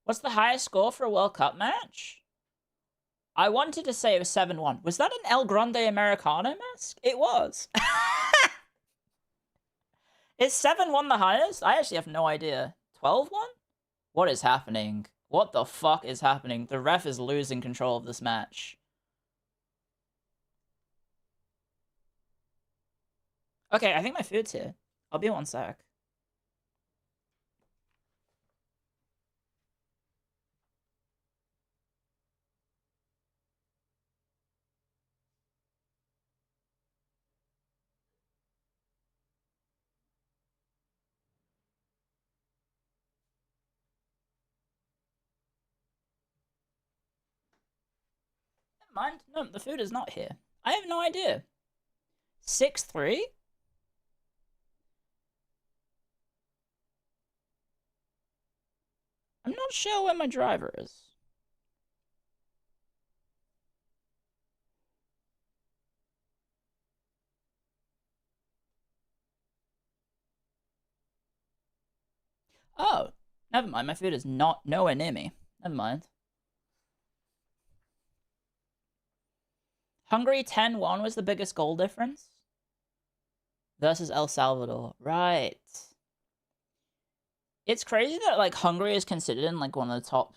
What's the highest score for a World Cup match? I wanted to say it was 7-1. Was that an El Grande Americano mask? It was. Is 7-1 the highest? I actually have no idea. 12-1? What is happening? What the fuck is happening? The ref is losing control of this match. Okay, I think my food's here. I'll be in 1 sec. Never mind. No, the food is not here. I have no idea. 6-3? I'm not sure where my driver is. Oh, never mind. My food is not nowhere near me. Never mind. Hungary 10-1 was the biggest goal difference versus El Salvador. Right. It's crazy that like Hungary is considered in like one of the top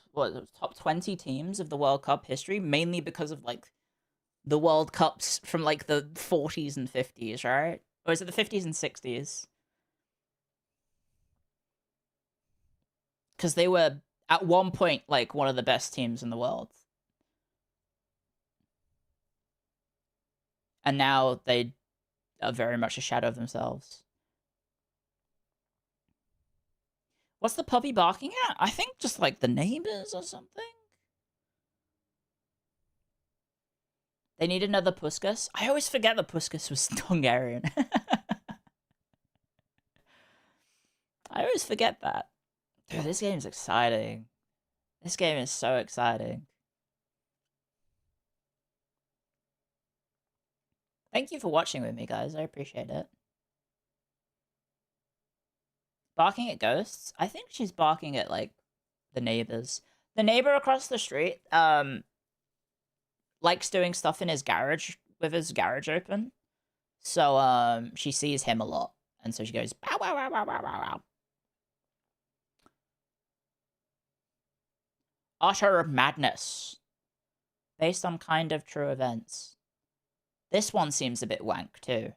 20 teams of the World Cup history, mainly because of like the World Cups from like the 40s and 50s, right? Or is it the 50s and 60s? Because they were at one point like one of the best teams in the world. And now they are very much a shadow of themselves. What's the puppy barking at? I think just like the neighbors or something. They need another Puskas. I always forget the Puskas was Hungarian. I always forget that. Dude, this game is exciting. This game is so exciting. Thank you for watching with me, guys. I appreciate it. Barking at ghosts? I think she's barking at, like, the neighbors. The neighbor across the street, likes doing stuff in his garage, with his garage open. So, she sees him a lot. And so she goes, bow, wow, wow, wow, wow, wow, wow. Utter madness. Based on kind of true events. This one seems a bit wank, too.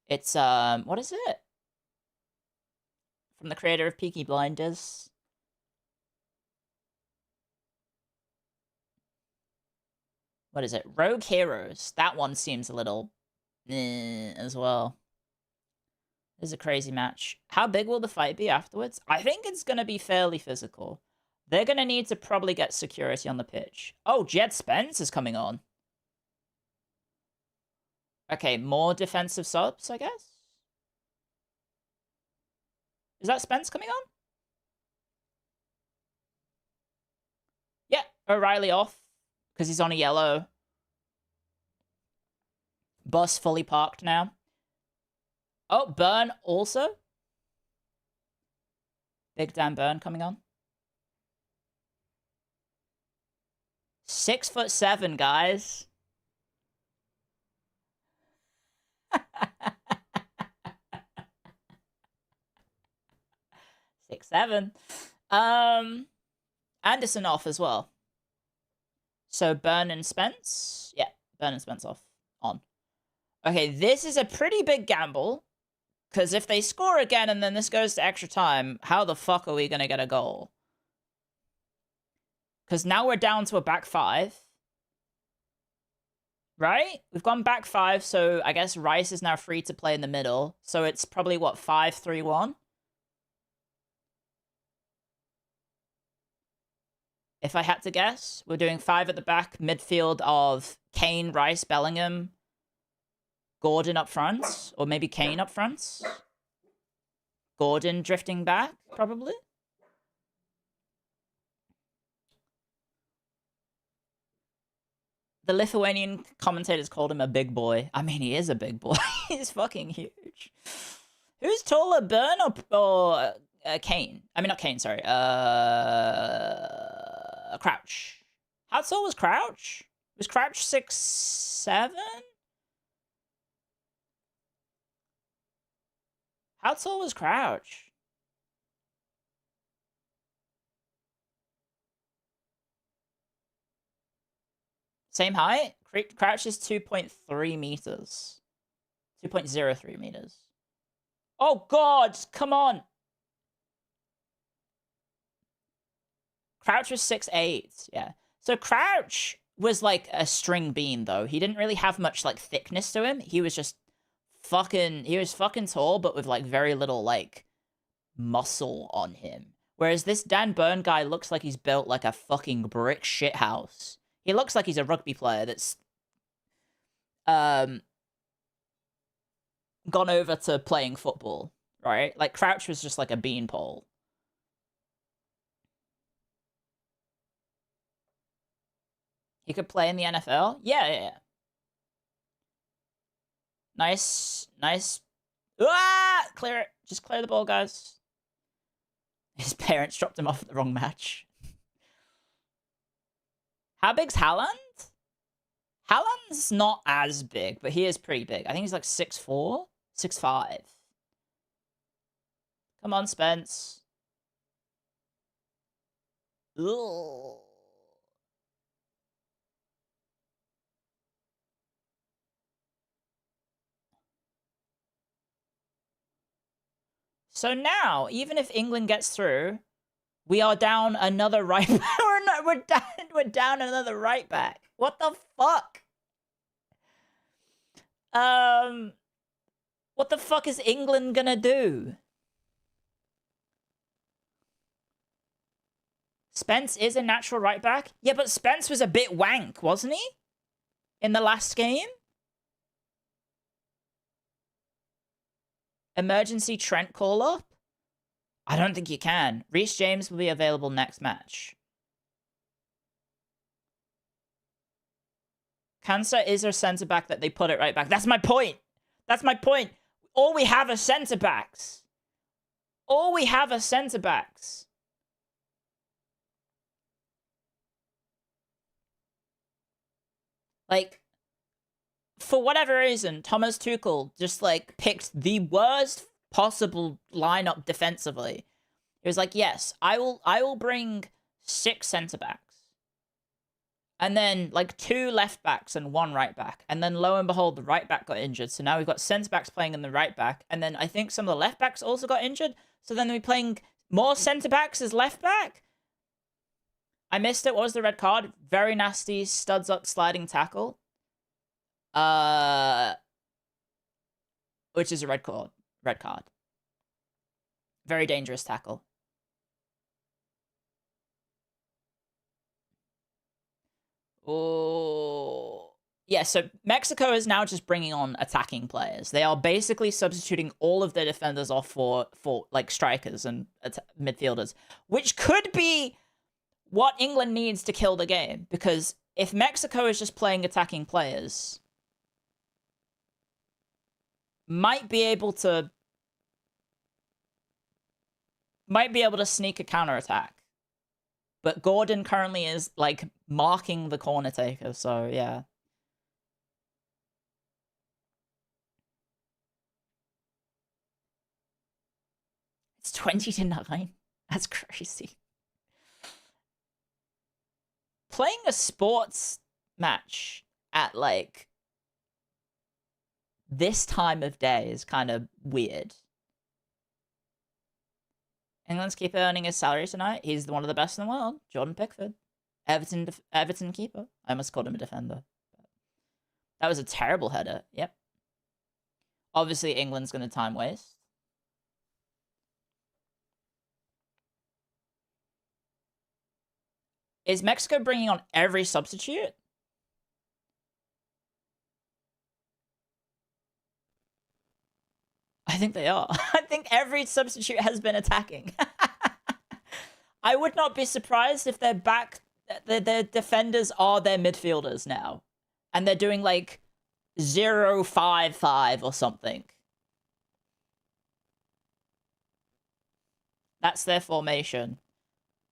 It's, what is it? From the creator of Peaky Blinders. What is it? Rogue Heroes. That one seems a little as well. This is a crazy match. How big will the fight be afterwards? I think it's going to be fairly physical. They're going to need to probably get security on the pitch. Oh, Jed Spence is coming on. Okay, more defensive subs, I guess? Is that Spence coming on? Yeah, O'Reilly off. Because he's on a yellow. Bus fully parked now. Oh, Burn also. Big Dan Burn coming on. 6'7", guys. 6'7". Anderson off as well. So Burn and Spence. Yeah, Burn and Spence off. On. Okay, this is a pretty big gamble. Because if they score again and then this goes to extra time, how the fuck are we going to get a goal? Because now we're down to a back five. Right? We've gone back five, so I guess Rice is now free to play in the middle. So it's probably, what, 5-3-1? If I had to guess, we're doing 5 at the back, midfield of Kane, Rice, Bellingham, Gordon up front, or maybe Kane up front. Gordon drifting back, probably. The Lithuanian commentators called him a big boy. I mean, he is a big boy. He's fucking huge. Who's taller, Burn or Kane. I mean, not Kane, sorry. Crouch. How tall was Crouch? Was Crouch 6'7"? How tall was Crouch? Same height? Crouch is 2.3 meters. 2.03 meters. Oh, God! Come on! Crouch was 6'8". Yeah. So Crouch was like a string bean, though. He didn't really have much, like, thickness to him. He was just fucking... He was fucking tall, but with, like, very little, like, muscle on him. Whereas this Dan Burn guy looks like he's built like a fucking brick shithouse. He looks like he's a rugby player that's gone over to playing football, right? Like Crouch was just like a beanpole. He could play in the NFL? Yeah. Nice. Ah! Clear it. Just clear the ball, guys. His parents dropped him off at the wrong match. How big's Haaland? Haaland's not as big, but he is pretty big. I think he's like 6'4", 6'5". Come on, Spence. Ugh. So now, even if England gets through, we are down another right back. We're down another right back. What the fuck? What the fuck is England gonna do? Spence is a natural right back? Yeah, but Spence was a bit wank, wasn't he? In the last game? Emergency Trent call-up? I don't think you can. Reece James will be available next match. Kansa is our centre-back that they put it right back. That's my point. That's my point. All we have are centre-backs. All we have are centre-backs. Like, for whatever reason, Thomas Tuchel just, like, picked the worst possible lineup defensively. He was like, yes, I will bring 6 centre-backs. And then, like, 2 left-backs and 1 right-back. And then, lo and behold, the right-back got injured. So now we've got centre-backs playing in the right-back. And then I think some of the left-backs also got injured. So then we're playing more centre-backs as left-back. I missed it. What was the red card? Very nasty, studs-up sliding tackle. Which is a red card. Very dangerous tackle. Oh, yeah. So Mexico is now just bringing on attacking players. They are basically substituting all of their defenders off for like strikers and midfielders, which could be what England needs to kill the game. Because if Mexico is just playing attacking players, might be able to sneak a counterattack. But Gordon currently is, like, marking the corner taker, so, yeah. It's 20-9. That's crazy. Playing a sports match at, like, this time of day is kind of weird. England's keeper earning his salary tonight. He's one of the best in the world. Jordan Pickford. Everton keeper. I almost called him a defender. That was a terrible header. Yep. Obviously, England's going to time waste. Is Mexico bringing on every substitute? I think they are. I think every substitute has been attacking. I would not be surprised if their defenders are their midfielders now. And they're doing like 0-5-5 or something. That's their formation.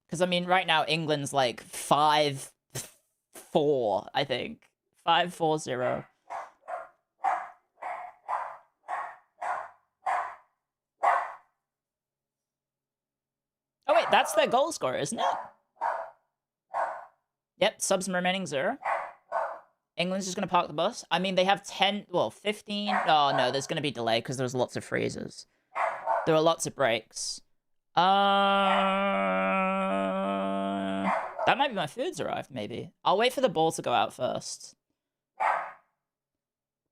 Because, I mean, right now, England's like 5-4, I think. 5-4-0. Oh, wait, that's their goal scorer, isn't it? Yep, subs remaining 0. England's just going to park the bus. I mean, they have 10, well, 15. Oh, no, there's going to be delay because there's lots of freezes. There are lots of breaks. That might be my food's arrived, maybe. I'll wait for the ball to go out first.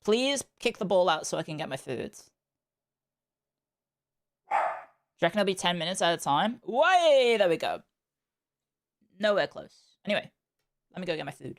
Please kick the ball out so I can get my food. Do you reckon it'll be 10 minutes at a time? Way! There we go. Nowhere close. Anyway, let me go get my food.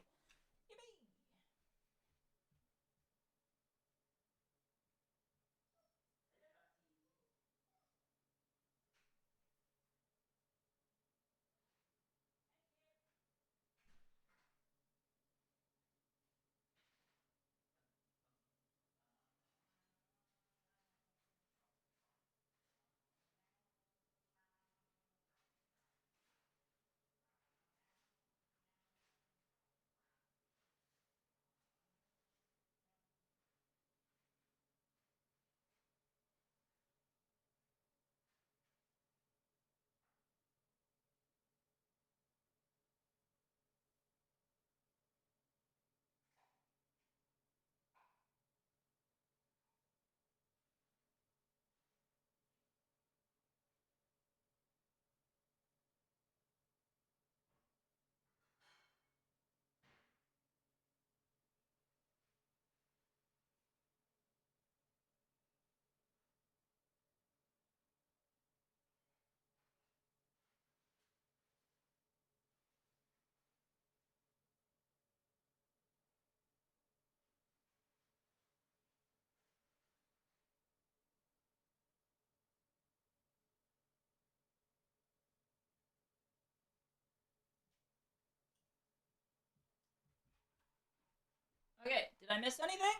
Okay, did I miss anything?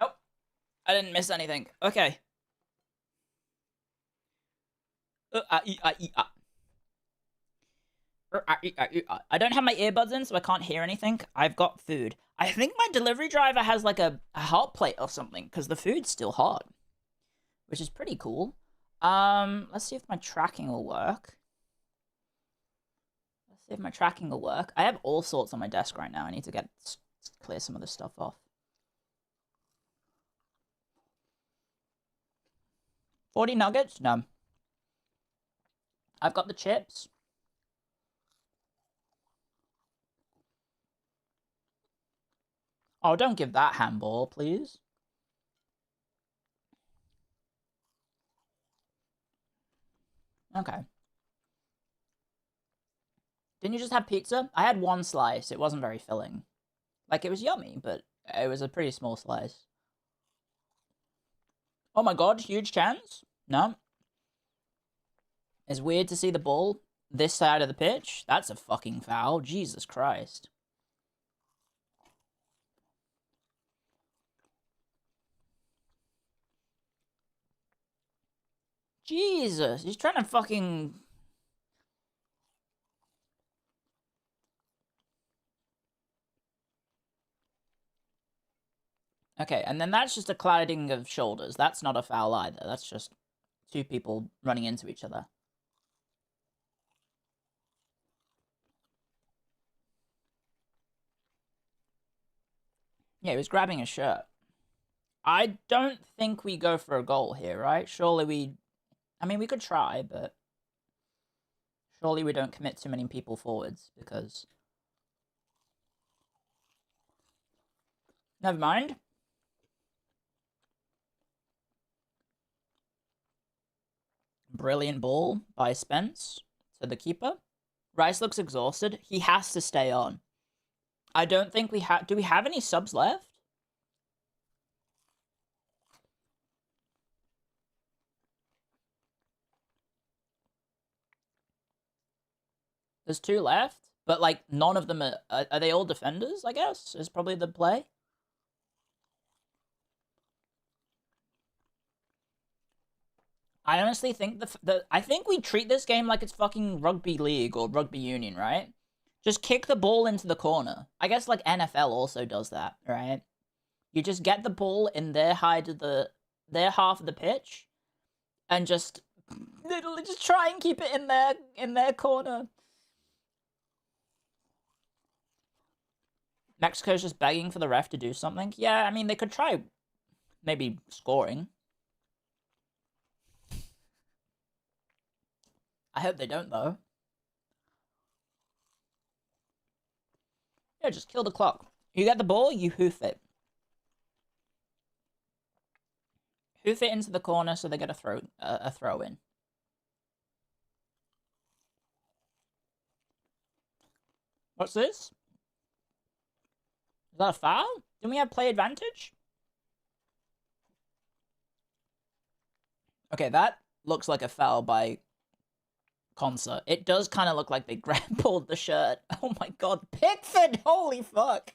Nope. I didn't miss anything. Okay. I don't have my earbuds in, so I can't hear anything. I've got food. I think my delivery driver has like a hot plate or something, because the food's still hot. Which is pretty cool. Let's see if my tracking will work. Let's see if my tracking will work. I have all sorts on my desk right now. I need to clear some of this stuff off. 40 nuggets? No. I've got the chips. Oh, don't give that handball, please. Okay. Didn't you just have pizza? I had one slice. It wasn't very filling. Like, it was yummy, but it was a pretty small slice. Oh my god, huge chance? No. It's weird to see the ball this side of the pitch. That's a fucking foul. Jesus Christ. Jesus, he's trying to fucking... Okay, and then that's just a colliding of shoulders. That's not a foul either. That's just two people running into each other. Yeah, he was grabbing a shirt. I don't think we go for a goal here, right? Surely we... I mean, we could try, but... Surely we don't commit too many people forwards, because... Never mind. Brilliant ball by Spence to the keeper. Rice looks exhausted. He has to stay on. I don't think we have... Do we have any subs left? There's 2 left, but, like, none of them are they all defenders, I guess, is probably the play. I honestly think I think we treat this game like it's fucking rugby league or rugby union, right? Just kick the ball into the corner. I guess like NFL also does that, right? You just get the ball in their their half of the pitch, and just literally just try and keep it in their corner. Mexico's just begging for the ref to do something. Yeah, I mean they could try maybe scoring. I hope they don't though. Yeah, just kill the clock. You get the ball, you hoof it. Hoof it into the corner so they get a throw in. What's this? Is that a foul? Didn't we have play advantage? Okay, that looks like a foul by Concert. It does kind of look like they pulled the shirt. Oh my god, Pickford! Holy fuck!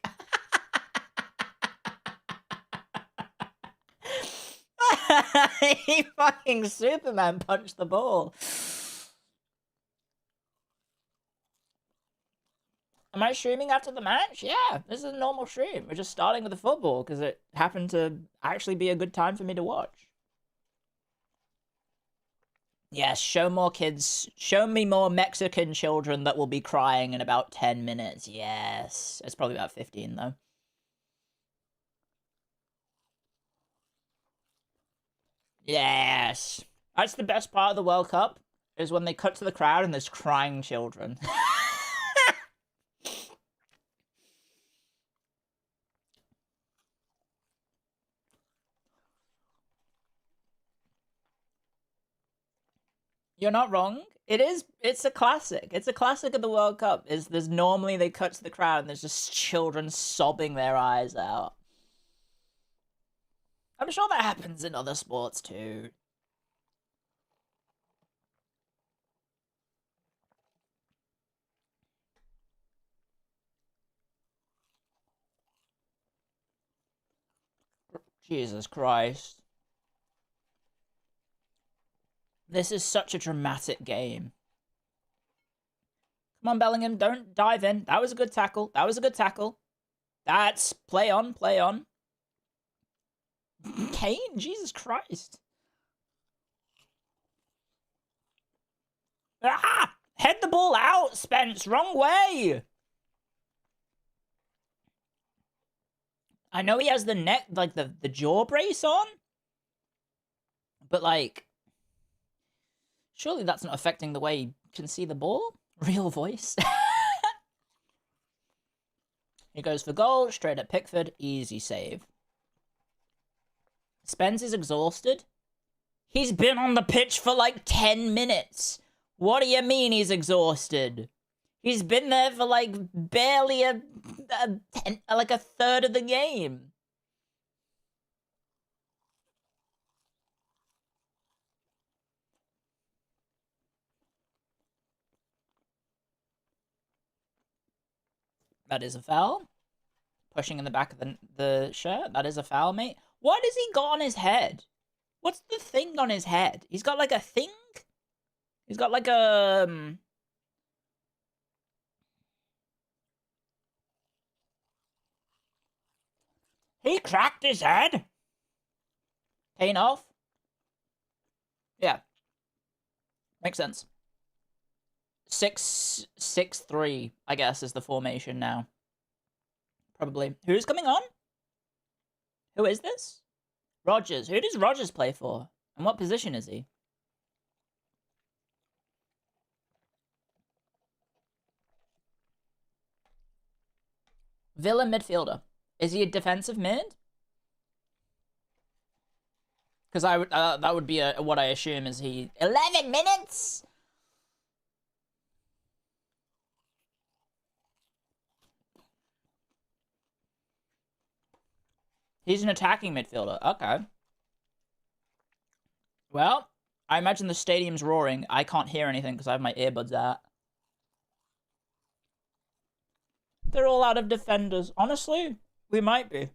He fucking Superman punched the ball. Am I streaming after the match? Yeah, this is a normal stream. We're just starting with the football because it happened to actually be a good time for me to watch. Yes, show more kids. Show me more Mexican children that will be crying in about 10 minutes. Yes. It's probably about 15, though. Yes. That's the best part of the World Cup, is when they cut to the crowd and there's crying children. You're not wrong. It's a classic. It's a classic of the World Cup. There's normally they cut to the crowd and there's just children sobbing their eyes out. I'm sure that happens in other sports too. Jesus Christ. This is such a dramatic game. Come on, Bellingham, don't dive in. That was a good tackle. That was a good tackle. That's play on, play on. Kane, Jesus Christ. Ah! Head the ball out, Spence. Wrong way. I know he has the neck, like the jaw brace on. But like, surely that's not affecting the way he can see the ball? Real voice. He goes for goal, straight at Pickford. Easy save. Spence is exhausted. He's been on the pitch for like 10 minutes. What do you mean he's exhausted? He's been there for like barely a third of the game. That is a foul. Pushing in the back of the shirt. That is a foul, mate. What has he got on his head? What's the thing on his head? He's got like a thing? He's got like a... He cracked his head? Kane off? Yeah. Makes sense. 6-6-3, I guess, is the formation now. Probably. Who's coming on? Who is this? Rogers. Who does Rogers play for? And what position is he? Villa midfielder. Is he a defensive mid? Because I would that would be what I assume is he 11 minutes. He's an attacking midfielder. Okay. Well, I imagine the stadium's roaring. I can't hear anything because I have my earbuds out. They're all out of defenders. Honestly, we might be.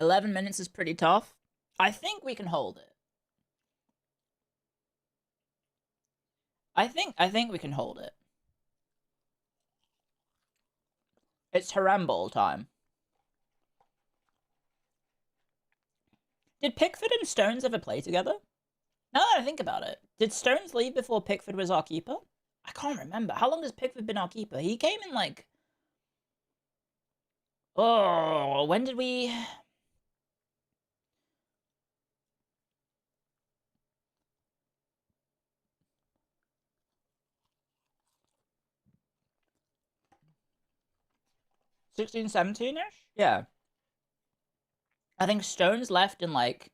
11 minutes is pretty tough. I think we can hold it. I think we can hold it. It's Harambol time. Did Pickford and Stones ever play together? Now that I think about it, did Stones leave before Pickford was our keeper? I can't remember. How long has Pickford been our keeper? He came in like... Oh, when did we... '16, 17-ish? Yeah. I think Stones left in like...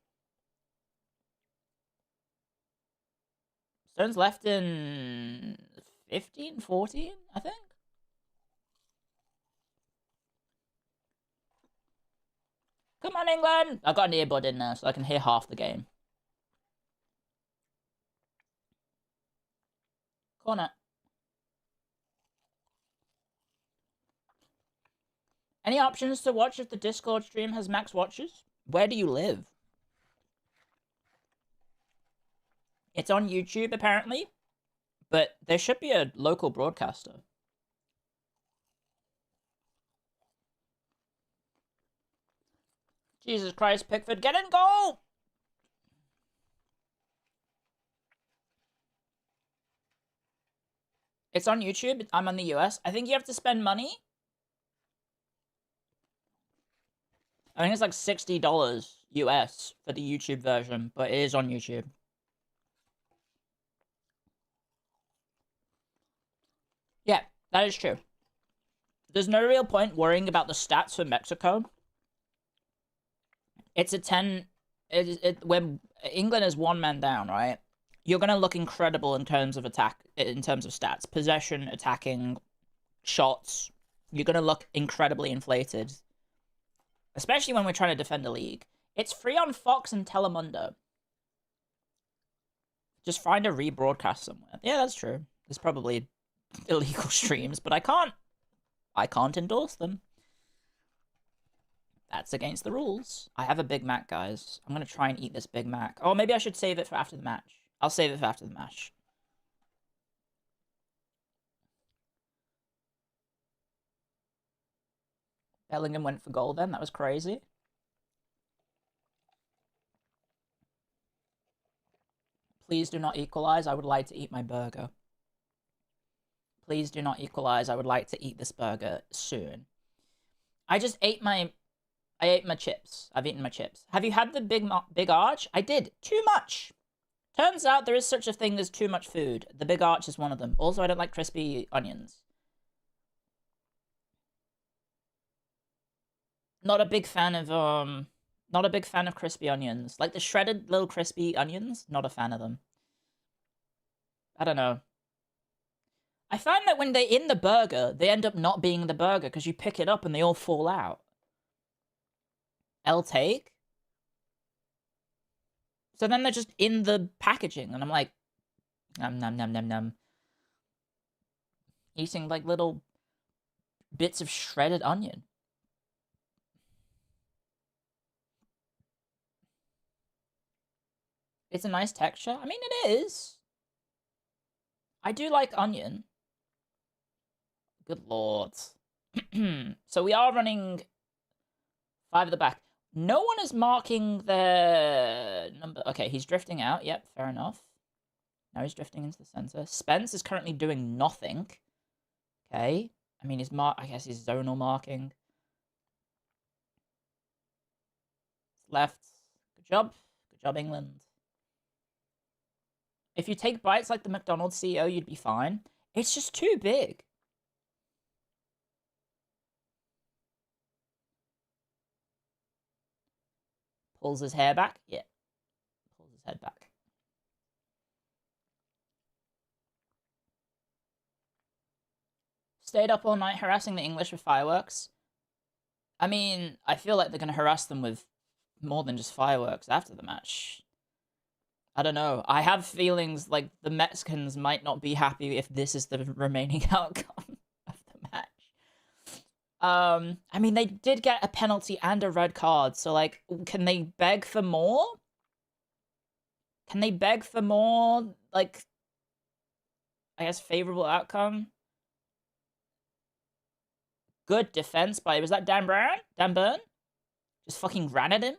Stones left in 15, 14, I think? Come on, England! I got an earbud in there so I can hear half the game. Corner. Any options to watch if the Discord stream has max watches? Where do you live? It's on YouTube, apparently. But there should be a local broadcaster. Jesus Christ, Pickford, get in goal! It's on YouTube. I'm on the US. I think you have to spend money. I think it's like $60 US for the YouTube version, but it is on YouTube. Yeah, that is true. There's no real point worrying about the stats for Mexico. It's a 10... when England is one man down, right? You're going to look incredible in terms of attack, in terms of stats. Possession, attacking, shots. You're going to look incredibly inflated. Especially when we're trying to defend the league. It's free on Fox and Telemundo. Just find a rebroadcast somewhere. Yeah, that's true. There's probably illegal streams, but I can't endorse them. That's against the rules. I have a Big Mac, guys. I'm going to try and eat this Big Mac. Oh, maybe I should save it for after the match. I'll save it for after the match. Bellingham went for goal then. That was crazy. Please do not equalize. I would like to eat my burger. Please do not equalize. I would like to eat this burger soon. I just ate my... I ate my chips. I've eaten my chips. Have you had the big arch? I did. Too much. Turns out there is such a thing as too much food. The big arch is one of them. Also, I don't like crispy onions. Not a big fan of, not a big fan of crispy onions. Like the shredded little crispy onions, not a fan of them. I don't know. I find that when they're in the burger, they end up not being the burger because you pick it up and they all fall out. I'll take. So then they're just in the packaging, and I'm like, nom nom nom nom nom. Eating like little bits of shredded onion. It's a nice texture. I mean, it is. I do like onion. Good lord. So we are running 5 at the back. No one is marking their number. Okay, he's drifting out. Yep, fair enough. Now he's drifting into the center. Spence is currently doing nothing. Okay. I mean, I guess he's zonal marking. Left. Good job. Good job, England. If you take bites like the McDonald's CEO, you'd be fine. It's just too big. Pulls his hair back. Yeah. Pulls his head back. Stayed up all night harassing the English with fireworks. I mean, I feel like they're going to harass them with more than just fireworks after the match. I don't know. I have feelings like the Mexicans might not be happy if this is the remaining outcome of the match. I mean, they did get a penalty and a red card, so, like, can they beg for more? Can they beg for more, like, I guess, favorable outcome? Good defense by, was that Dan Brown? Dan Burn? Just fucking ran at him?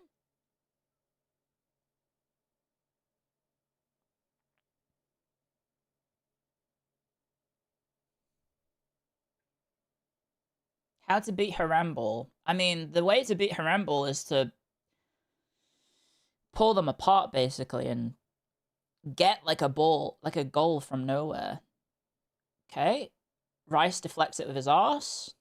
How to beat Harambol? I mean, the way to beat Harambol is to pull them apart, basically, and get, like, a ball, like a goal from nowhere. Okay. Rice deflects it with his arse.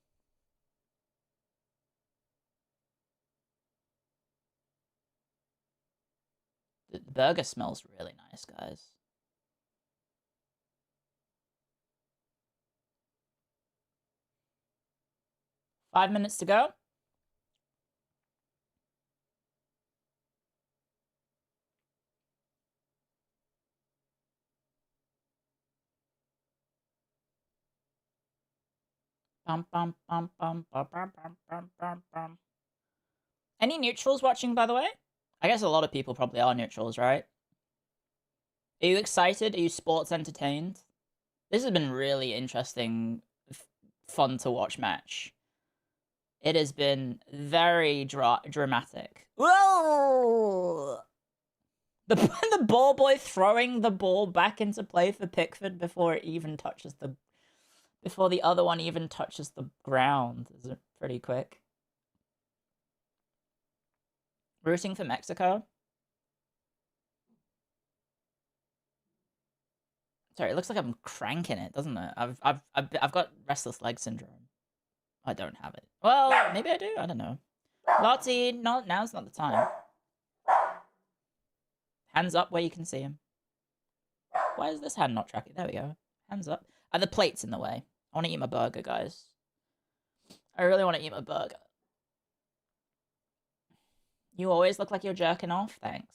The burger smells really nice, guys. Five minutes to go. Bum, bum, bum, bum, bum, bum, bum, bum, bum, bum. Any neutrals watching, by the way? I guess a lot of people probably are neutrals, right? Are you excited? Are you sports entertained? This has been really interesting, fun to watch match. It has been very dramatic. Whoa! The ball boy throwing the ball back into play for Pickford before it even touches before the other one even touches the ground is pretty quick. Rooting for Mexico. Sorry, it looks like I'm cranking it, doesn't it? I've got restless leg syndrome. I don't have it. Well, maybe I do. I don't know. Lottie, now's not the time. Hands up where you can see him. Why is this hand not tracking? There we go. Hands up. Are the plates in the way? I want to eat my burger, guys. I really want to eat my burger. You always look like you're jerking off. Thanks.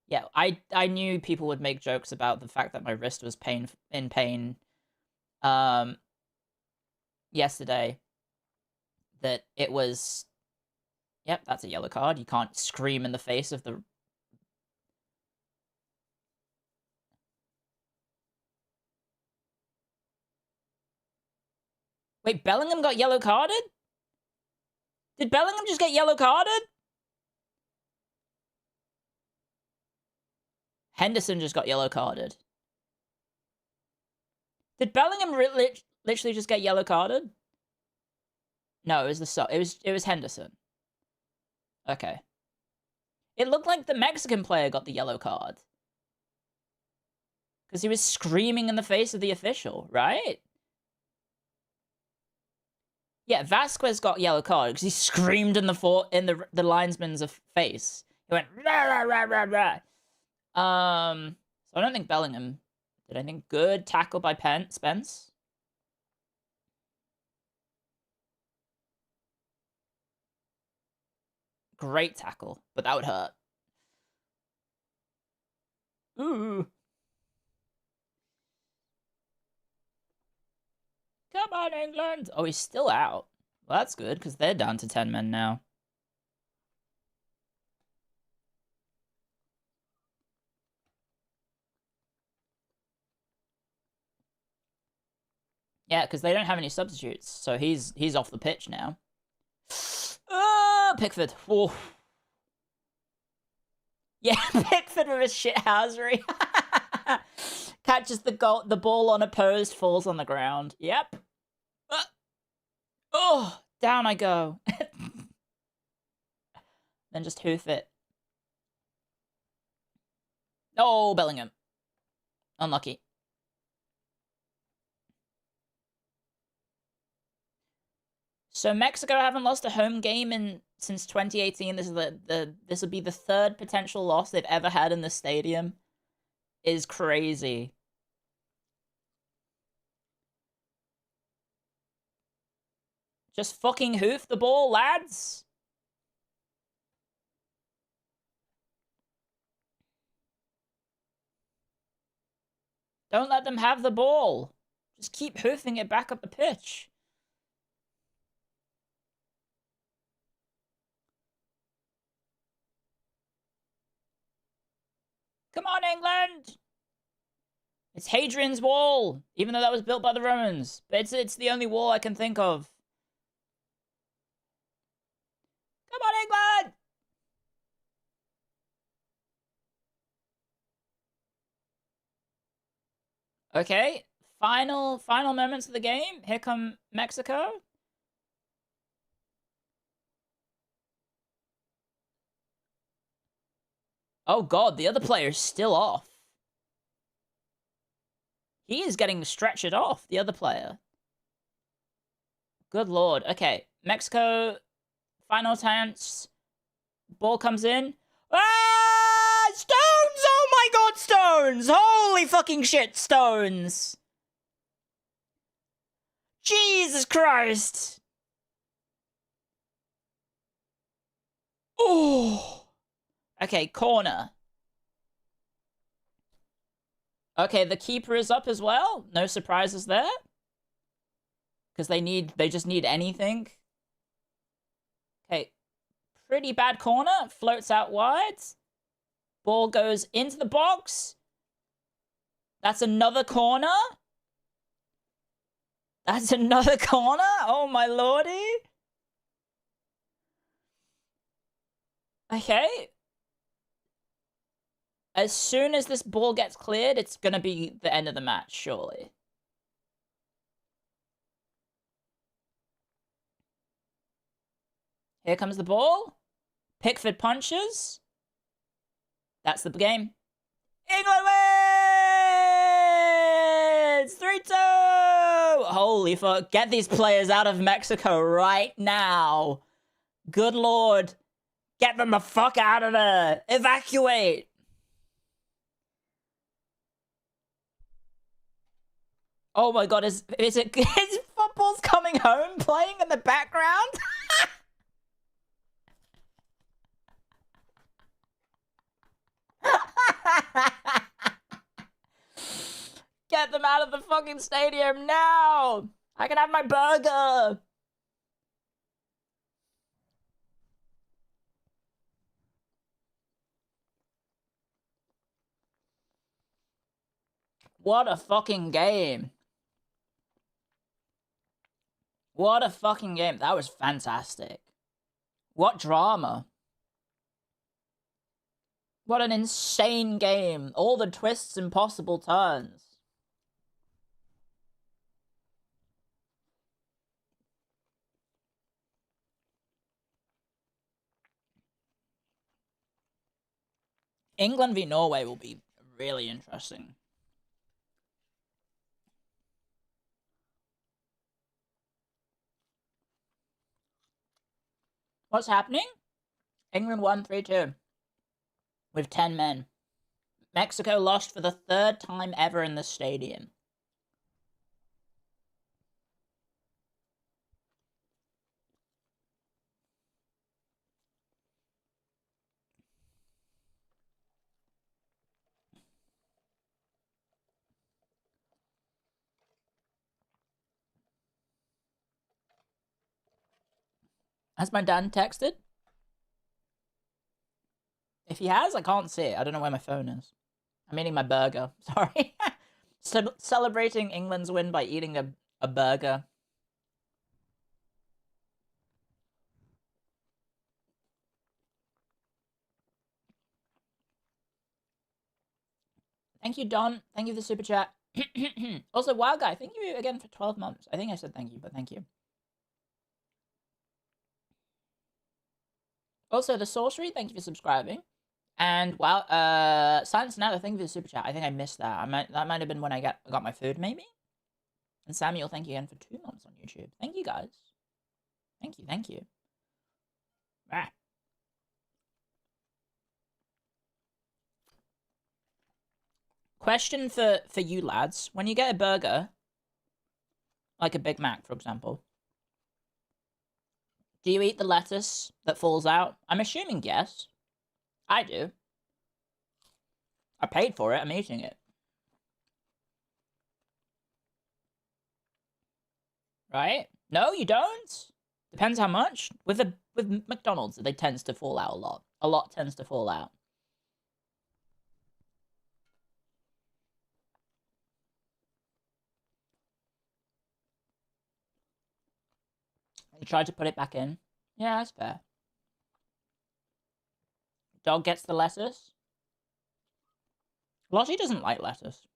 Yeah, I knew people would make jokes about the fact that my wrist was in pain. Yesterday. That it was. Yep, that's a yellow card. You can't scream in the face of the. Wait, Bellingham got yellow carded? Did Bellingham just get yellow carded? Henderson just got yellow carded. Did Bellingham literally just get yellow carded? No, it was it was Henderson. Okay. It looked like the Mexican player got the yellow card. Because he was screaming in the face of the official, right? Yeah, Vasquez got yellow card because he screamed in the linesman's face. He went rah rah rah rah rah. So I don't think Bellingham did anything. Good tackle by Spence. Great tackle, but that would hurt. Ooh. Come on, England! Oh, he's still out. Well, that's good, because they're down to 10 men now. Yeah, because they don't have any substitutes, so he's off the pitch now. Pickford. Whoa. Yeah, Pickford with his shithousery. Catches the ball on a post, falls on the ground. Yep. Oh, down I go. Then just hoof it. Oh, Bellingham. Unlucky. So Mexico haven't lost a home game since 2018. This is this will be the third potential loss they've ever had in the stadium. Is crazy. Just fucking hoof the ball, lads. Don't let them have the ball. Just keep hoofing it back up the pitch. Come on, England! It's Hadrian's Wall, even though that was built by the Romans. But it's the only wall I can think of. Come on, England! Okay, final moments of the game. Here come Mexico. Oh god, the other player's still off. He is getting stretched off, the other player. Good lord. Okay, Mexico, final chance. Ball comes in. Ah! Stones! Oh my god, stones! Holy fucking shit, stones! Jesus Christ! Oh! Okay, corner. Okay, the keeper is up as well. No surprises there. Because they just need anything. Okay, pretty bad corner. Floats out wide. Ball goes into the box. That's another corner. That's another corner. Oh my lordy. Okay. As soon as this ball gets cleared, it's gonna be the end of the match, surely. Here comes the ball. Pickford punches. That's the game. England wins! 3-2! Holy fuck. Get these players out of Mexico right now. Good lord. Get them the fuck out of there. Evacuate. Oh my god, is football's coming home playing in the background? Get them out of the fucking stadium now! I can have my burger! What a fucking game. What a fucking game. That was fantastic. What drama. What an insane game. All the twists and possible turns. England v Norway will be really interesting. What's happening? England won 3-2. With 10 men. Mexico lost for the 3rd time ever in the stadium. Has my dad texted? If he has, I can't see it. I don't know where my phone is. I'm eating my burger. Sorry. Celebrating England's win by eating a burger. Thank you, Don. Thank you for the super chat. Also, Wow Guy, thank you again for 12 months. I think I said thank you, but thank you. Also, the Sorcery, thank you for subscribing. And wow, Silence Now, thank you for the super chat. I think I missed that. That might have been when I got my food, maybe. And Samuel, thank you again for 2 months on YouTube. Thank you, guys. Thank you, thank you. Ah. Question for you lads: when you get a burger, like a Big Mac, for example, do you eat the lettuce that falls out? I'm assuming yes. I do. I paid for it. I'm eating it. Right? No, you don't. Depends how much. With McDonald's, they tends to fall out a lot. A lot tends to fall out. Tried to put it back in. Yeah, that's fair. Dog gets the lettuce. Lottie doesn't like lettuce.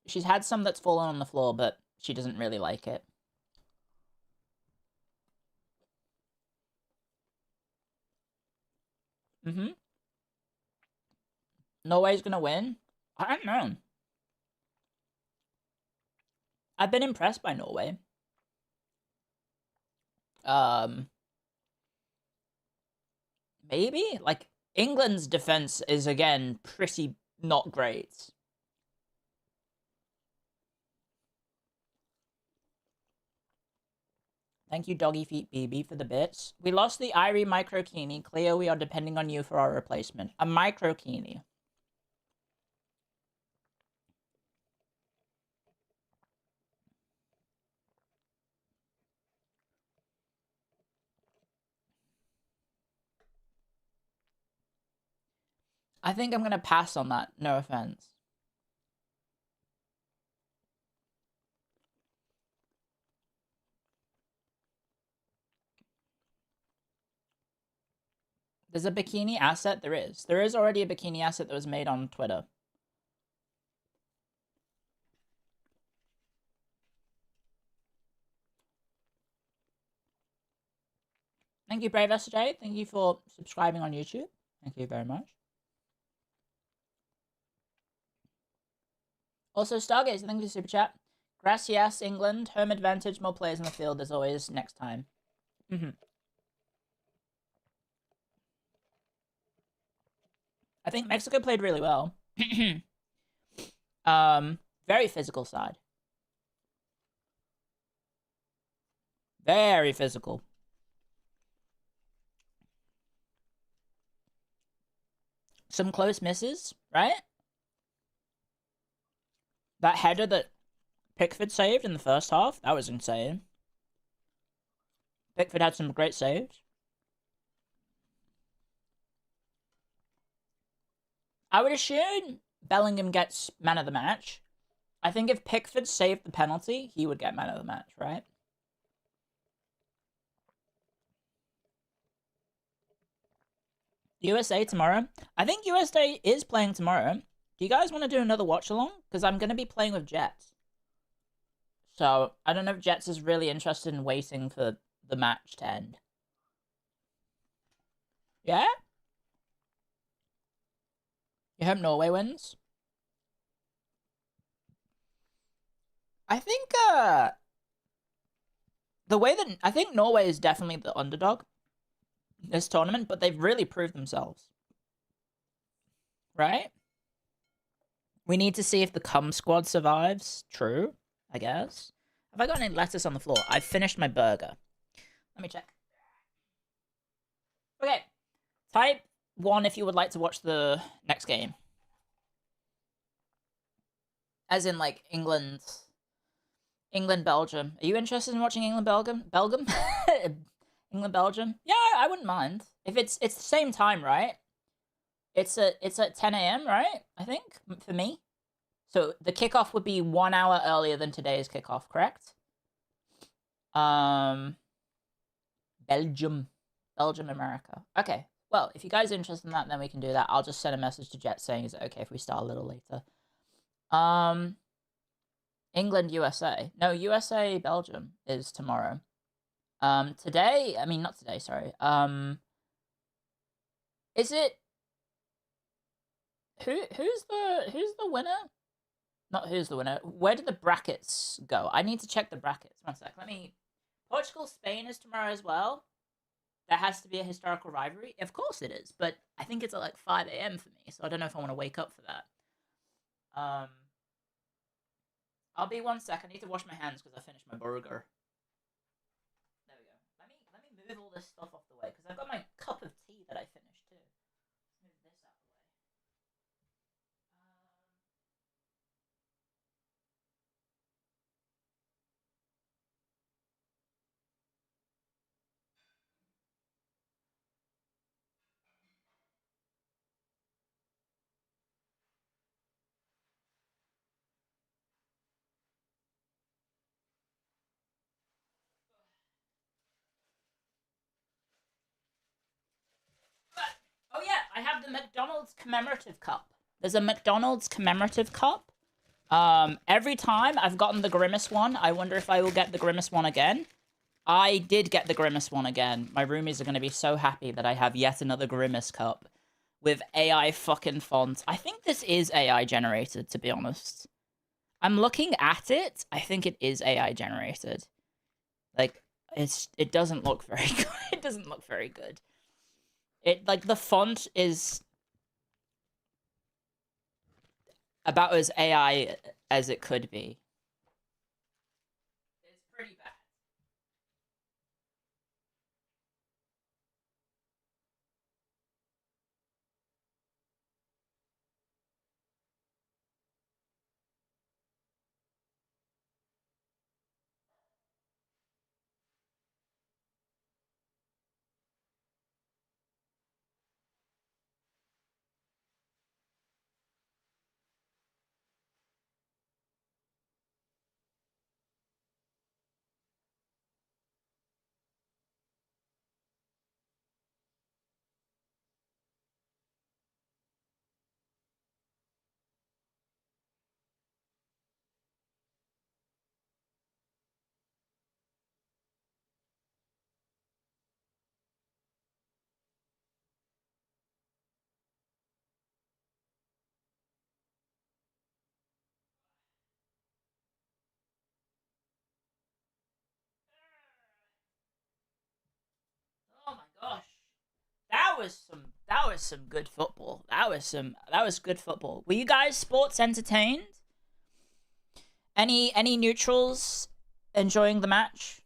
She's had some that's fallen on the floor, but she doesn't really like it. Mm-hmm. Norway's gonna win? I don't know. I've been impressed by Norway. Maybe? Like, England's defense is, again, pretty not great. Thank you, Doggy Feet BB, for the bits. We lost the Irie Microkini. Clio, we are depending on you for our replacement. A Microkini. I think I'm gonna pass on that, no offense. There's a bikini asset? There is. There is already a bikini asset that was made on Twitter. Thank you, Brave SJ. Thank you for subscribing on YouTube. Thank you very much. Also, Stargaze, thank you for the super chat. Gracias, England. Home advantage, more players in the field as always next time. I think Mexico played really well. Very physical side. Very physical. Some close misses, right? That header that Pickford saved in the first half, that was insane. Pickford had some great saves. I would assume Bellingham gets man of the match. I think if Pickford saved the penalty, he would get man of the match, right? USA tomorrow. I think USA is playing tomorrow. Do you guys want to do another watch along? Because I'm going to be playing with Jets. So I don't know if Jets is really interested in waiting for the match to end. Yeah? You hope Norway wins? I think, the way that... I think Norway is definitely the underdog this tournament, but they've really proved themselves. Right? We need to see if the cum squad survives. True, I guess. Have I got any lettuce on the floor? I've finished my burger. Let me check. Okay. Type 1 if you would like to watch the next game. As in, like, England, Belgium. Are you interested in watching England, Belgium? England, Belgium? Yeah, I wouldn't mind. If it's the same time, right? It's at 10 a.m., right? I think, for me. So the kickoff would be 1 hour earlier than today's kickoff, correct? Belgium, America. Okay. Well, if you guys are interested in that, then we can do that. I'll just send a message to Jet saying, is it okay if we start a little later? England, USA. No, USA, Belgium is tomorrow. Today, I mean, not today, sorry. Is it... Who's the winner? Not who's the winner. Where do the brackets go? I need to check the brackets. 1 sec. Let me... Portugal, Spain is tomorrow as well. That has to be a historical rivalry. Of course it is, but I think it's at like 5 a.m. for me, so I don't know if I want to wake up for that. I'll be 1 sec. I need to wash my hands because I finished my burger. There we go. Let me move all this stuff off the way because I've got my cup of tea that I finished too. Let's move this out of the way. the McDonald's commemorative cup. There's a McDonald's commemorative cup. Every time I've gotten the Grimace one, I wonder if I will get the Grimace one again. I did get the Grimace one again. My roomies are going to be so happy that I have yet another Grimace cup with AI fucking font. I think this is AI generated, to be honest. I'm looking at it. I think it is AI generated. Like, it doesn't look very good. It doesn't look very good. It, like, the font is about as AI as it could be. It's pretty bad. Oh my gosh. That was some good football. That was good football. Were you guys sports entertained? Any neutrals enjoying the match?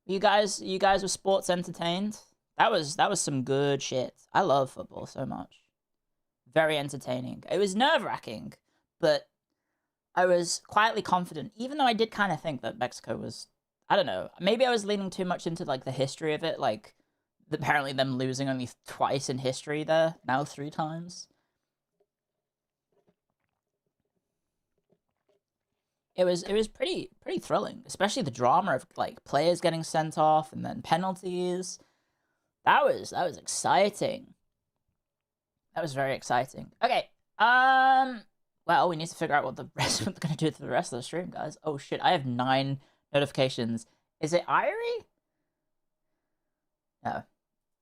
You guys were sports entertained? That was some good shit. I love football so much. Very entertaining. It was nerve-wracking, but I was quietly confident, even though I did kind of think that Mexico was, I don't know, maybe I was leaning too much into like the history of it, like apparently them losing only twice in history there, now 3 times. It was pretty thrilling, especially the drama of like players getting sent off and then penalties. That was exciting. That was very exciting. Okay. Well, we need to figure out what the rest we're gonna do for the rest of the stream, guys. Oh shit, I have 9 notifications. Is it Irie? No,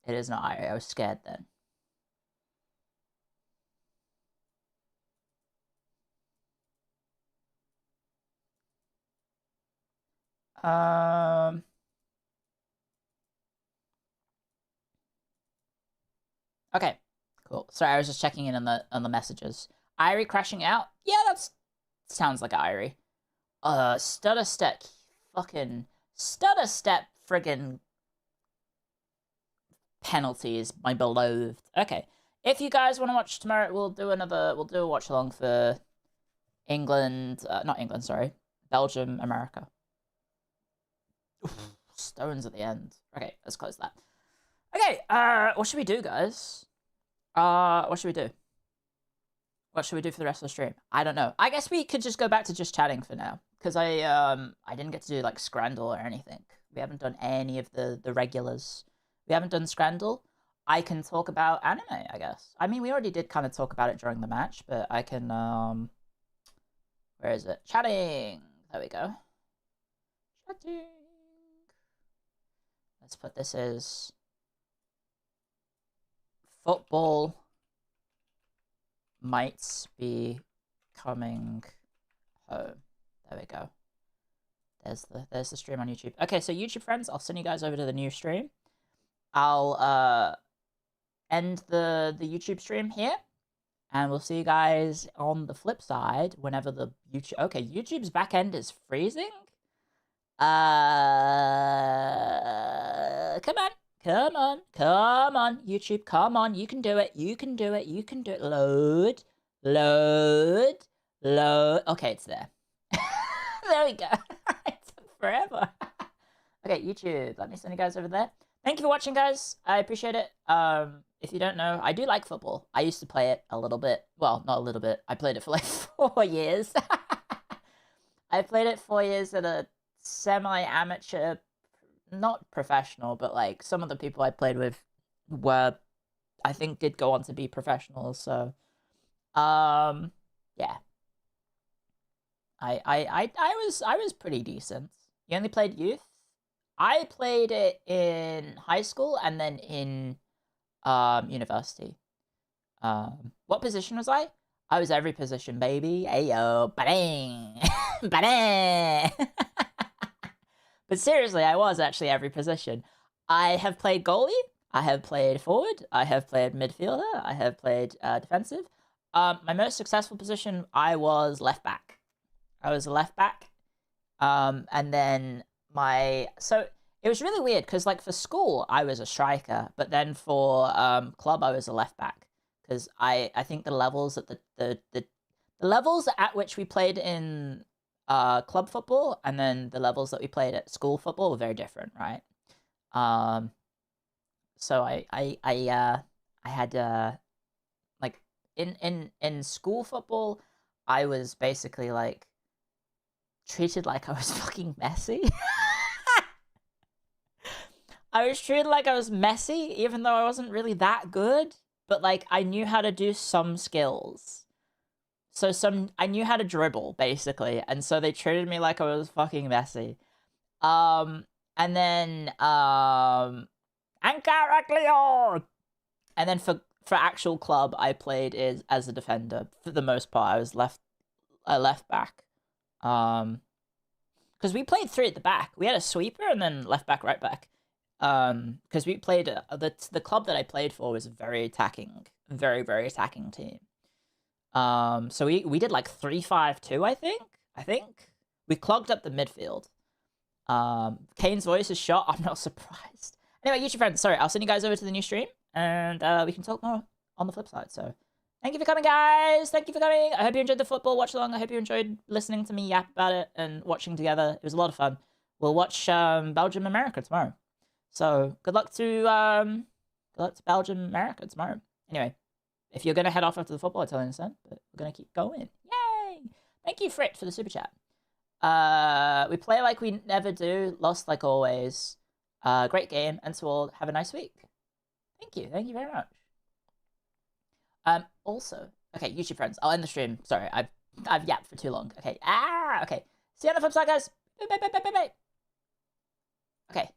it is not Irie. I was scared then. Um. Okay, cool. Sorry, I was just checking in on the messages. Irie crashing out? Yeah, that's sounds like Irie. Stutter step, fucking stutter step, friggin' penalties, my beloved. Okay, if you guys want to watch tomorrow, we'll do a watch along for England, not England, sorry, Belgium, America. Stones at the end. Okay, let's close that. Okay, what should we do, guys? What should we do? What should we do for the rest of the stream? I don't know. I guess we could just go back to just chatting for now, because I didn't get to do like Scrandle or anything. We haven't done any of the regulars. We haven't done Scrandle. I can talk about anime, I guess. I mean, we already did kind of talk about it during the match, but I can where is it? Chatting. There we go. Chatting. Let's put this as football might be coming home. There we go. There's the stream on YouTube. Okay, so YouTube friends, I'll send you guys over to the new stream. I'll end the YouTube stream here, and we'll see you guys on the flip side whenever the YouTube. Okay, YouTube's back end is freezing. Come on, YouTube, come on, you can do it, you can do it. Load. Okay, it's there. There we go. It took forever. Okay, YouTube, let me send you guys over there. Thank you for watching, guys. I appreciate it. If you don't know, I do like football. I used to play it a little bit. Well, not a little bit. I played it for like 4 years. I played it 4 years at a semi-amateur, not professional, but like some of the people I played with were I think did go on to be professionals. So, yeah. I was pretty decent. You only played youth? I played it in high school and then in university. What position was I? I was every position, baby. Ayo, bang, bang. But seriously, I was actually every position. I have played goalie. I have played forward. I have played midfielder. I have played defensive. My most successful position, I was left back. I was a left back. And then so it was really weird because like for school I was a striker, but then for club I was a left back because I think the levels at the levels at which we played in club football and then the levels that we played at school football were very different, right? So I had like in school football I was basically like treated like I was fucking Messi. I was treated like I was Messi, even though I wasn't really that good. But like I knew how to do some skills. So I knew how to dribble, basically, and so they treated me like I was fucking Messi. And then Ankara Clio! And then for actual club, I played as a defender for the most part. I was left back. Because we played three at the back. We had a sweeper and then left back, right back. Because we played the club that I played for was a very attacking, very attacking team. So we did like 3-5-2, I think we clogged up the midfield. Kane's voice is shot. I'm not surprised. Anyway, YouTube friends, sorry, I'll send you guys over to the new stream and we can talk more on the flip side. So. Thank you for coming, guys. Thank you for coming. I hope you enjoyed the football watch along. I hope you enjoyed listening to me yap about it and watching together. It was a lot of fun. We'll watch Belgium America tomorrow. So good luck to Belgium America tomorrow. Anyway, if you're gonna head off after the football, I totally understand, but we're gonna keep going. Yay! Thank you, Frit, for the super chat. We play like we never do. Lost like always. Great game, and to all, have a nice week. Thank you very much. Also, okay, YouTube friends, I'll end the stream. Sorry, I've yapped for too long. Okay, okay. See you on the flip side, guys. Bye. Okay.